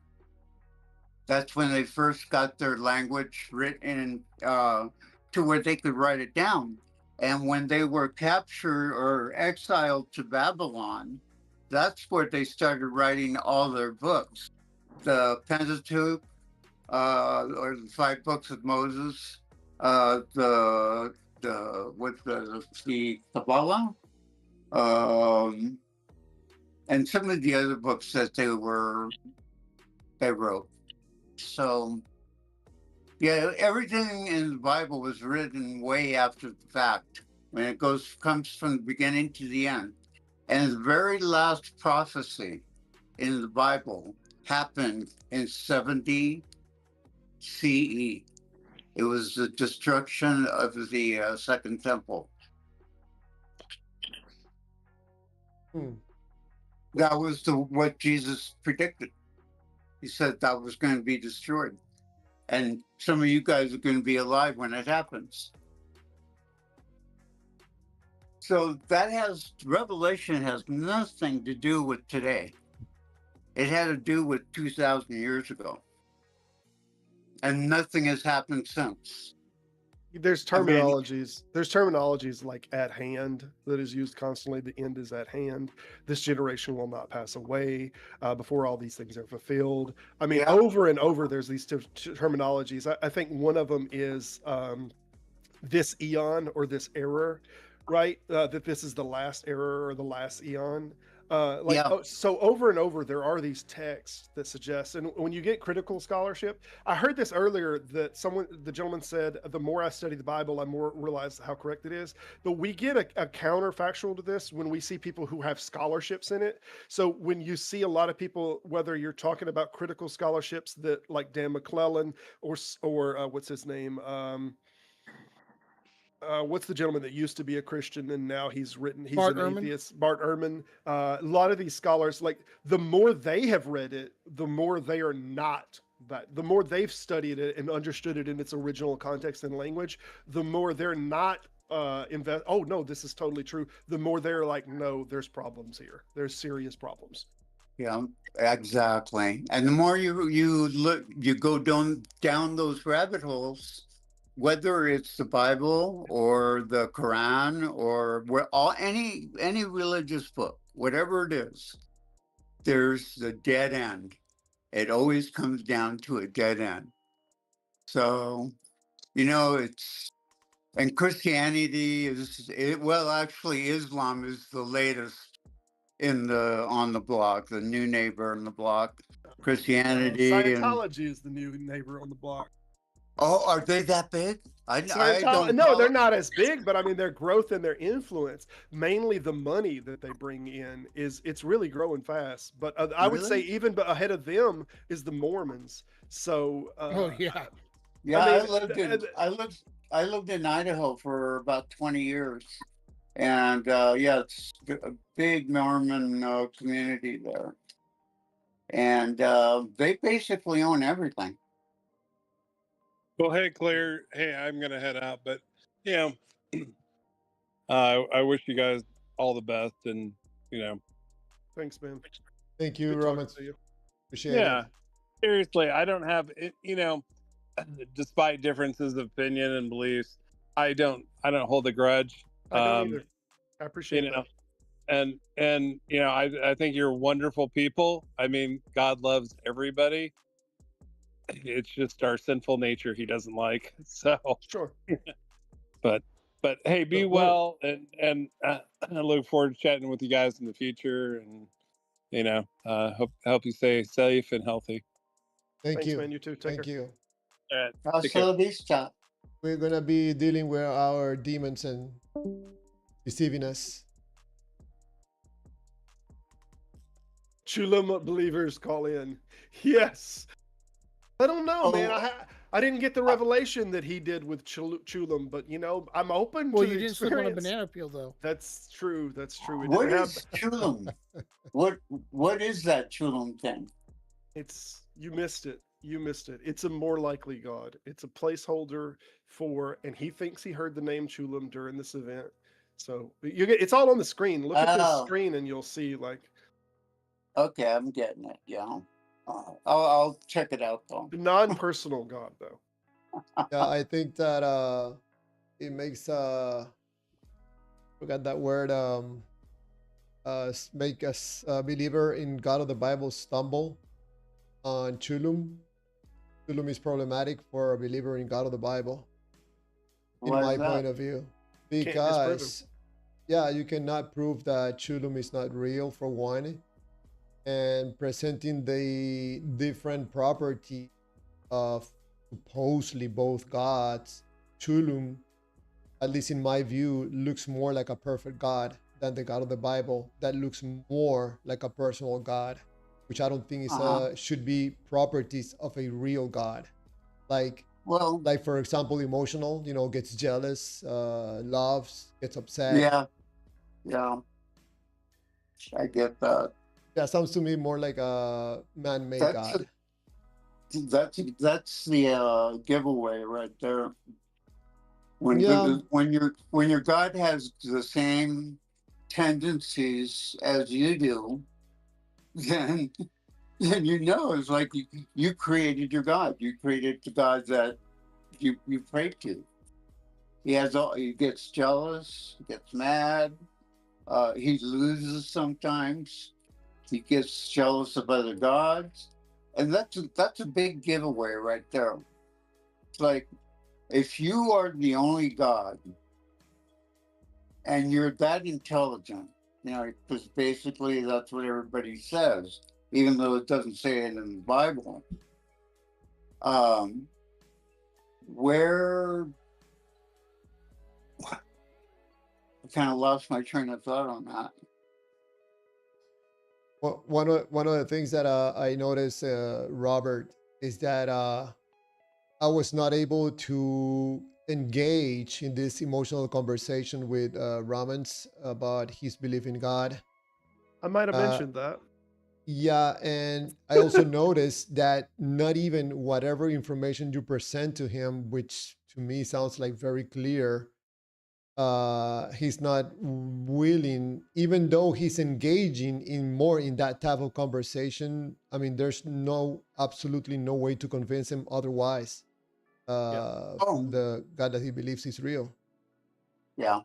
That's when they first got their language written to where they could write it down. And when they were captured or exiled to Babylon, that's where they started writing all their books. The Pentateuch, or the 5 books of Moses, the Kabbalah, and some of the other books that they wrote. So, yeah, everything in the Bible was written way after the fact, when it comes from the beginning to the end. And the very last prophecy in the Bible happened in 70 CE. It was the destruction of the Second Temple. That was what Jesus predicted. He said that was going to be destroyed. And some of you guys are going to be alive when it happens. So Revelation has nothing to do with today. It had to do with 2,000 years ago. And nothing has happened since. There's I mean- terminologies like "at hand" that is used constantly. The end is at hand. This generation will not pass away before all these things are fulfilled. I mean, Yeah. over and over, there's these terminologies. I think one of them is this eon, or this era, right? That this is the last era, or the last eon. So over and over, there are these texts that suggest, and when you get critical scholarship, I heard this earlier, that the gentleman said, the more I study the Bible, I more realize how correct it is. But we get a counterfactual to this when we see people who have scholarships in it. So when you see a lot of people, whether you're talking about critical scholarships that, like Dan McClellan, or what's his name? What's the gentleman that used to be a Christian and now he's Bart an Ehrman? atheist? Bart Ehrman. A lot of these scholars, like, the more they have read it, the more they are not that. The more they've studied it and understood it in its original context and language, the more they're not oh no, this is totally true. The more they're like, no, there's problems here. There's serious problems. Yeah, exactly. And the more you go down those rabbit holes, whether it's the Bible or the Quran, or any religious book, whatever it is, there's the dead end. It always comes down to a dead end. So, it's And Christianity well, actually, Islam is the latest on the block, the new neighbor in the block. Christianity and Scientology is the new neighbor on the block. oh, are they that big? I don't No, they're follow. not as big, but I mean their growth and their influence, mainly the money that they bring in, it's really growing fast. But I would say Really? even ahead of them is the Mormons. So Oh yeah. Yeah, mean, I lived in Idaho for about 20 years, and yeah, it's a big Mormon community there, and they basically own everything. Well, hey, Claire. Hey, I'm gonna head out, but yeah, I wish you guys all the best, and you know, thanks, man. Thank you, Good talking Roman. to you. Appreciate yeah, it. seriously, I don't have it. You know, despite differences of opinion and beliefs, I don't hold a grudge. I don't either. I You appreciate know, that. and you know, I think you're wonderful people. I mean, God loves everybody. It's just our sinful nature He doesn't like. So, Sure. but hey, be Well, well, and I look forward to chatting with you guys in the future, and you know, hope you stay safe and healthy. thank Thanks, you. man. You too. Take Thank care. you. All right, take Hasta care. la vista. We're gonna be dealing with our demons and deceiving us. Chulum believers call in. Yes. I don't know, man. Oh, I didn't get the revelation that he did with Chulum, but you know, I'm open Well, to you the didn't slip on a experience. banana peel though. That's true. That's true. We what didn't have. is Chulum? What is that Chulum thing? It's you missed it. You missed it. It's a more likely God. It's a placeholder for, and he thinks he heard the name Chulum during this event. So you get it's all on the screen. Look at this Oh, screen, and you'll see like okay, I'm getting it. Yeah, I'll check it out though. the non-personal God, though. Yeah, I think that it makes forgot that word make us a believer in God of the Bible stumble on Chulum. Chulum is problematic for a believer in God of the Bible, in Why my is that? point of view, Can't disprove him. because yeah, you cannot prove that Chulum is not real for one, and presenting the different property of supposedly both gods, Chulum, at least in my view, looks more like a perfect God than the God of the Bible. That looks more like a personal God, which I don't think is Uh-huh. should be properties of a real God. Like Well, like for example, emotional, gets jealous, loves, gets upset. yeah, yeah, I get that. Yeah, sounds to me more like a man-made That's God. that's the giveaway right there. Yeah, When your God has the same tendencies as you do, then you know it's like you created your God. You created the God that you pray to. He gets jealous, he gets mad, he loses sometimes. He gets jealous of other gods, and that's a big giveaway right there. It's like if you are the only God and you're that intelligent, because basically that's what everybody says, even though it doesn't say it in the Bible. Where I kind of lost my train of thought on that. well, one of the things that I noticed, Robert, is that I was not able to engage in this emotional conversation with Ramans about his belief in God. I might have Uh, mentioned that. yeah, and I also noticed that not even whatever information you present to him, which to me sounds like very clear, he's not willing, even though he's engaging in more in that type of conversation. I mean, there's absolutely no way to convince him otherwise from Oh, the God that he believes is real. yeah.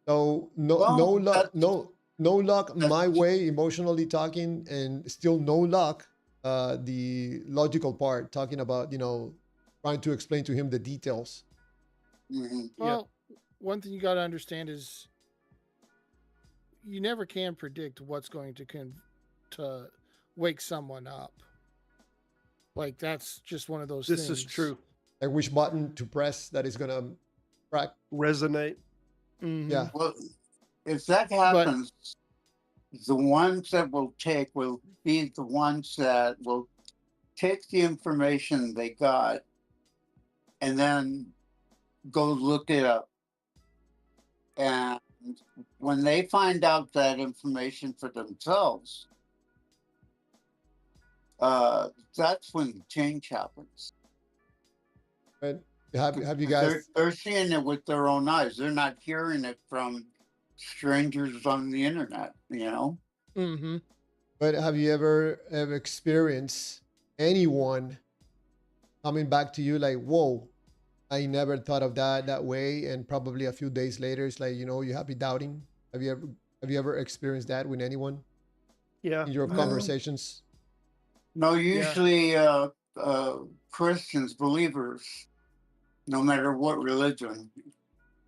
So no Well, luck, no luck that's my way emotionally talking, and still no luck the logical part talking about trying to explain to him the details. mhm. Yeah. Well, one thing you got to understand is you never can predict what's going to wake someone up. Like that's just one of those This things. is true. Like which button to press that is gonna crack. Resonate. Mhm. Yeah. Well, if that happens, the ones that will be the ones that will take the information they got and then go look it up. And when they find out that information for themselves, that's when the change happens. Right. Have you guys? They're seeing it with their own eyes. They're not hearing it from strangers on the internet, you know? Mm-hmm. But have you ever experienced anyone coming back to you like, "Whoa, I never thought of that way," and probably a few days later, it's like, you have me doubting. Have you ever experienced that with anyone Yeah. in your No. conversations? No, usually Christians, believers, no matter what religion,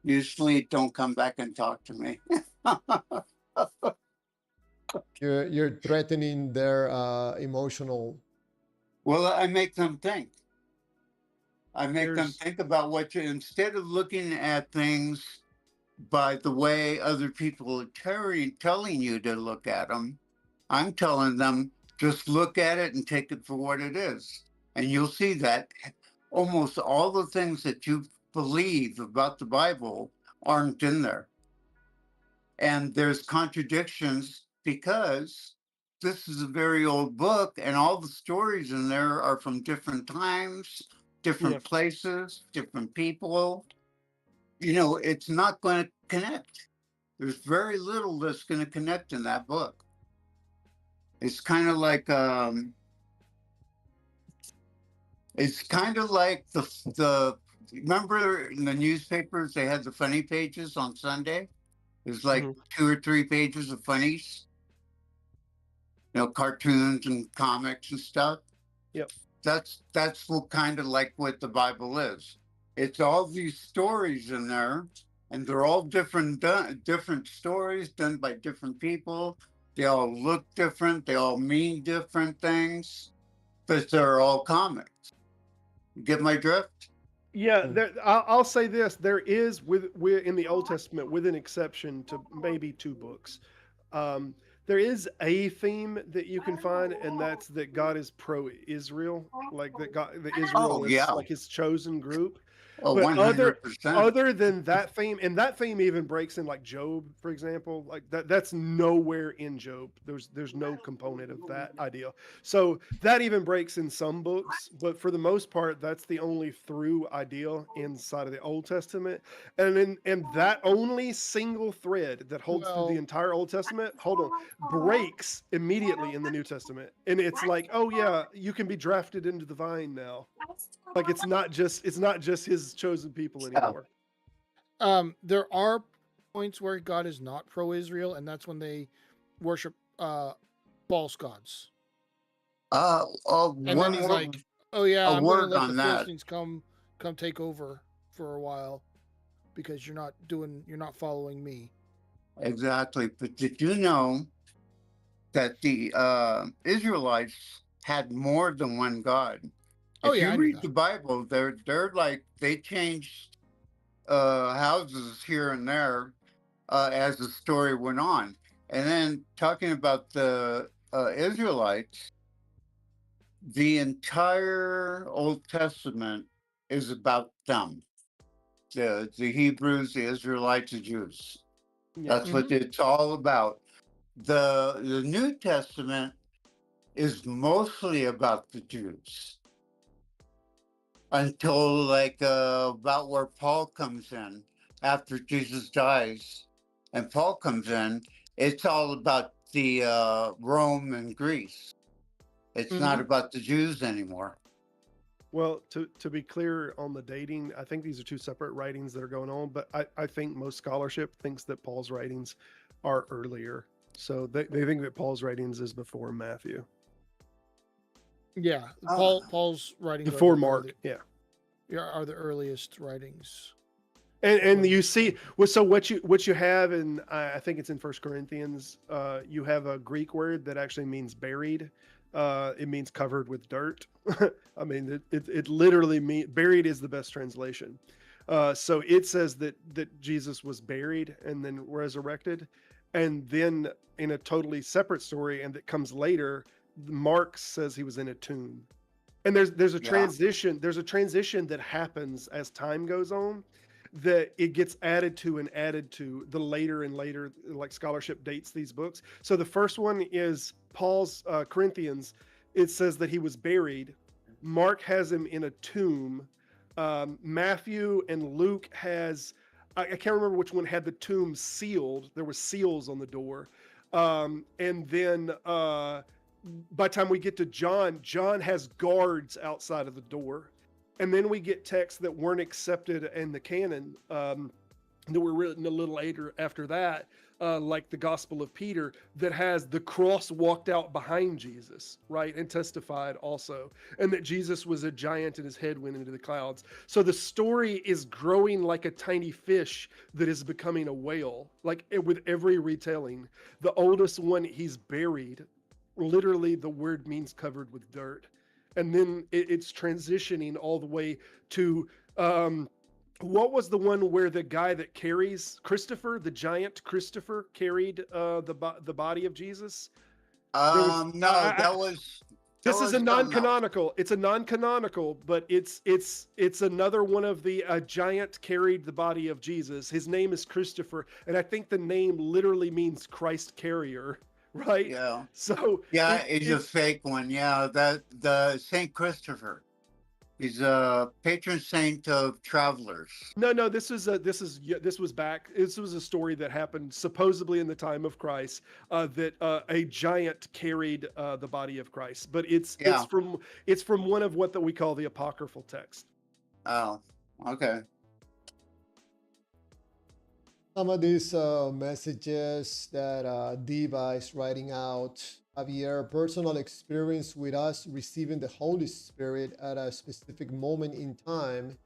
usually don't come back and talk to me. You're threatening their emotional. Well, I make them think. I make them There's- think about instead of looking at things by the way other people are telling you to look at them, I'm telling them just look at it and take it for what it is. And you'll see that almost all the things that you believe about the Bible aren't in there. And there's contradictions because this is a very old book and all the stories in there are from different times, different Yeah. places, different people. It's not going to connect. There's very little that's going to connect in that book. It's kind of like the remember in the newspapers they had the funny pages on Sunday. There's like Mhm. 2 or 3 pages of funnies, cartoons and comics and stuff. Yep. That's what kind of like what the Bible is. It's all these stories in there, and they're all different stories done by different people. They all look different. They all mean different things, but they're all comics. You get my drift? Yeah, Mm. I'll say this: there is with in the Old Testament, with an exception to maybe 2 books, there is a theme that you can find, and that's that God is pro-Israel, like that Israel Oh, is yeah. like His chosen group. Oh, But 100%. other than that theme, and that theme even breaks in like Job, for example, like that's nowhere in Job. There's no component of that idea. So that even breaks in some books, but for the most part, that's the only through idea inside of the Old Testament. And that only single thread that holds through the Well, entire Old Testament, breaks immediately in the New Testament. And it's like, oh yeah, you can be drafted into the vine now. Like it's not just His chosen people anymore. there are points where God is not pro-Israel, and that's when they worship false gods. And then he's like, "Oh yeah, a I'm going to word let on the that. Philistines come take over for a while because you're not following me." Exactly. But did you know that the Israelites had more than one God? Oh If yeah, you I knew read that. the Bible, they're like they changed houses here and there as the story went on. And then talking about the Israelites, the entire Old Testament is about them. The Hebrews, the Israelites, the Jews. Yeah. That's what it's all about. The New Testament is mostly about the Jews until like about where Paul comes in after Jesus dies, and Paul comes in. It's all about the Rome and Greece. It's not about the Jews anymore. Well, to be clear on the dating, I think these are 2 separate writings that are going on, but I think most scholarship thinks that Paul's writings are earlier. So they think that Paul's writings is before Matthew. Yeah, Paul's writings Before are Mark, the, are the earliest writings. And you see, well, so what you have in, I think it's in First Corinthians, you have a Greek word that actually means buried. It means covered with dirt. I mean, it literally means buried is the best translation. So it says that Jesus was buried and then resurrected, and then in a totally separate story, and that comes later, Mark says he was in a tomb. And there's a Yeah. transition. There's a transition that happens as time goes on, that it gets added to and added to the later and later, like scholarship dates these books. So the first one is Paul's Corinthians. It says that he was buried. Mark has him in a tomb. Matthew and Luke has, I can't remember which one had the tomb sealed. There were seals on the door. And then by the time we get to John, John has guards outside of the door. And then we get texts that weren't accepted in the canon, that were written a little later after that, like the Gospel of Peter, that has the cross walked out behind Jesus, right? And testified also. And that Jesus was a giant and his head went into the clouds. So the story is growing like a tiny fish that is becoming a whale, like with every retelling. The oldest one, he's buried. Literally, the word means covered with dirt. And then it's transitioning all the way to what was the one where the guy that carries Christopher, the giant Christopher, carried the body of Jesus? No, that was. This is a something else. non-canonical. It's a non-canonical, but it's another one of the giant carried the body of Jesus. His name is Christopher, and I think the name literally means Christ carrier. Right. Yeah. So Yeah, it's a fake one. Yeah, the Saint Christopher. He's a patron saint of travelers. no, this was a story that happened supposedly in the time of Christ, that a giant carried the body of Christ, but it's from one of what that we call the apocryphal text. Oh, okay. Some of these messages that Diva is writing out, Javier, personal experience with us receiving the Holy Spirit at a specific moment in time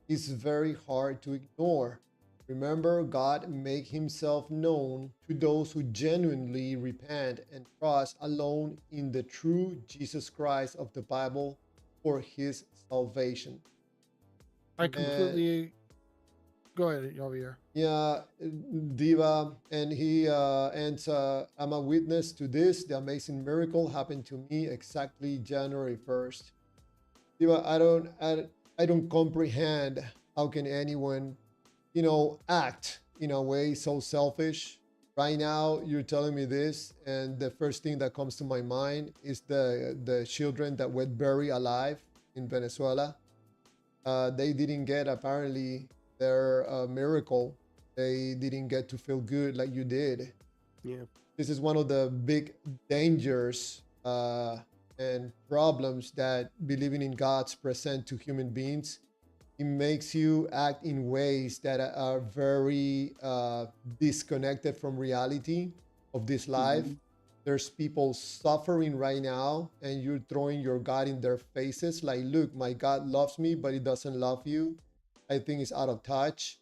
is very hard to ignore. Remember, God make himself known to those who genuinely repent and trust alone in the true Jesus Christ of the Bible for his salvation. I completely. Go ahead, Javier. Yeah, Diva, and he ends. I'm a witness to this. The amazing miracle happened to me exactly January 1st. Diva, I don't comprehend how can anyone, act in a way so selfish. Right now, you're telling me this, and the first thing that comes to my mind is the children that were buried alive in Venezuela. They didn't get apparently their miracle. They didn't get to feel good like you did. Yeah. This is one of the big dangers and problems that believing in God's present to human beings. It makes you act in ways that are very disconnected from reality of this life. Mm-hmm. There's people suffering right now, and you're throwing your God in their faces like, look, my God loves me, but he doesn't love you. I think it's out of touch.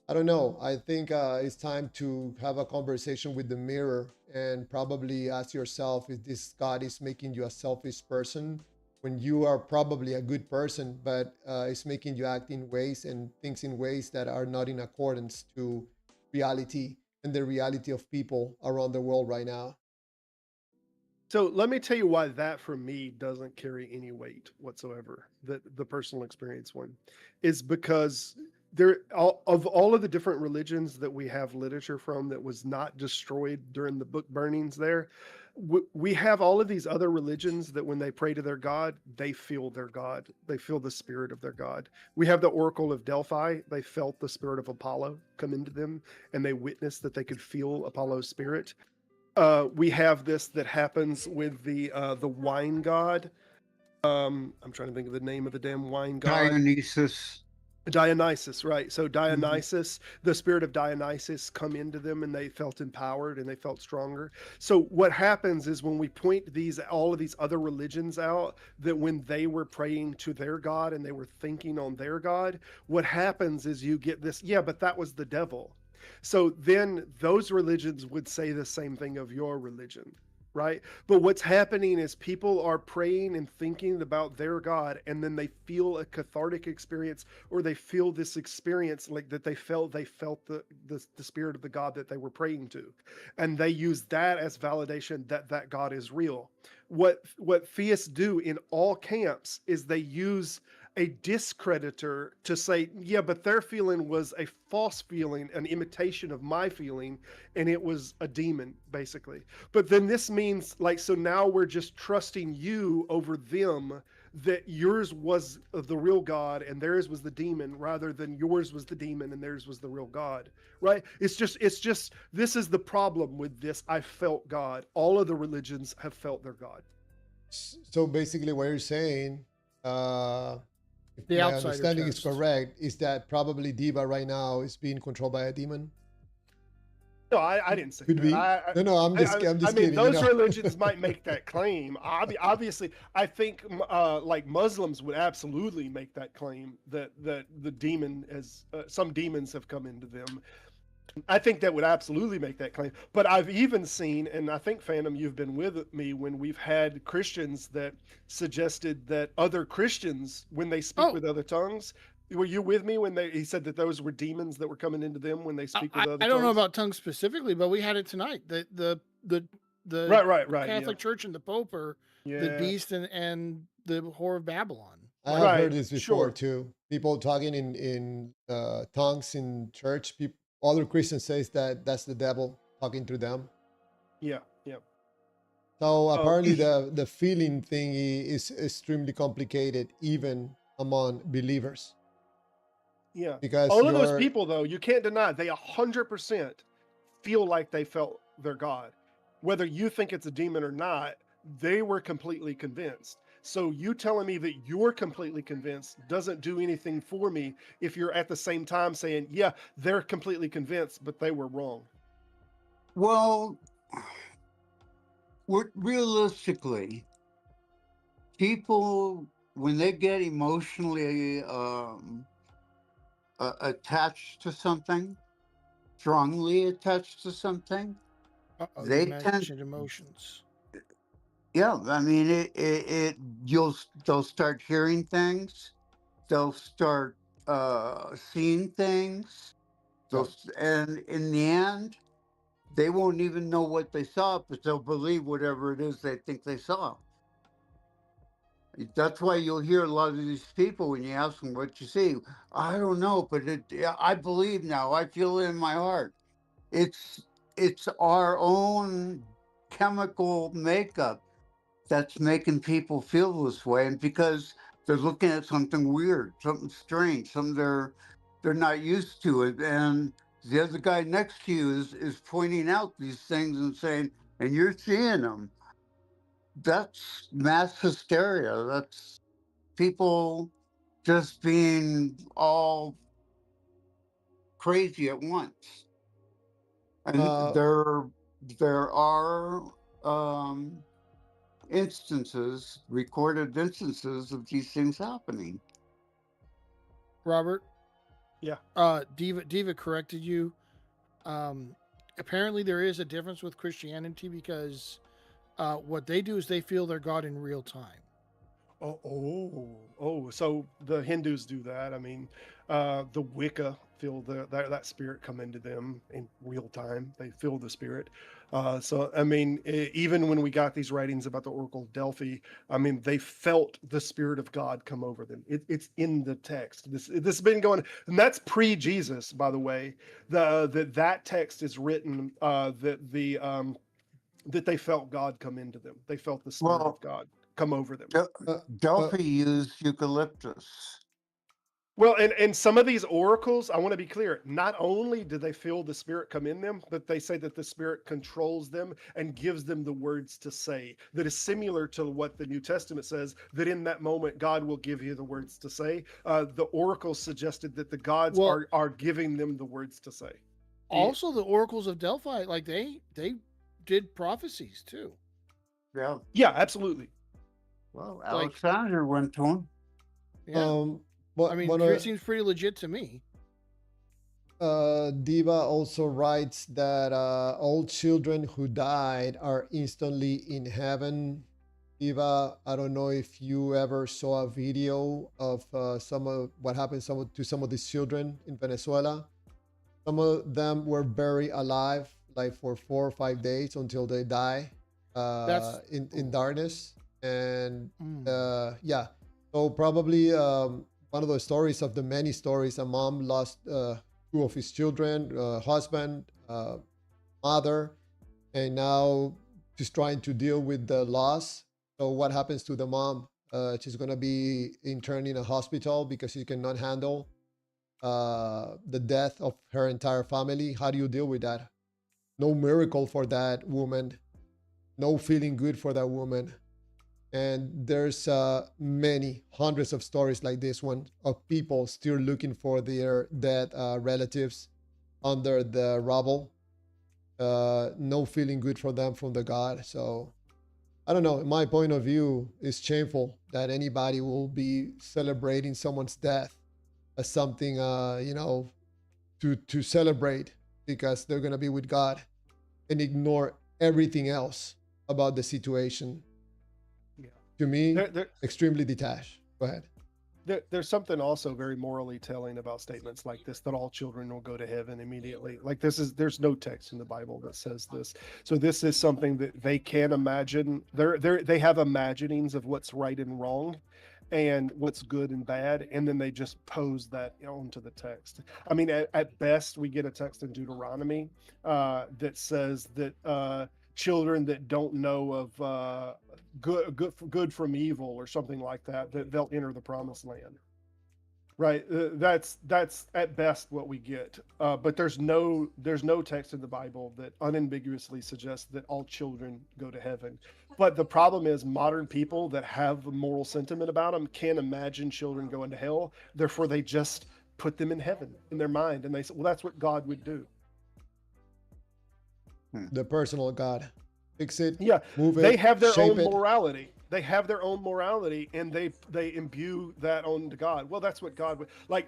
I don't know. I think it's time to have a conversation with the mirror and probably ask yourself if this God is making you a selfish person when you are probably a good person, but it's making you act in ways and things in ways that are not in accordance to reality and the reality of people around the world right now. So let me tell you why that for me doesn't carry any weight whatsoever. The personal experience one is because of all of the different religions that we have literature from that was not destroyed during the book burnings there, we have all of these other religions that when they pray to their God, they feel their God. They feel the spirit of their God. We have the Oracle of Delphi. They felt the spirit of Apollo come into them, and they witnessed that they could feel Apollo's spirit. We have this that happens with the wine god. I'm trying to think of the name of the damn wine god. Dionysus. Dionysus, right? So Mhm. Dionysus, the spirit of Dionysus come into them, and they felt empowered and they felt stronger. So what happens is when we point all of these other religions out, that when they were praying to their God and they were thinking on their God, what happens is you get this, yeah, but that was the devil. So then those religions would say the same thing of your religion, right? But what's happening is people are praying and thinking about their God, and then they feel a cathartic experience, or they feel this experience like that they felt the spirit of the God that they were praying to, and they use that as validation that that God is real. What theists do in all camps is they use a discreditor to say, yeah, but their feeling was a false feeling, an imitation of my feeling, and it was a demon, basically. But then this means, like, so now we're just trusting you over them, that yours was the real God and theirs was the demon, rather than yours was the demon and theirs was the real God, right? It's just, this is the problem with this. I felt God. All of the religions have felt their God. So basically, what you're saying, if The my outsider understanding is test. correct, is that probably Diva right now is being controlled by a demon. No, I didn't say Could that. be. No, I'm just I mean, kidding. You those know. religions might make that claim. Obviously, I think like Muslims would absolutely make that claim, that the demon has some demons have come into them. I think that would absolutely make that claim. But I've even seen, and I think Phantom, you've been with me when we've had Christians that suggested that other Christians, when they speak Oh, with other tongues, were you with me when he said that those were demons that were coming into them when they speak with other I don't know tongues? about tongues specifically, but we had it tonight. The Right. Yeah. Catholic Church and the Pope are the Yeah. beast and the whore of Babylon. I Like, have Right. heard this before Sure. too. People talking in tongues in church. People, other Christians says that that's the devil talking through them. Yeah. Yeah. So Um, apparently the feeling thing is extremely complicated even among believers yeah. because All of those you're people, though, you can't deny they 100% feel like they felt their God. Whether you think it's a demon or not, they were completely convinced. So you telling me that you're completely convinced doesn't do anything for me if you're at the same time saying, yeah, they're completely convinced, but they were wrong. Well, realistically, people, when they get emotionally attached to something, strongly attached to something, uh-oh, you they tend, mentioned emotions. yeah, I mean, they'll start hearing things, they'll start seeing things, yeah. and in the end, they won't even know what they saw, but they'll believe whatever it is they think they saw. That's why you'll hear a lot of these people when you ask them what you see. I don't know, but yeah, I believe now. I feel it in my heart. It's it's our own chemical makeup that's making people feel this way, and because they're looking at something weird, something strange, something they're not used to it, and the other guy next to you is pointing out these things and saying, and you're seeing them. That's mass hysteria. That's people just being all crazy at once. And Uh, there are um, instances, recorded instances of these things happening. Robert, Yeah. Diva corrected you. Apparently there is a difference with Christianity because what they do is they feel their God in real time. Oh. So the Hindus do that. I mean, the Wicca feel that spirit come into them in real time. They feel the spirit. So I mean, even when we got these writings about the Oracle of Delphi, I mean, they felt the spirit of God come over them. It's in the text. This has been going, and that's pre-Jesus, by the way. That text is written that they felt God come into them. They felt the spirit of Well, God come over them. uh, uh, Delphi used eucalyptus. Well, and some of these oracles, I want to be clear, not only do they feel the Spirit come in them, but they say that the Spirit controls them and gives them the words to say. That is similar to what the New Testament says, that in that moment, God will give you the words to say. The oracles suggested that the gods Well, are giving them the words to say. also the oracles of Delphi, like they did prophecies too. Yeah. Yeah, absolutely. Well, Like, Alexander went to him. yeah. But I mean, one it seems pretty legit to me. Diva also writes that all children who died are instantly in heaven. Diva, I don't know if you ever saw a video of some of what happened to some of these children in Venezuela. Some of them were buried alive, like for 4 or 5 days until they die in darkness. And yeah, so probably one of the stories of the many stories, a mom lost 2 of his children, husband, mother, and now she's trying to deal with the loss. So what happens to the mom? She's gonna be interned in a hospital because she cannot handle the death of her entire family. How do you deal with that? No miracle for that woman, no feeling good for that woman. And there's many hundreds of stories like this one of people still looking for their dead relatives under the rubble. No feeling good for them from the God. So I don't know. In my point of view, it's shameful that anybody will be celebrating someone's death as something, to celebrate because they're gonna be with God, and ignore everything else about the situation. Yeah. To me, There, extremely detached. Go ahead. there's something also very morally telling about statements like this, that all children will go to heaven immediately. Like there's no text in the Bible that says this. So this is something that they can imagine. They have imaginings of what's right and wrong and what's good and bad, and then they just pose that onto the text. I mean, at best, we get a text in Deuteronomy that says that children that don't know of good from evil or something like that, that they'll enter the promised land. Right, that's at best what we get. But there's no text in the Bible that unambiguously suggests that all children go to heaven. But the problem is modern people that have a moral sentiment about them can't imagine children going to hell. Therefore, they just put them in heaven in their mind, and they say, "Well, that's what God would do." The personal God. Fix it. Yeah, Move it. they have their shape own it. morality. They have their own morality, and they imbue that onto God. Well, that's what God would like.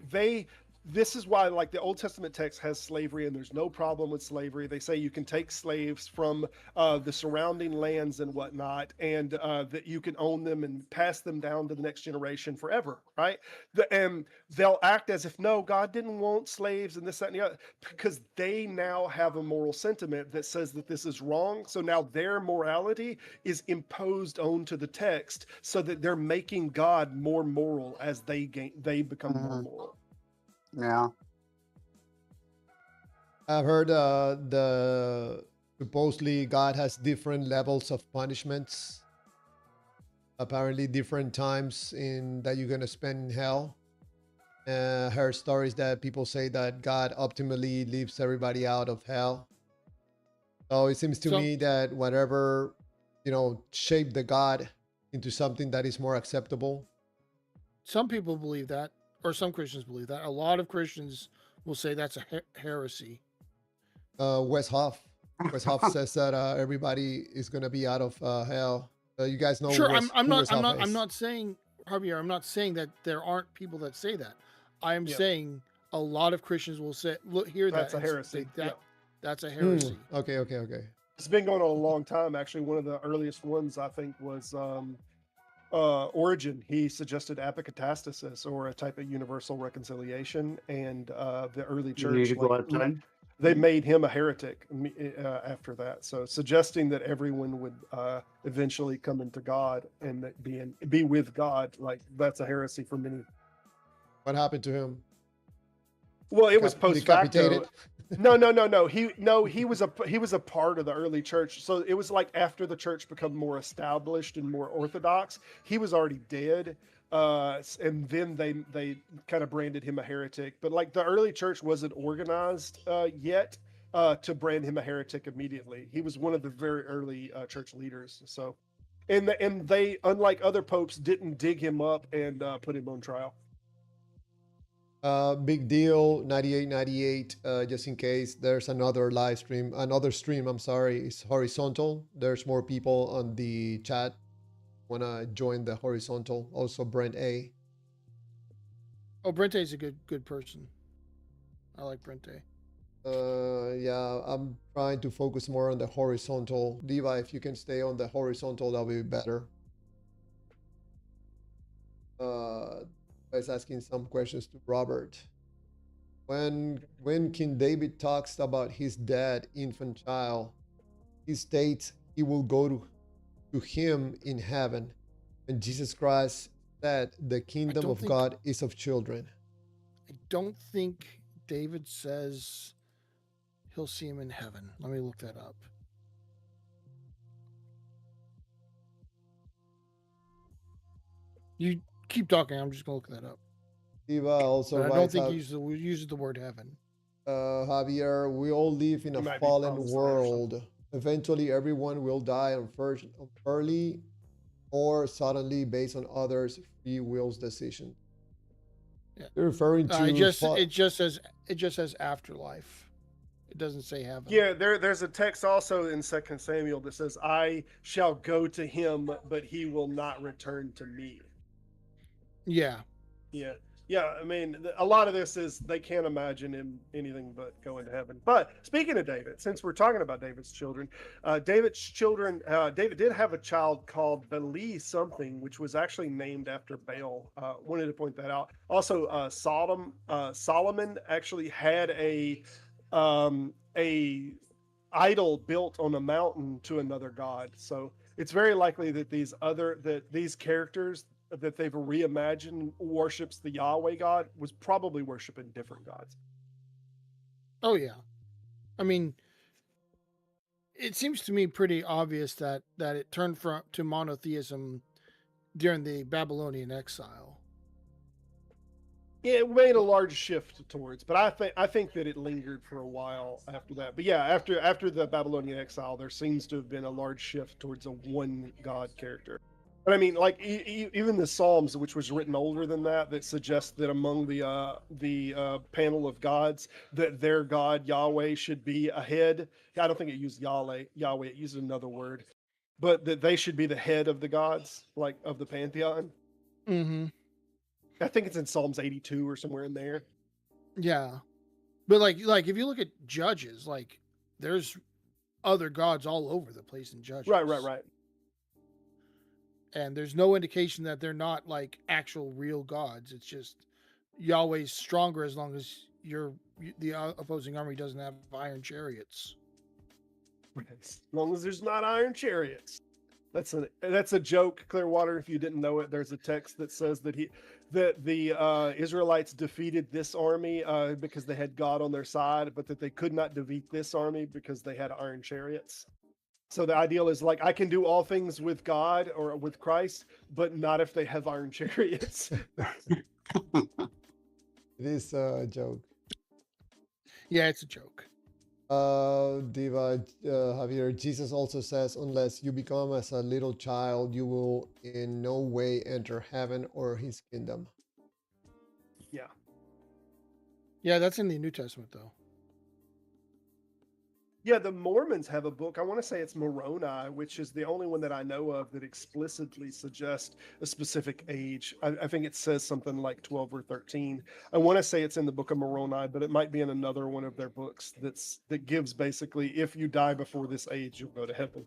This is why, like, the Old Testament text has slavery, and there's no problem with slavery. They say you can take slaves from the surrounding lands and whatnot, and that you can own them and pass them down to the next generation forever, right? And they'll act as if, no, God didn't want slaves and this, that, and the other, because they now have a moral sentiment that says that this is wrong. So now their morality is imposed onto the text, so that they're making God more moral as they become more moral. Yeah. I've heard the supposedly God has different levels of punishments. Apparently, different times in that you're gonna spend in hell. Heard stories that people say that God optimally leaves everybody out of hell. So it seems to me that whatever shaped the God into something that is more acceptable. Some people believe that, or some Christians believe that. A lot of Christians will say that's a heresy. Wes Hoff says that everybody is gonna be out of hell. You guys know. Sure, Wes, I'm who Wes Hoff not is. I'm not saying, Javier, I'm not saying that there aren't people that say that. I am Yep. saying a lot of Christians will say, hear That's that a heresy. that's a heresy. Okay. It's been going on a long time. Actually, one of the earliest ones I think was Origen. He suggested apokatastasis, or a type of universal reconciliation, and the early You need church, to go like, outside. they made him a heretic after that. So suggesting that everyone would eventually come into God and that be with God, like, that's a heresy for many. What happened to him? Well, it was post facto. Decapitated. No. He was a part of the early church. So it was like after the church become more established and more orthodox, he was already dead. And then they kind of branded him a heretic. But like the early church wasn't organized yet to brand him a heretic immediately. He was one of the very early church leaders. So, and they, unlike other popes, didn't dig him up and put him on trial. Big deal 9898, just in case there's another live stream, another stream, I'm sorry, it's horizontal. There's more people on the chat wanna join the horizontal. Also Brent A. Oh, Brente's a good person. I like Brente. Yeah, I'm trying to focus more on the horizontal. Diva, if you can stay on the horizontal, that'll be better. I was asking some questions to Robert. When King David talks about his dead infant child, he states he will go to him in heaven. And Jesus Christ said the kingdom of God is of children. I don't think David says he'll see him in heaven. Let me look that up. You keep talking. I'm just gonna look that up. Diva also But I don't writes think out, he uses the word heaven. Javier, we all live in He a might be fallen Protestant or world. Eventually, everyone will die early or suddenly based on others' free will's decision. Yeah. You're referring to it just says afterlife. It doesn't say heaven. Yeah, there's a text also in 2 Samuel that says, "I shall go to him, but he will not return to me." Yeah. Yeah. I mean, a lot of this is they can't imagine him anything but going to heaven. But speaking of David, since we're talking about David did have a child called Beli something, which was actually named after Baal. Wanted to point that out. Also, Solomon actually had a idol built on a mountain to another god. So it's very likely that these characters that they've reimagined worships the Yahweh God was probably worshiping different gods. Oh yeah. I mean, it seems to me pretty obvious that it turned to monotheism during the Babylonian exile. Yeah, it made a large shift towards, but I think that it lingered for a while after that. But yeah, after the Babylonian exile, there seems to have been a large shift towards a one God character. But I mean, like even the Psalms, which was written older than that suggests that among the panel of gods, that their God Yahweh should be ahead. I don't think it used Yahweh. It used another word, but that they should be the head of the gods, like of the pantheon. Mm-hmm. I think it's in Psalms 82 or somewhere in there. Yeah, but like if you look at Judges, like there's other gods all over the place in Judges. Right. And there's no indication that they're not like actual real gods. It's just Yahweh's stronger as long as the opposing army doesn't have iron chariots. As long as there's not iron chariots. That's a joke, Clearwater. If you didn't know it, there's a text that says that the Israelites defeated this army because they had God on their side, but that they could not defeat this army because they had iron chariots. So the ideal is like, I can do all things with God or with Christ, but not if they have iron chariots. It is a joke. Yeah, it's a joke. Diva, Javier, Jesus also says, unless you become as a little child, you will in no way enter heaven or his kingdom. Yeah, that's in the New Testament, though. Yeah, the Mormons have a book. I want to say it's Moroni, which is the only one that I know of that explicitly suggests a specific age. I think it says something like 12 or 13. I want to say it's in the Book of Moroni, but it might be in another one of their books that gives basically, if you die before this age, you'll go to heaven.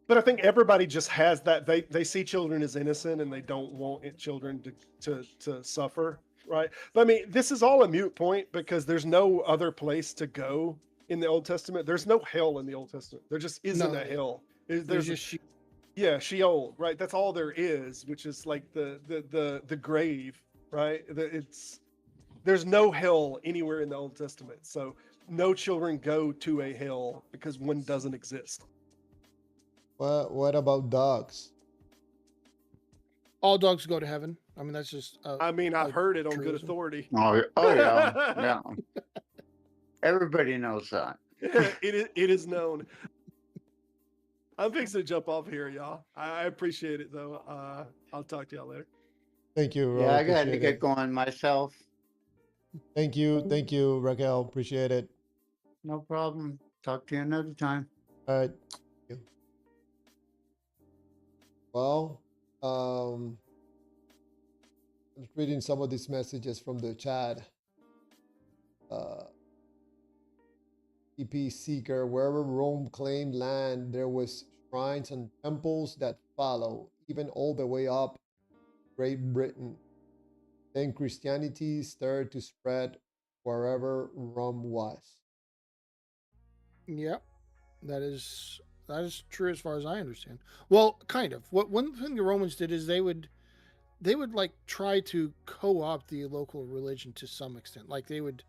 But I think everybody just has that. They see children as innocent and they don't want children to suffer. Right. But I mean, this is all a moot point because there's no other place to go in the Old Testament. There's no hell in the Old Testament. There just isn't a hell. There's just Sheol, right? That's all there is, which is like the grave. right? There's no hell anywhere in the Old Testament, so no children go to a hell because one doesn't exist. What about dogs? All dogs go to heaven. I mean, that's just I mean, I've heard it on good truism. authority. Oh yeah, yeah. Everybody knows that. It is known. I'm fixing to jump off here, y'all. I appreciate it though. I'll talk to y'all later. Thank you, Yeah, Ro. I got to Appreciate get it. going myself. Thank you, Raquel. Appreciate it. No problem. Talk to you another time. All right. Thank you. Well, I'm reading some of these messages from the chat. EP Seeker, wherever Rome claimed land, there was shrines and temples that follow, even all the way up Great Britain. Then Christianity started to spread wherever Rome was. Yep, that is true as far as I understand. Well, kind of. What one thing the Romans did is they would like try to co-opt the local religion to some extent. Like they would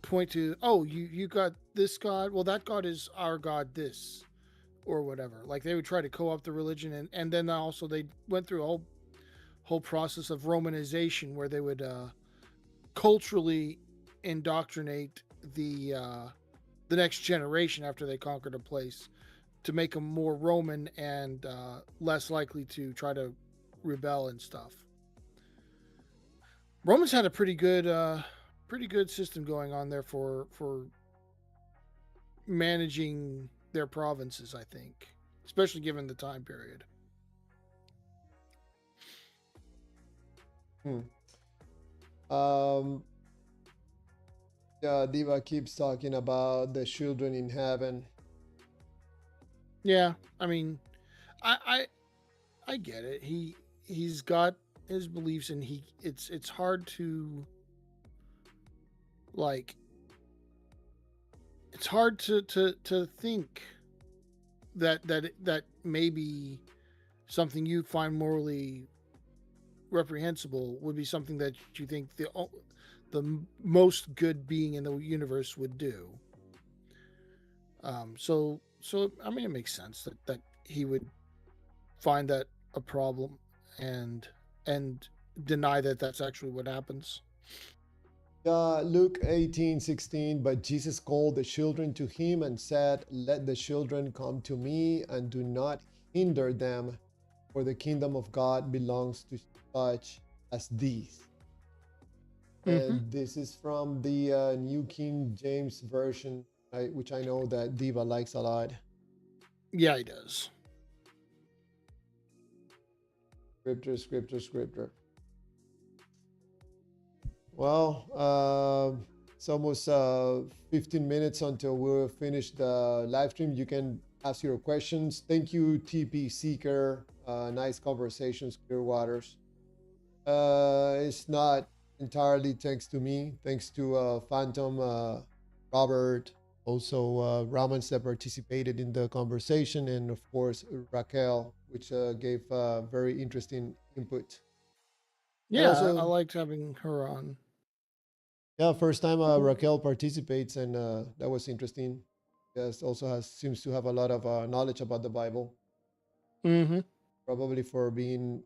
point to, oh, you got this god, well that god is our god this, or whatever. Like they would try to co-opt the religion, and then also they went through a whole process of Romanization where they would culturally indoctrinate the next generation after they conquered a place to make them more Roman and less likely to try to rebel and stuff. Romans had a pretty good system going on there for managing their provinces, I think, especially given the time period. Yeah, Diva keeps talking about the children in heaven. Yeah, I mean, I get it. He's got his beliefs, and it's hard to like. It's hard to think that maybe something you find morally reprehensible would be something that you think the most good being in the universe would do. So I mean, it makes sense that he would find that a problem and deny that that's actually what happens. Luke 18:16, but Jesus called the children to him and said, let the children come to me and do not hinder them, for the kingdom of God belongs to such as these. And this is from the New King James Version, which I know that Diva likes a lot. Yeah, he does. Scripture. Well, it's almost 15 minutes until we'll finish the live stream. You can ask your questions. Thank you, TP Seeker. Nice conversations, clear waters. It's not entirely thanks to me. Thanks to Phantom, Robert, also Ramans that participated in the conversation, and of course Raquel, which gave very interesting input. Yeah, also, I liked having her on. Yeah, first time Raquel participates, and that was interesting. Yes, also seems to have a lot of knowledge about the Bible. Probably for being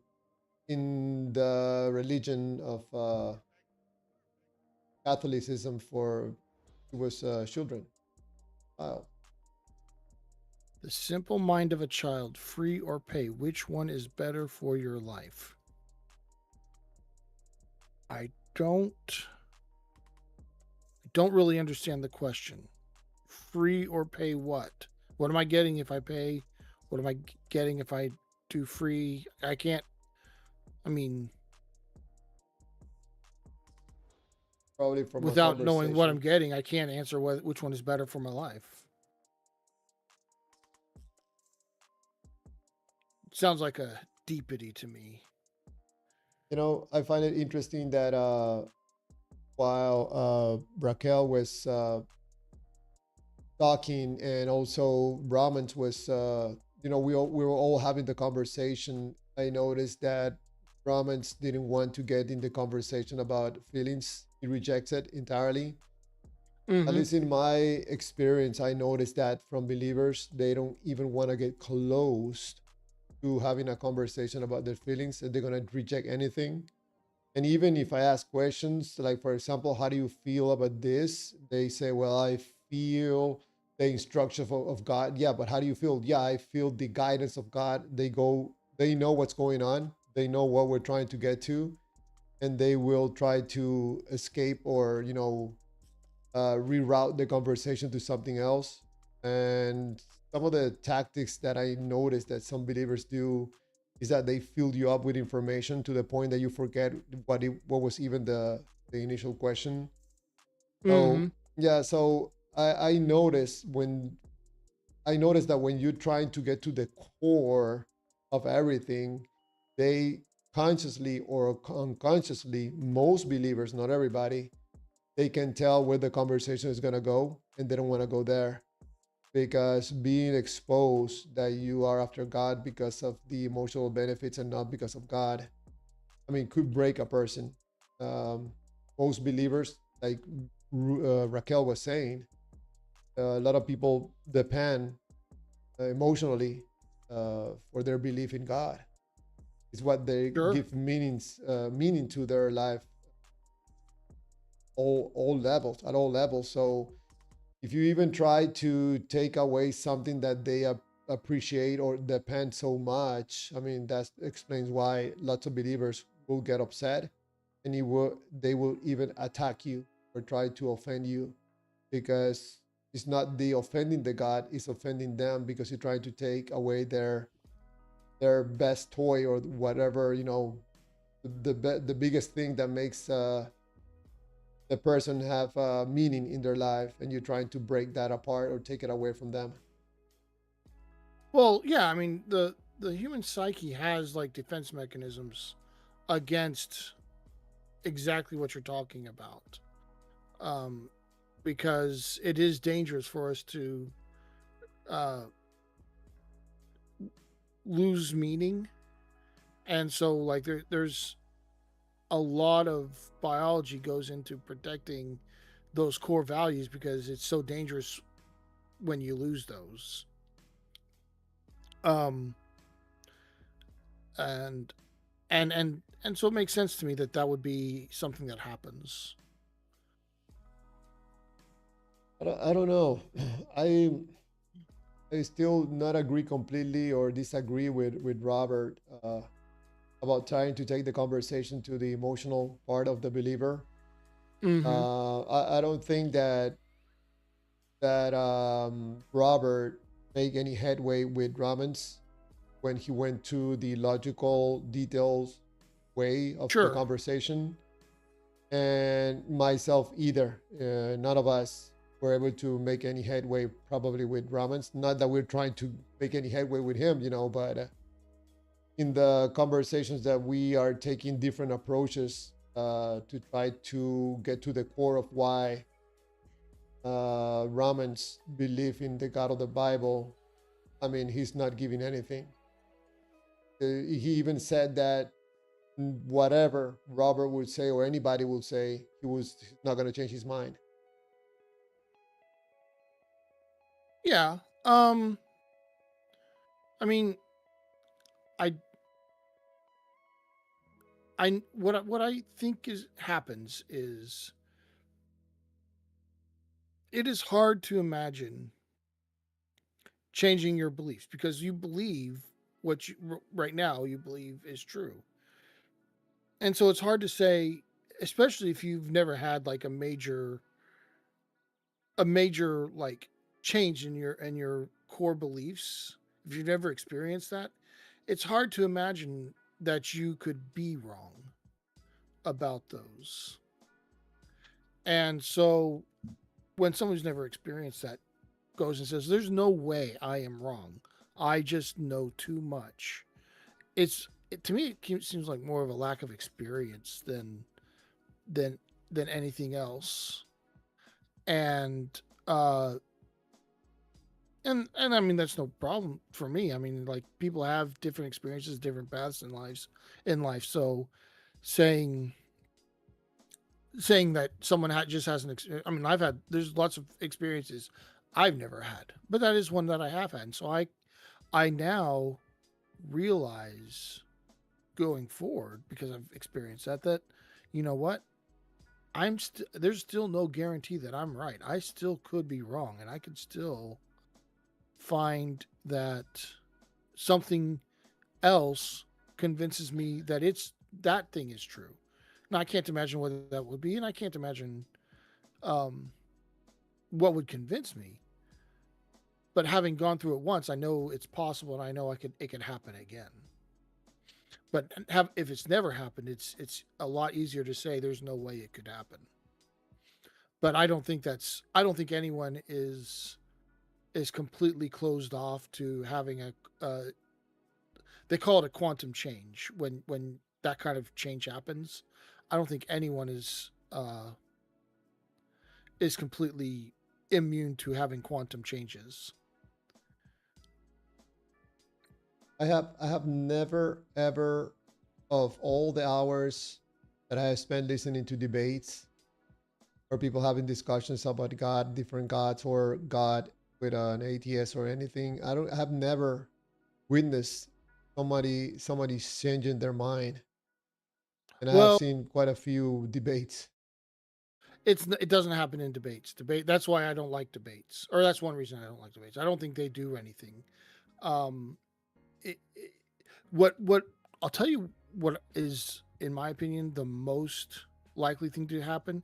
in the religion of Catholicism for she was children. Wow. The simple mind of a child, free or pay, which one is better for your life? I don't really understand the question. Free or pay what? What am I getting if I pay? What am I getting if I do free? I can't. I mean, probably from without knowing what I'm getting, I can't answer which one is better for my life. It sounds like a deepity to me. You know, I find it interesting that while Raquel was talking, and also Brahmans was, we were all having the conversation. I noticed that Romans didn't want to get in the conversation about feelings. He rejects it entirely. At Mm-hmm. least in my experience, I noticed that from believers, they don't even want to get close to having a conversation about their feelings, and they're going to reject anything. And even if I ask questions, like for example, how do you feel about this? They say, well, I feel the instruction of God. Yeah, but how do you feel? Yeah, I feel the guidance of God. They know what's going on. They know what we're trying to get to, and they will try to escape or, reroute the conversation to something else. And some of the tactics that I noticed that some believers do is that they fill you up with information to the point that you forget what was even the initial question. Mm-hmm. So yeah, so I noticed that when you're trying to get to the core of everything, they consciously or unconsciously, most believers, not everybody, they can tell where the conversation is going to go and they don't want to go there because being exposed that you are after God because of the emotional benefits and not because of God, I mean, could break a person. Um, Most believers, like Raquel was saying, a lot of people depend emotionally for their belief in God. It's what they Sure. give meaning to their life, all levels, at all levels. So if you even try to take away something that they appreciate or depend so much, I mean, that explains why lots of believers will get upset and they will even attack you or try to offend you because it's not the offending the God, it's offending them because you're trying to take away their best toy or whatever, the biggest thing that makes the person have meaning in their life, and you're trying to break that apart or take it away from them. Well, yeah, I mean the human psyche has like defense mechanisms against exactly what you're talking about. Um, because it is dangerous for us to uh, lose meaning, and so like there's a lot of biology goes into protecting those core values because it's so dangerous when you lose those. Um, and and so it makes sense to me that that would be something that happens. I don't know. I I still not agree completely or disagree with Robert about trying to take the conversation to the emotional part of the believer. Mm-hmm. I don't think that Robert make any headway with Ramans when he went to the logical details way of the Sure. conversation, and myself either. None of us were able to make any headway probably with Ramans. Not that we're trying to make any headway with him, but in the conversations that we are taking different approaches to try to get to the core of why Ramans believe in the God of the Bible. I mean, he's not giving anything. He even said that whatever Robert would say or anybody would say, he was not going to change his mind. Yeah. Um. I mean, I what I think is happens is it is hard to imagine changing your beliefs because you believe what you right now you believe is true. And so it's hard to say, especially if you've never had like a major like change in your core beliefs. If you've never experienced that, it's hard to imagine that you could be wrong about those. And so when someone who's never experienced that goes and says, "There's no way I am wrong. I just know too much." To me it seems like more of a lack of experience than than anything else. And uh, And I mean that's no problem for me. I mean, like people have different experiences, different paths in life. So saying that someone just has an I mean, there's lots of experiences I've never had, but that is one that I have had. And so I now realize going forward, because I've experienced that you know what, there's still no guarantee that I'm right. I still could be wrong, and I could still find that something else convinces me that that thing is true. Now I can't imagine what that would be, and I can't imagine um, what would convince me. But having gone through it once, I know it's possible, and I know it could happen again. But if it's never happened, it's a lot easier to say there's no way it could happen. But I don't think anyone is completely closed off to having they call it a quantum change when that kind of change happens. I don't think anyone is completely immune to having quantum changes. I have never ever, of all the hours that I have spent listening to debates or people having discussions about God, different gods, or God with an atheist or anything, I have never witnessed somebody changing their mind. And I have Well, seen quite a few debates. it doesn't happen in debates. That's why I don't like debates, or that's one reason I don't like debates. I don't think they do anything. Um, it, what I'll tell you what is, in my opinion, the most likely thing to happen.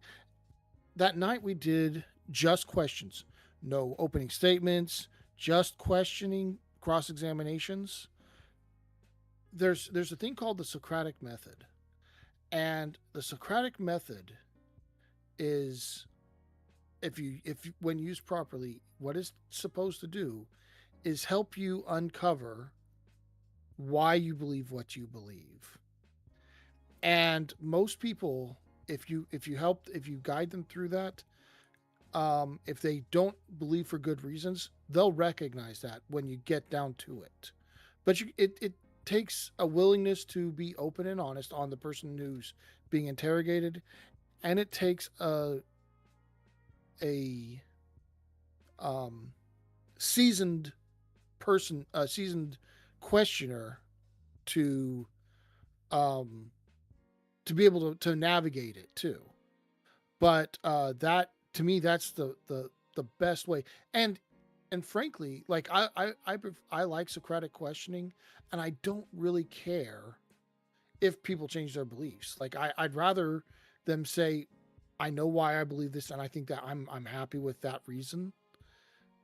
That night we did just questions, no opening statements, just questioning, cross examinations. There's a thing called the Socratic method, and the Socratic method is, if when used properly, what it's supposed to do is help you uncover why you believe what you believe. And most people, if you guide them through that, if they don't believe for good reasons, they'll recognize that when you get down to it. But it takes a willingness to be open and honest on the person who's being interrogated, and it takes a um, seasoned a seasoned questioner to um, be able to navigate it too. But that, to me, that's the best way. And frankly, like I like Socratic questioning, and I don't really care if people change their beliefs. Like I'd rather them say, I know why I believe this, and I think that I'm happy with that reason.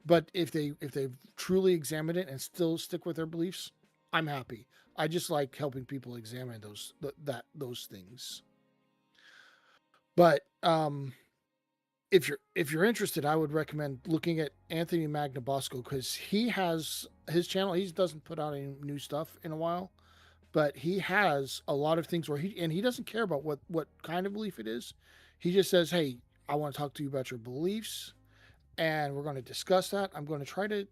But if they've truly examined it and still stick with their beliefs, I'm happy. I just like helping people examine those things. But if you're interested, I would recommend looking at Anthony Magnabosco, because he has his channel. He doesn't put out any new stuff in a while, but he has a lot of things where he doesn't care about what kind of belief it is. He just says, "Hey, I want to talk to you about your beliefs, and we're going to discuss that. We're going to try to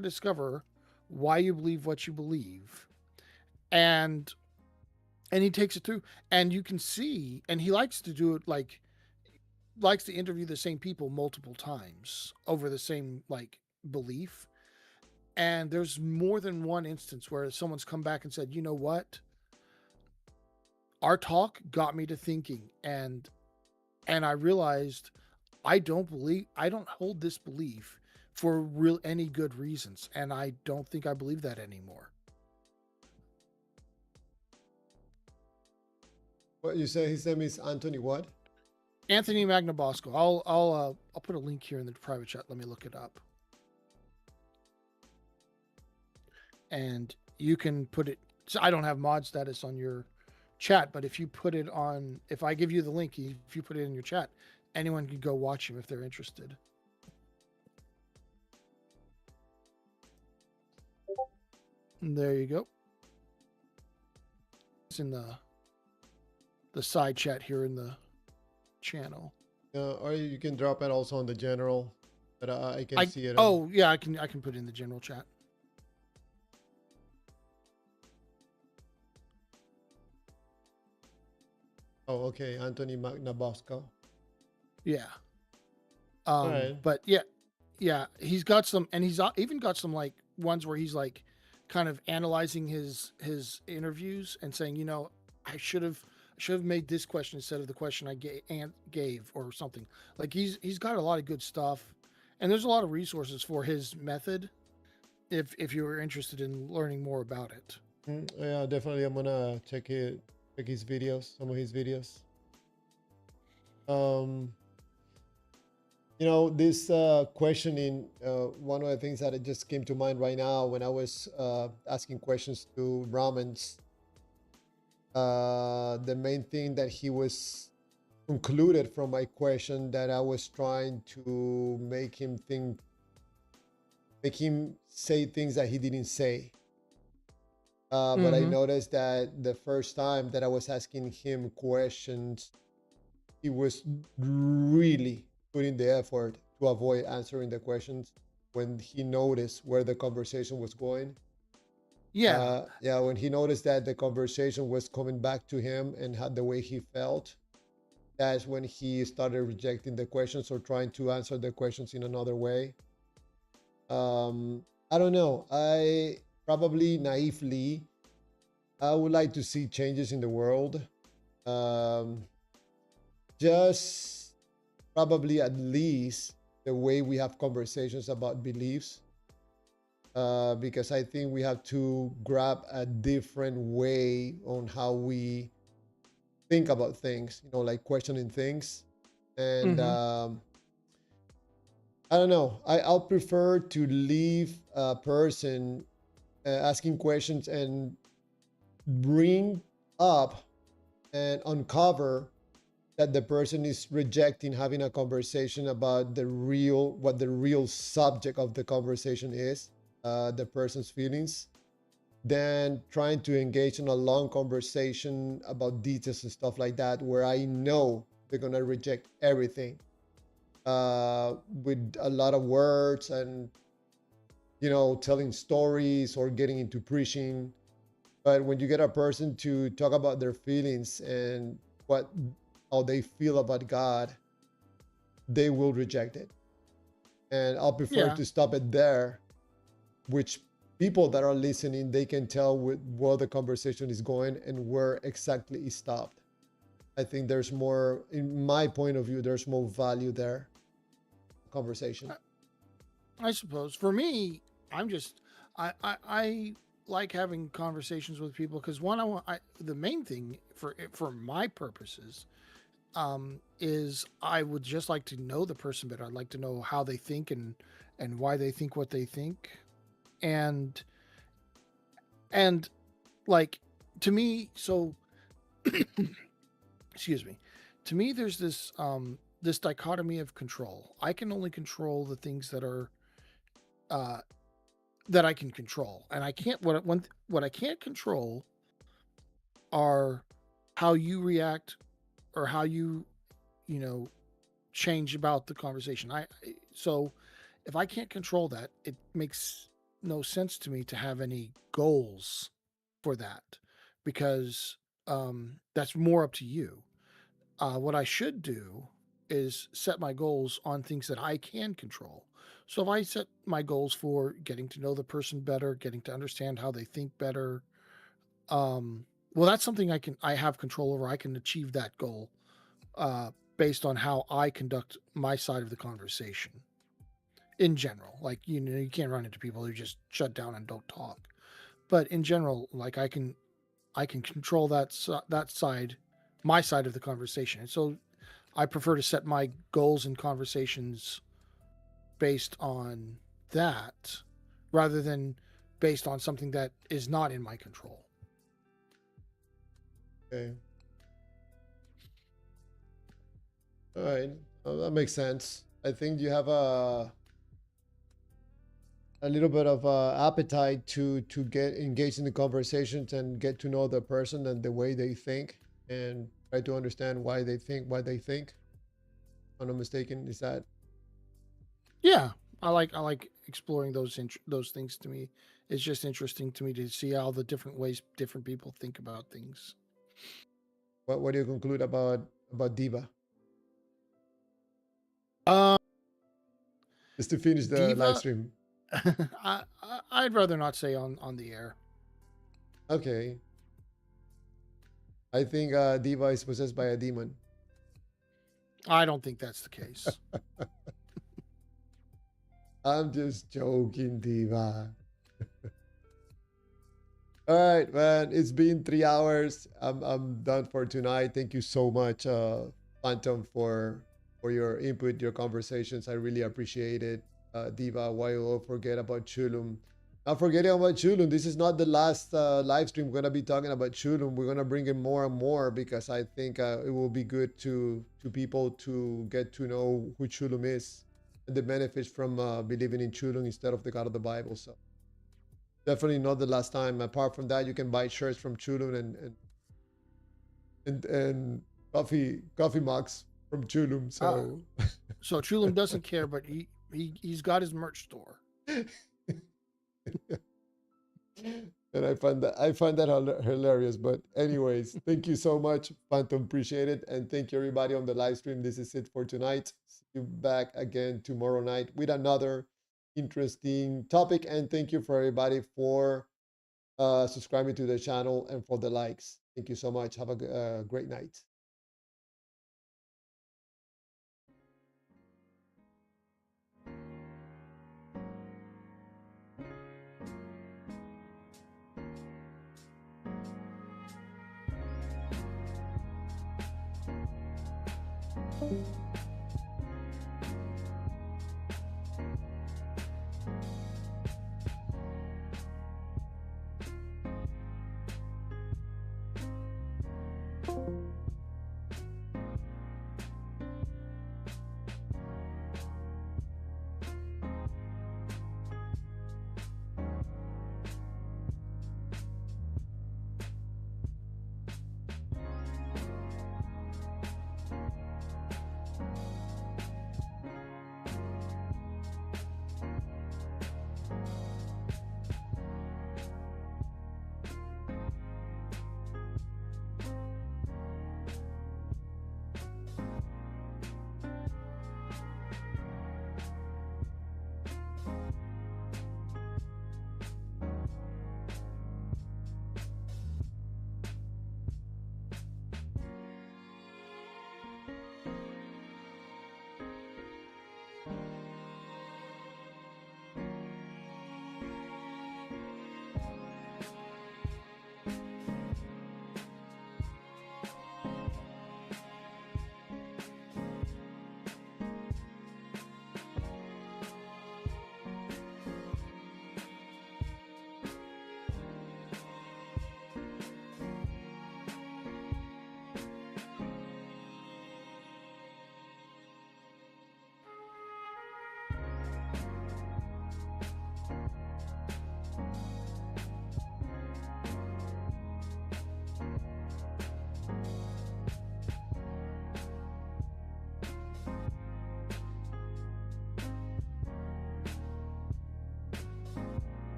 discover why you believe what you believe." And he takes it through, and you can see, and he likes to do it, like likes to interview the same people multiple times over the same like belief. And there's more than one instance where someone's come back and said, you know what, our talk got me to thinking, and I realized I don't hold this belief for any good reasons, and I don't think I believe that anymore. What you say? His name is Anthony what? Anthony Magnabosco. I'll put a link here in the private chat. Let me look it up. And you can put it. So I don't have mod status on your chat, but if I give you the link, if you put it in your chat, anyone can go watch him if they're interested. And there you go. It's in the side chat here in the channel. Or you can drop it also on the general but I can I see it. oh yeah, I can put it in the general chat. Oh, okay, Anthony Magnabosco. Yeah. All right. But yeah, he's got some, and he's even got some like ones where he's like kind of analyzing his interviews and saying, I should have made this question instead of the question I gave or something. Like he's got a lot of good stuff, and there's a lot of resources for his method if you were interested in learning more about it. Yeah, definitely. I'm gonna check his videos, some of his videos. This questioning, one of the things that it just came to mind right now when I was asking questions to Brahmins, the main thing that he was concluded from my question that I was trying to make him say things that he didn't say. But I noticed that the first time that I was asking him questions, he was really putting the effort to avoid answering the questions when he noticed where the conversation was going. Yeah. When he noticed that the conversation was coming back to him and had the way he felt, that's when he started rejecting the questions or trying to answer the questions in another way. I don't know. I probably naively, I would like to see changes in the world. Just probably at least the way we have conversations about beliefs. Because I think we have to grab a different way on how we think about things, like questioning things. And I don't know. I'll prefer to leave a person asking questions and bring up and uncover that the person is rejecting having a conversation about what the real subject of the conversation is, the person's feelings, than trying to engage in a long conversation about details and stuff like that, where I know they're gonna reject everything with a lot of words and telling stories or getting into preaching. But when you get a person to talk about their feelings and how they feel about God, they will reject it. And I'll prefer Yeah. to stop it there, which people that are listening, they can tell where the conversation is going and where exactly it stopped. I think there's more, in my point of view, there's more value there. Conversation. I suppose for me, I like having conversations with people because one, the main thing for my purposes is I would just like to know the person better. I'd like to know how they think and why they think what they think, and like to me, so excuse me, to me, there's this dichotomy of control. I can only control the things that are that I can control, and I can't. What I can't control are how you react or how you know change about the conversation. So if I can't control that, it makes no sense to me to have any goals for that, because that's more up to you. What I should do is set my goals on things that I can control. So if I set my goals for getting to know the person better, getting to understand how they think better, well, that's something I have control over. I can achieve that goal based on how I conduct my side of the conversation. In general, like you can't run into people who just shut down and don't talk. But in general, like I can control that side, my side of the conversation. And so I prefer to set my goals and conversations based on that rather than based on something that is not in my control. Okay. All right. That makes sense. I think you have a little bit of appetite to get engaged in the conversations and get to know the person and the way they think and try to understand why they think what they think. If I'm not mistaken, is that? Yeah, I like exploring those things. To me, it's just interesting to me to see all the different ways different people think about things. What do you conclude about Diva? Um, Just to finish the live Diva, stream. I'd rather not say on the air. Okay. I think Diva is possessed by a demon. I don't think that's the case. I'm just joking, Diva. All right, man. It's been 3 hours. I'm done for tonight. Thank you so much, Phantom, for your input, your conversations. I really appreciate it. Diva, why you forget about Chulum? Not forgetting about Chulum. This is not the last live stream. We're gonna be talking about Chulum. We're gonna bring in more and more because I think it will be good to people to get to know who Chulum is and the benefits from believing in Chulum instead of the God of the Bible. So definitely not the last time. Apart from that, you can buy shirts from Chulum and coffee mugs from Chulum. So So Chulum doesn't care, but he's got his merch store. and I find that hilarious. But anyways, thank you so much, Phantom. Appreciate it, and thank you everybody on the live stream. This is it for tonight. See you back again tomorrow night with another interesting topic. And thank you for everybody for subscribing to the channel and for the likes. Thank you so much. Have a great night. Thank you.